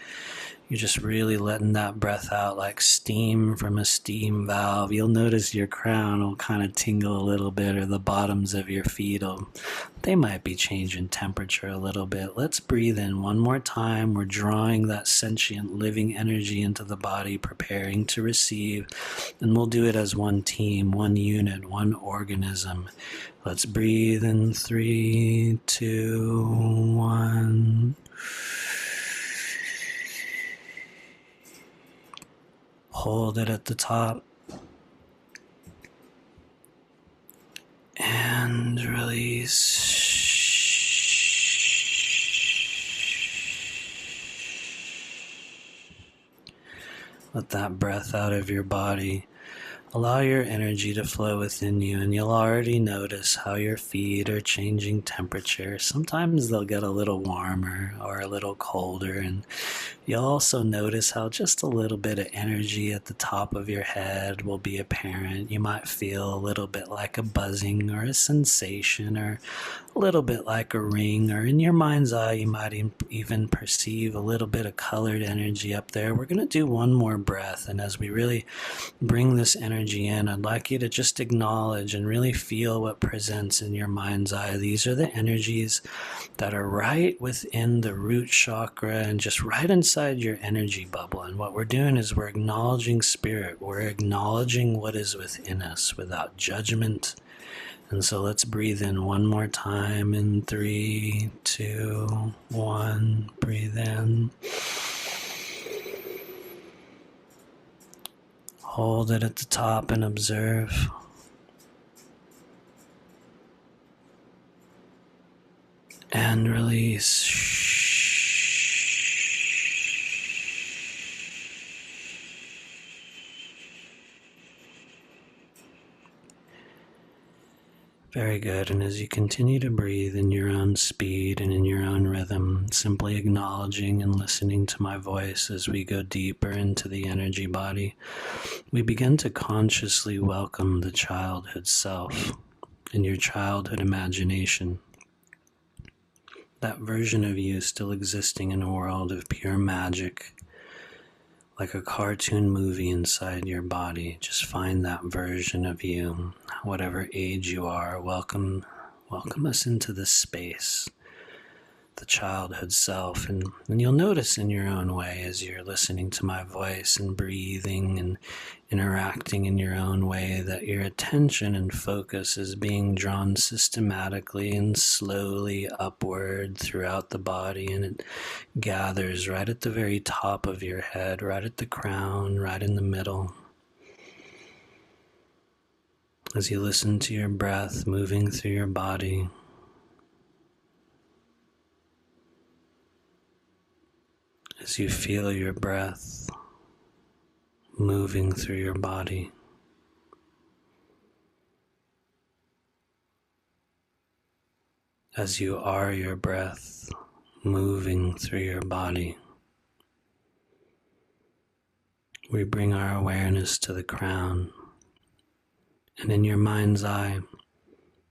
You're just really letting that breath out like steam from a steam valve. You'll notice your crown will kind of tingle a little bit, or the bottoms of your feet they might be changing temperature a little bit. Let's breathe in one more time. We're drawing that sentient living energy into the body, preparing to receive, and we'll do it as one team, one unit, one organism. Let's breathe in 3, 2, 1. Hold it at the top and release. Let that breath out of your body. Allow your energy to flow within you, and you'll already notice how your feet are changing temperature. Sometimes they'll get a little warmer or a little colder, and you'll also notice how just a little bit of energy at the top of your head will be apparent. You might feel a little bit like a buzzing or a sensation, or a little bit like a ring, or in your mind's eye you might even perceive a little bit of colored energy up there. We're going to do one more breath, and as we really bring this energy in, I'd like you to just acknowledge and really feel what presents in your mind's eye. These are the energies that are right within the root chakra and just right inside your energy bubble. And what we're doing is we're acknowledging spirit. We're acknowledging what is within us without judgment. And so let's breathe in one more time in 3, 2, 1. Breathe in. Hold it at the top and observe. And release. Very good. And as you continue to breathe in your own speed and in your own rhythm, simply acknowledging and listening to my voice as we go deeper into the energy body, we begin to consciously welcome the childhood self and your childhood imagination. That version of you still existing in a world of pure magic, like a cartoon movie inside your body. Just find that version of you, whatever age you are. Welcome us into this space, the childhood self. And you'll notice in your own way as you're listening to my voice and breathing and interacting in your own way that your attention and focus is being drawn systematically and slowly upward throughout the body, and it gathers right at the very top of your head, right at the crown, right in the middle. As you listen to your breath moving through your body, as you feel your breath moving through your body, as you are your breath moving through your body, we bring our awareness to the crown, and in your mind's eye,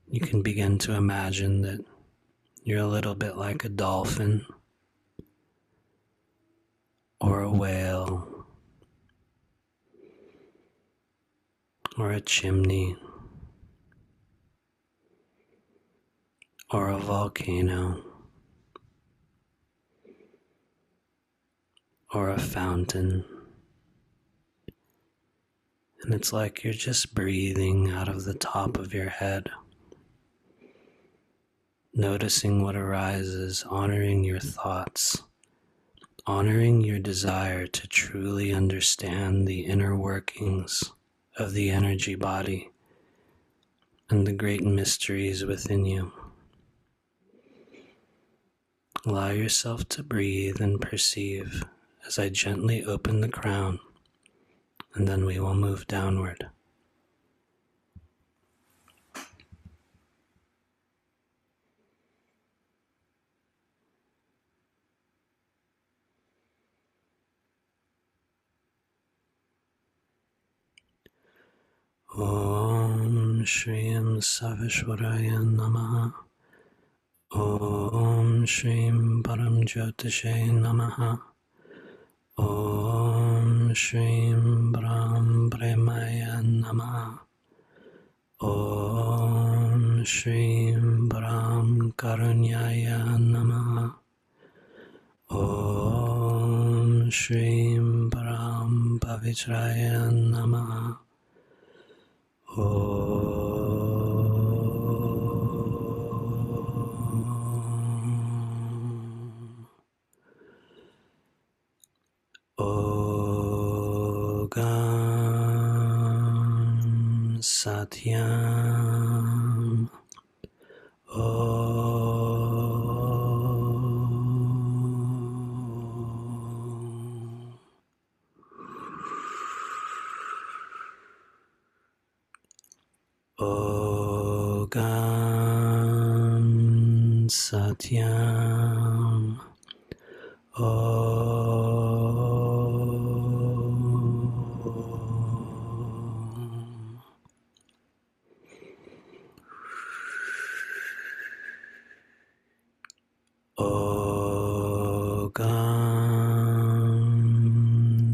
you can begin to imagine that you're a little bit like a dolphin or a whale or a chimney or a volcano or a fountain. And it's like you're just breathing out of the top of your head, noticing what arises, honoring your thoughts, honoring your desire to truly understand the inner workings of the energy body and the great mysteries within you. Allow yourself to breathe and perceive as I gently open the crown, and then we will move downward. Om Shrim Savishwaraya Namaha. Om Shrim Param Jyotishe Namaha. Shrim Brahm Premaya Namah. Om Shrim Brahm Karunyaya Namah. Om Shrim Brahm Pavitraya Namah. Ogam Satyam. Ogam Satyam. Ogam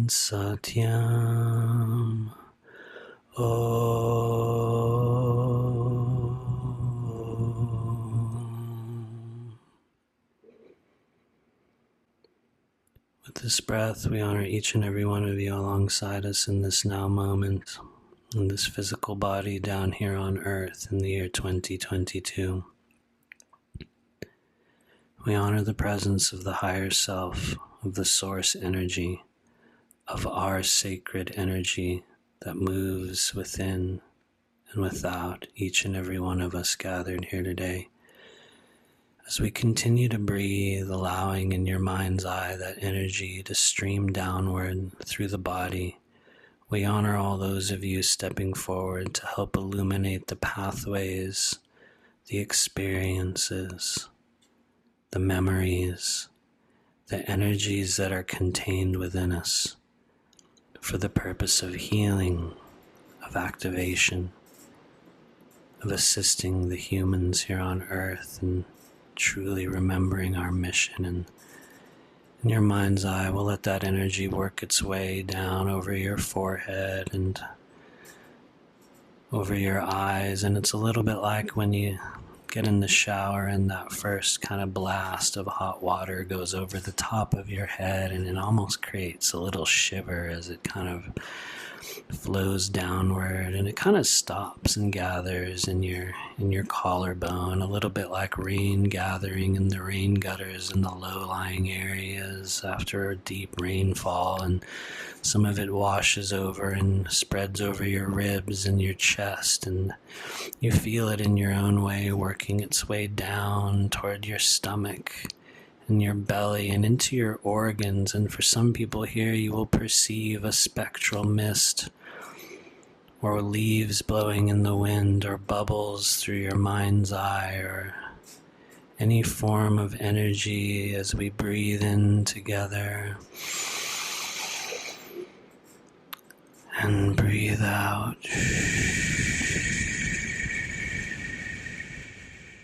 Satyam. With this breath, we honor each and every one of you alongside us in this now moment, in this physical body down here on Earth in the year 2022. We honor the presence of the higher self, of the source energy, of our sacred energy that moves within and without each and every one of us gathered here today. As we continue to breathe, allowing in your mind's eye that energy to stream downward through the body, we honor all those of you stepping forward to help illuminate the pathways, the experiences, the memories, the energies that are contained within us for the purpose of healing, of activation, of assisting the humans here on Earth and truly remembering our mission. And in your mind's eye, we'll let that energy work its way down over your forehead and over your eyes. And it's a little bit like when you get in the shower and that first kind of blast of hot water goes over the top of your head, and it almost creates a little shiver as it kind of flows downward, and it kind of stops and gathers in your collarbone, a little bit like rain gathering in the rain gutters in the low-lying areas after a deep rainfall, and some of it washes over and spreads over your ribs and your chest, and you feel it in your own way working its way down toward your stomach and your belly and into your organs. And for some people here, you will perceive a spectral mist or leaves blowing in the wind or bubbles through your mind's eye or any form of energy as we breathe in together and breathe out,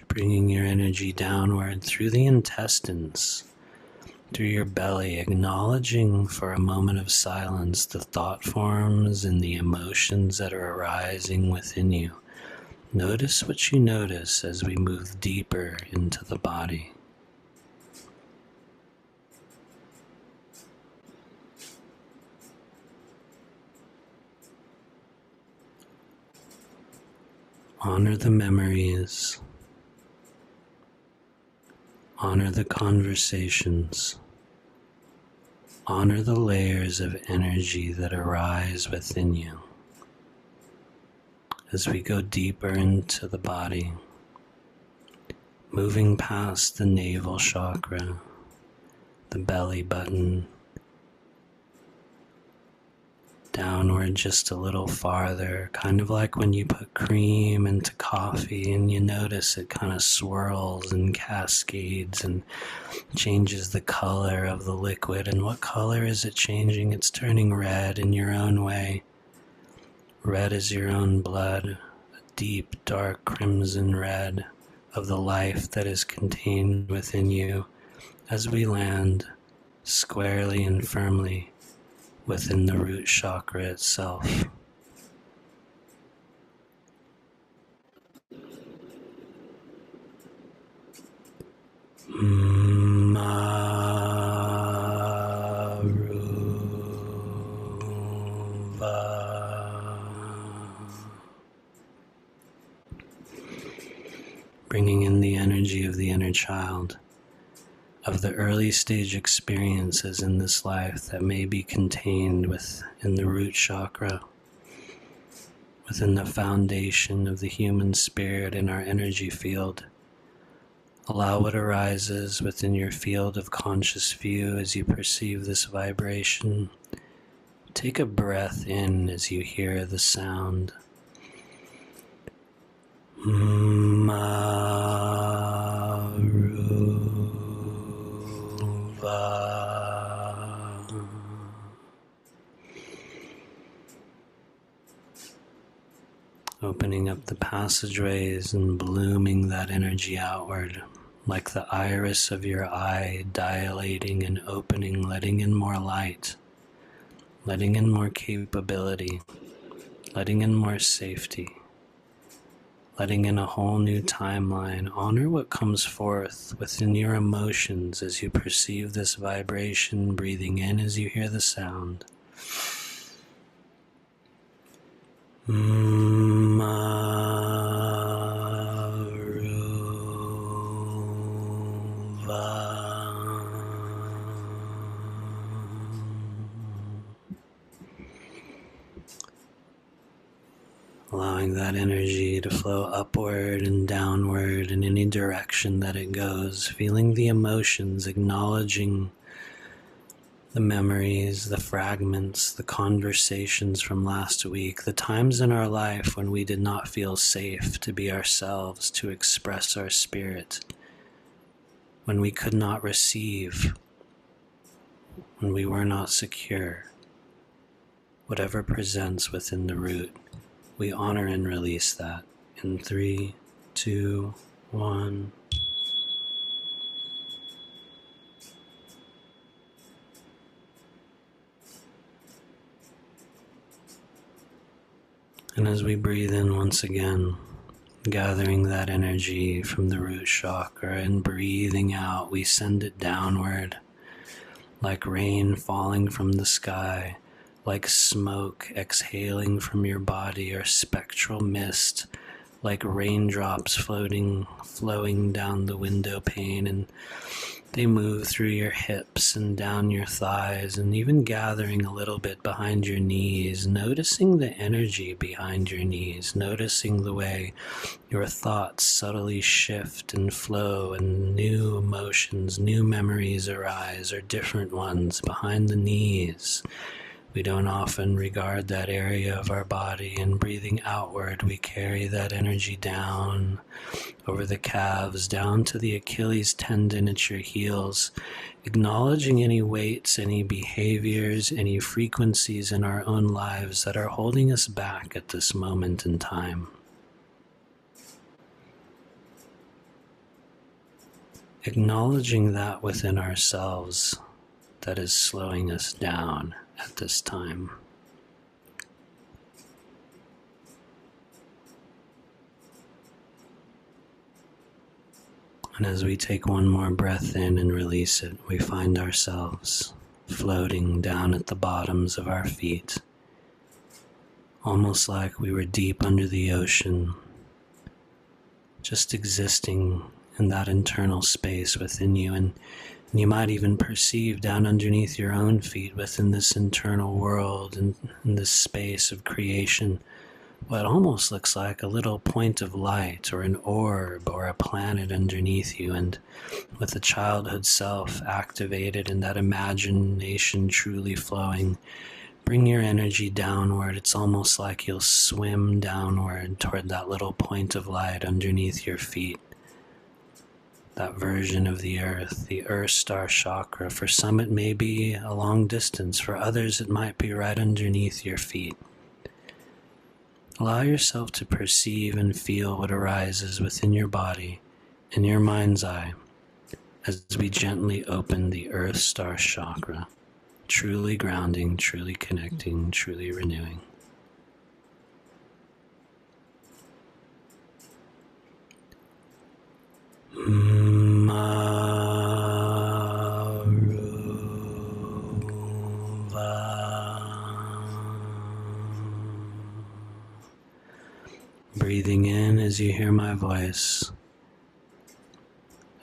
bringing your energy downward through the intestines, through your belly, acknowledging for a moment of silence the thought forms and the emotions that are arising within you. Notice what you notice as we move deeper into the body. Honor the memories. Honor the conversations. Honor the layers of energy that arise within you. As we go deeper into the body, moving past the navel chakra, the belly button, downward just a little farther, kind of like when you put cream into coffee and you notice it kind of swirls and cascades and changes the color of the liquid. And what color is it changing? It's turning red in your own way. Red is your own blood, a deep, dark crimson red of the life that is contained within you as we land squarely and firmly within the root chakra itself. Bringing in the energy of the inner child, of the early stage experiences in this life that may be contained within the root chakra, within the foundation of the human spirit in our energy field. Allow what arises within your field of conscious view as you perceive this vibration. Take a breath in as you hear the sound. Opening up the passageways and blooming that energy outward, like the iris of your eye dilating and opening, letting in more light, letting in more capability, letting in more safety, letting in a whole new timeline. Honor what comes forth within your emotions as you perceive this vibration, breathing in as you hear the sound. Allowing that energy to flow upward and downward in any direction that it goes, feeling the emotions, acknowledging the memories, the fragments, the conversations from last week, the times in our life when we did not feel safe to be ourselves, to express our spirit, when we could not receive, when we were not secure. Whatever presents within the root, we honor and release that in 3, 2, 1. And as we breathe in once again, gathering that energy from the root chakra and breathing out, we send it downward like rain falling from the sky, like smoke exhaling from your body, or spectral mist, like raindrops flowing down the window pane, and they move through your hips and down your thighs, and even gathering a little bit behind your knees, noticing the energy behind your knees, noticing the way your thoughts subtly shift and flow, and new emotions, new memories arise, or different ones behind the knees. We don't often regard that area of our body, and breathing outward, we carry that energy down over the calves, down to the Achilles tendon at your heels, acknowledging any weights, any behaviors, any frequencies in our own lives that are holding us back at this moment in time. Acknowledging that within ourselves that is slowing us down at this time. And as we take one more breath in and release it, we find ourselves floating down at the bottoms of our feet, almost like we were deep under the ocean, just existing in that internal space within you. And you might even perceive down underneath your own feet within this internal world and in this space of creation what almost looks like a little point of light or an orb or a planet underneath you. And with the childhood self activated and that imagination truly flowing, bring your energy downward. It's almost like you'll swim downward toward that little point of light underneath your feet. That version of the earth, the Earthstar chakra. For some it may be a long distance, for others it might be right underneath your feet. Allow yourself to perceive and feel what arises within your body, in your mind's eye, as we gently open the Earthstar chakra. truly grounding, truly connecting, truly renewing. Breathing in as you hear my voice.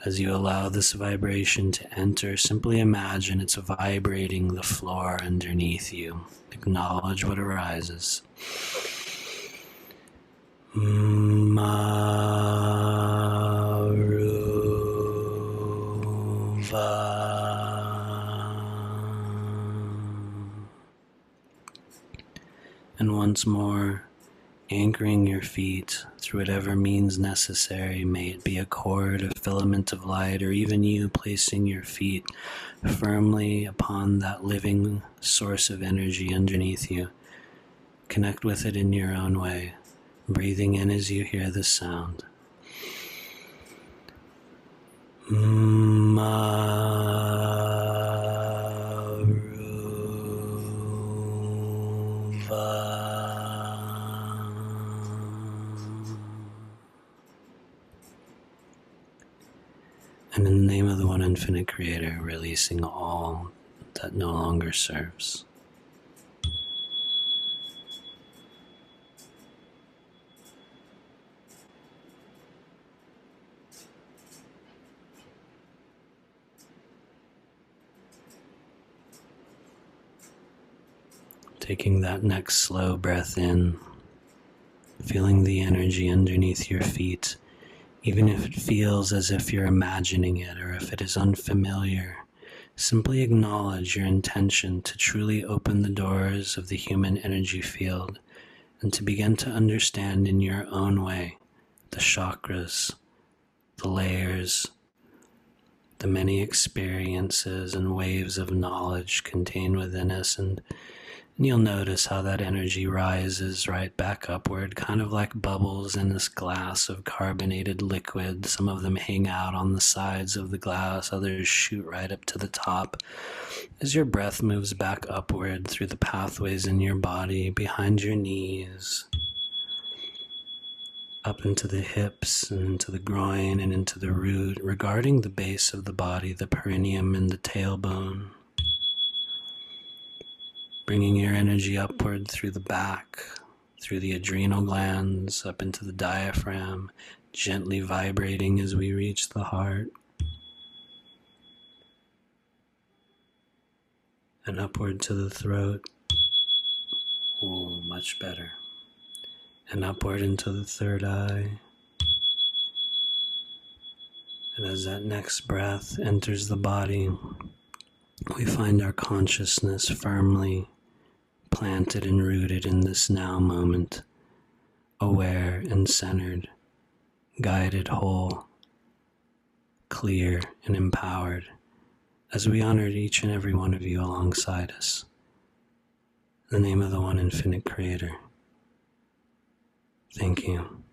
As you allow this vibration to enter, simply imagine it's vibrating the floor underneath you. Acknowledge what arises. And once more, anchoring your feet through whatever means necessary, may it be a cord, a filament of light, or even you placing your feet firmly upon that living source of energy underneath you. Connect with it in your own way, breathing in as you hear the sound. And in the name of the one infinite creator, releasing all that no longer serves. Taking that next slow breath in, feeling the energy underneath your feet. Even if it feels as if you're imagining it or if it is unfamiliar, simply acknowledge your intention to truly open the doors of the human energy field and to begin to understand in your own way the chakras, the layers, the many experiences and waves of knowledge contained within us. And you'll notice how that energy rises right back upward, kind of like bubbles in this glass of carbonated liquid. Some of them hang out on the sides of the glass, others shoot right up to the top. As your breath moves back upward through the pathways in your body, behind your knees, up into the hips and into the groin and into the root, regarding the base of the body, the perineum and the tailbone. Bringing your energy upward through the back, through the adrenal glands, up into the diaphragm, gently vibrating as we reach the heart. And upward to the throat. Oh, much better. And upward into the third eye. And as that next breath enters the body, we find our consciousness firmly planted and rooted in this now moment, aware and centered, guided whole, clear and empowered, as we honored each and every one of you alongside us. In the name of the one infinite creator. Thank you.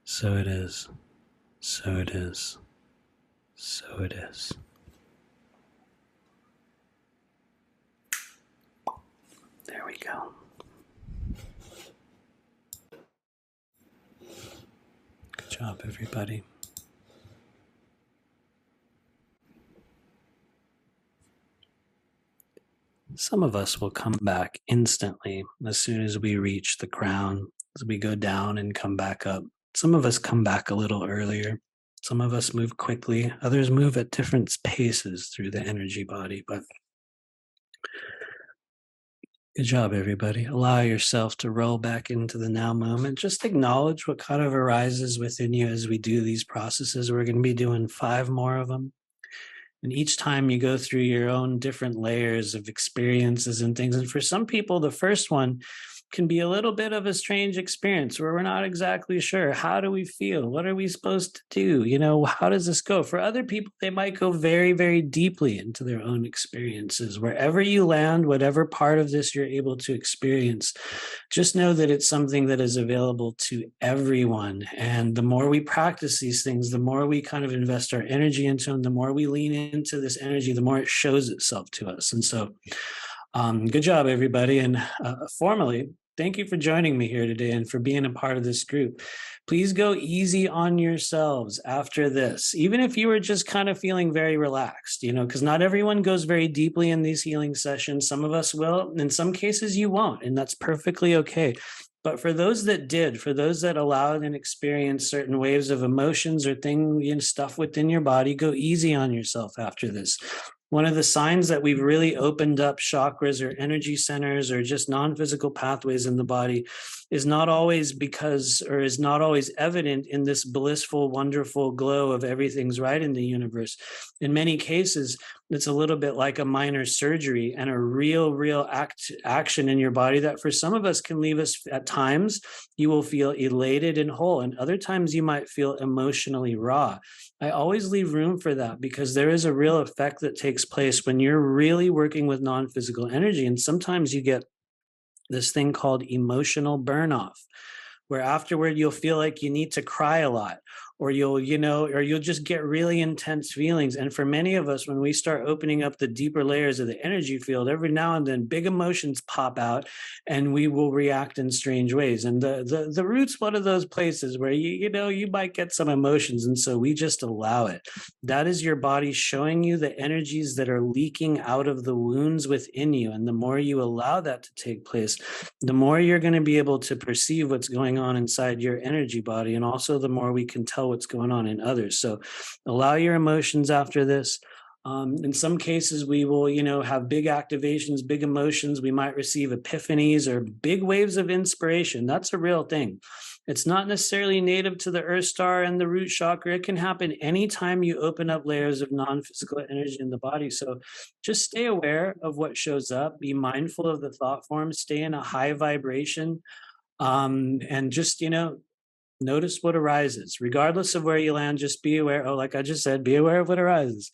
So it is, so it is, so it is. There we go. Good job, everybody. Some of us will come back instantly as soon as we reach the crown, as we go down and come back up. Some of us come back a little earlier. Some of us move quickly. Others move at different paces through the energy body, but good job, everybody. Allow yourself to roll back into the now moment. Just acknowledge what kind of arises within you as we do these processes. We're going to be doing 5 more of them. And each time you go through your own different layers of experiences and things. And for some people, the first one can be a little bit of a strange experience where we're not exactly sure. How do we feel? What are we supposed to do? How does this go? For other people, they might go very, very deeply into their own experiences. Wherever you land, whatever part of this you're able to experience, just know that it's something that is available to everyone. And the more we practice these things, the more we kind of invest our energy into them, the more we lean into this energy, the more it shows itself to us. And so, good job, everybody. And formally, thank you for joining me here today and for being a part of this group. Please go easy on yourselves after this, even if you were just kind of feeling very relaxed, because not everyone goes very deeply in these healing sessions. Some of us will, in some cases you won't, and that's perfectly okay. But for those that did, for those that allowed and experienced certain waves of emotions or stuff within your body, go easy on yourself after this. One of the signs that we've really opened up chakras or energy centers or just non-physical pathways in the body is not always evident in this blissful, wonderful glow of everything's right in the universe. In many cases, it's a little bit like a minor surgery and a real action in your body that for some of us can leave us at times. You will feel elated and whole, and other times you might feel emotionally raw. I always leave room for that because there is a real effect that takes place when you're really working with non-physical energy. And sometimes you get this thing called emotional burn off, where afterward you'll feel like you need to cry a lot, or you'll just get really intense feelings. And for many of us, when we start opening up the deeper layers of the energy field, every now and then big emotions pop out and we will react in strange ways. And the root's one of those places where you might get some emotions, and so we just allow it. That is your body showing you the energies that are leaking out of the wounds within you. And the more you allow that to take place, the more you're going to be able to perceive what's going on inside your energy body, and also the more we can tell what's going on in others. So allow your emotions after this. In some cases, we will, have big activations, big emotions. We might receive epiphanies or big waves of inspiration. That's a real thing. It's not necessarily native to the Earth Star and the root chakra. It can happen anytime you open up layers of non-physical energy in the body. So just stay aware of what shows up. Be mindful of the thought forms. Stay in a high vibration. And just, notice what arises. Regardless of where you land, just be aware. Oh, like I just said, be aware of what arises.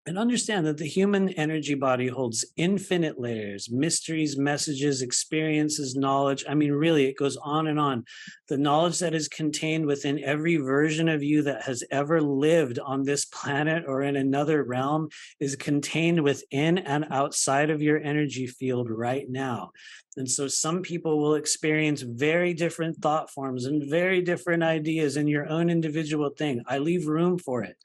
And understand that the human energy body holds infinite layers, mysteries, messages, experiences, knowledge. I mean, really, it goes on and on. The knowledge that is contained within every version of you that has ever lived on this planet or in another realm is contained within and outside of your energy field right now. And so some people will experience very different thought forms and very different ideas in your own individual thing. I leave room for it.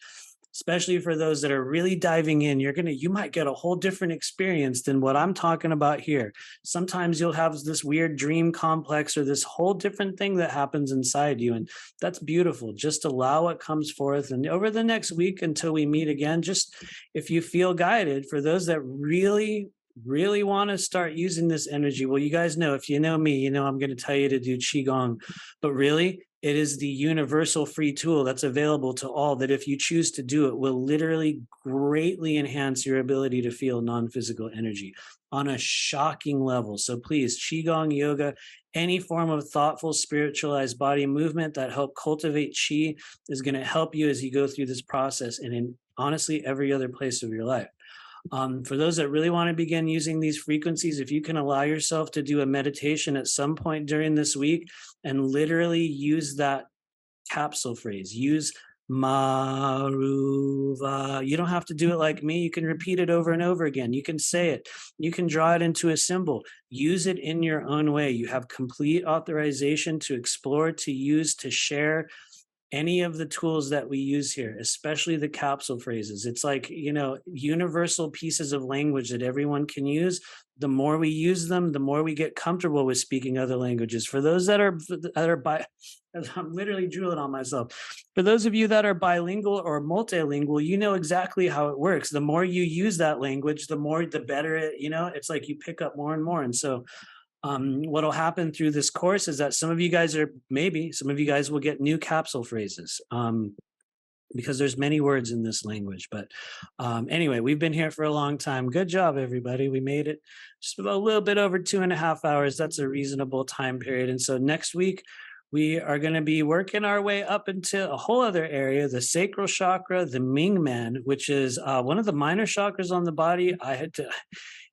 Especially for those that are really diving in, you might get a whole different experience than what I'm talking about here. Sometimes you'll have this weird dream complex or this whole different thing that happens inside you. And that's beautiful. Just allow what comes forth. And over the next week until we meet again, just if you feel guided, for those that really want to start using this energy, well, you guys know, if you know me, I'm going to tell you to do Qigong, but really, it is the universal free tool that's available to all that if you choose to do it will literally greatly enhance your ability to feel non-physical energy on a shocking level. So please, Qigong, yoga, any form of thoughtful, spiritualized body movement that help cultivate Qi is going to help you as you go through this process and in honestly every other place of your life. For those that really want to begin using these frequencies, if you can allow yourself to do a meditation at some point during this week and literally use that capsule phrase, use Maruva. You don't have to do it like me. You can repeat it over and over again. You can say it. You can draw it into a symbol. Use it in your own way. You have complete authorization to explore, to use, to share any of the tools that we use here, especially the capsule phrases. It's like, universal pieces of language that everyone can use. The more we use them, the more we get comfortable with speaking other languages. For those that are I'm literally drooling on myself. For those of you that are bilingual or multilingual, you know exactly how it works. The more you use that language, the better it, it's like you pick up more and more. And so what'll happen through this course is that some of you guys will get new capsule phrases. because there's many words in this language. But anyway, we've been here for a long time. Good job, everybody. We made it just about a little bit over 2.5 hours. That's a reasonable time period. And so next week, we are going to be working our way up into a whole other area, the sacral chakra, the Ming Men, which is one of the minor chakras on the body.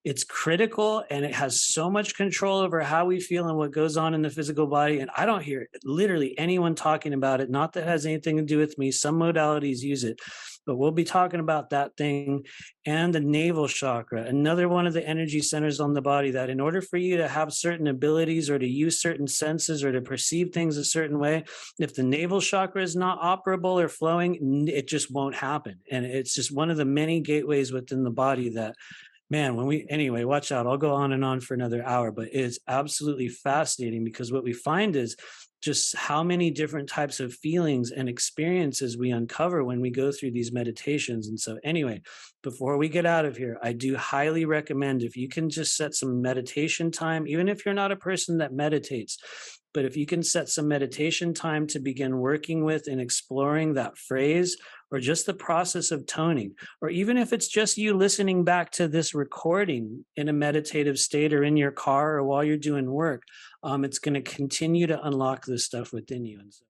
It's critical, and it has so much control over how we feel and what goes on in the physical body. And I don't hear literally anyone talking about it. Not that it has anything to do with me. Some modalities use it, but we'll be talking about that thing. And the navel chakra, another one of the energy centers on the body, that in order for you to have certain abilities or to use certain senses or to perceive things a certain way, if the navel chakra is not operable or flowing, it just won't happen. And it's just one of the many gateways within the body that, man, anyway, watch out. I'll go on and on for another hour, but it's absolutely fascinating, because what we find is just how many different types of feelings and experiences we uncover when we go through these meditations. And so anyway, before we get out of here, I do highly recommend, if you can just set some meditation time, even if you're not a person that meditates, but if you can set some meditation time to begin working with and exploring that phrase, or just the process of toning, or even if it's just you listening back to this recording in a meditative state or in your car or while you're doing work, it's going to continue to unlock this stuff within you. And so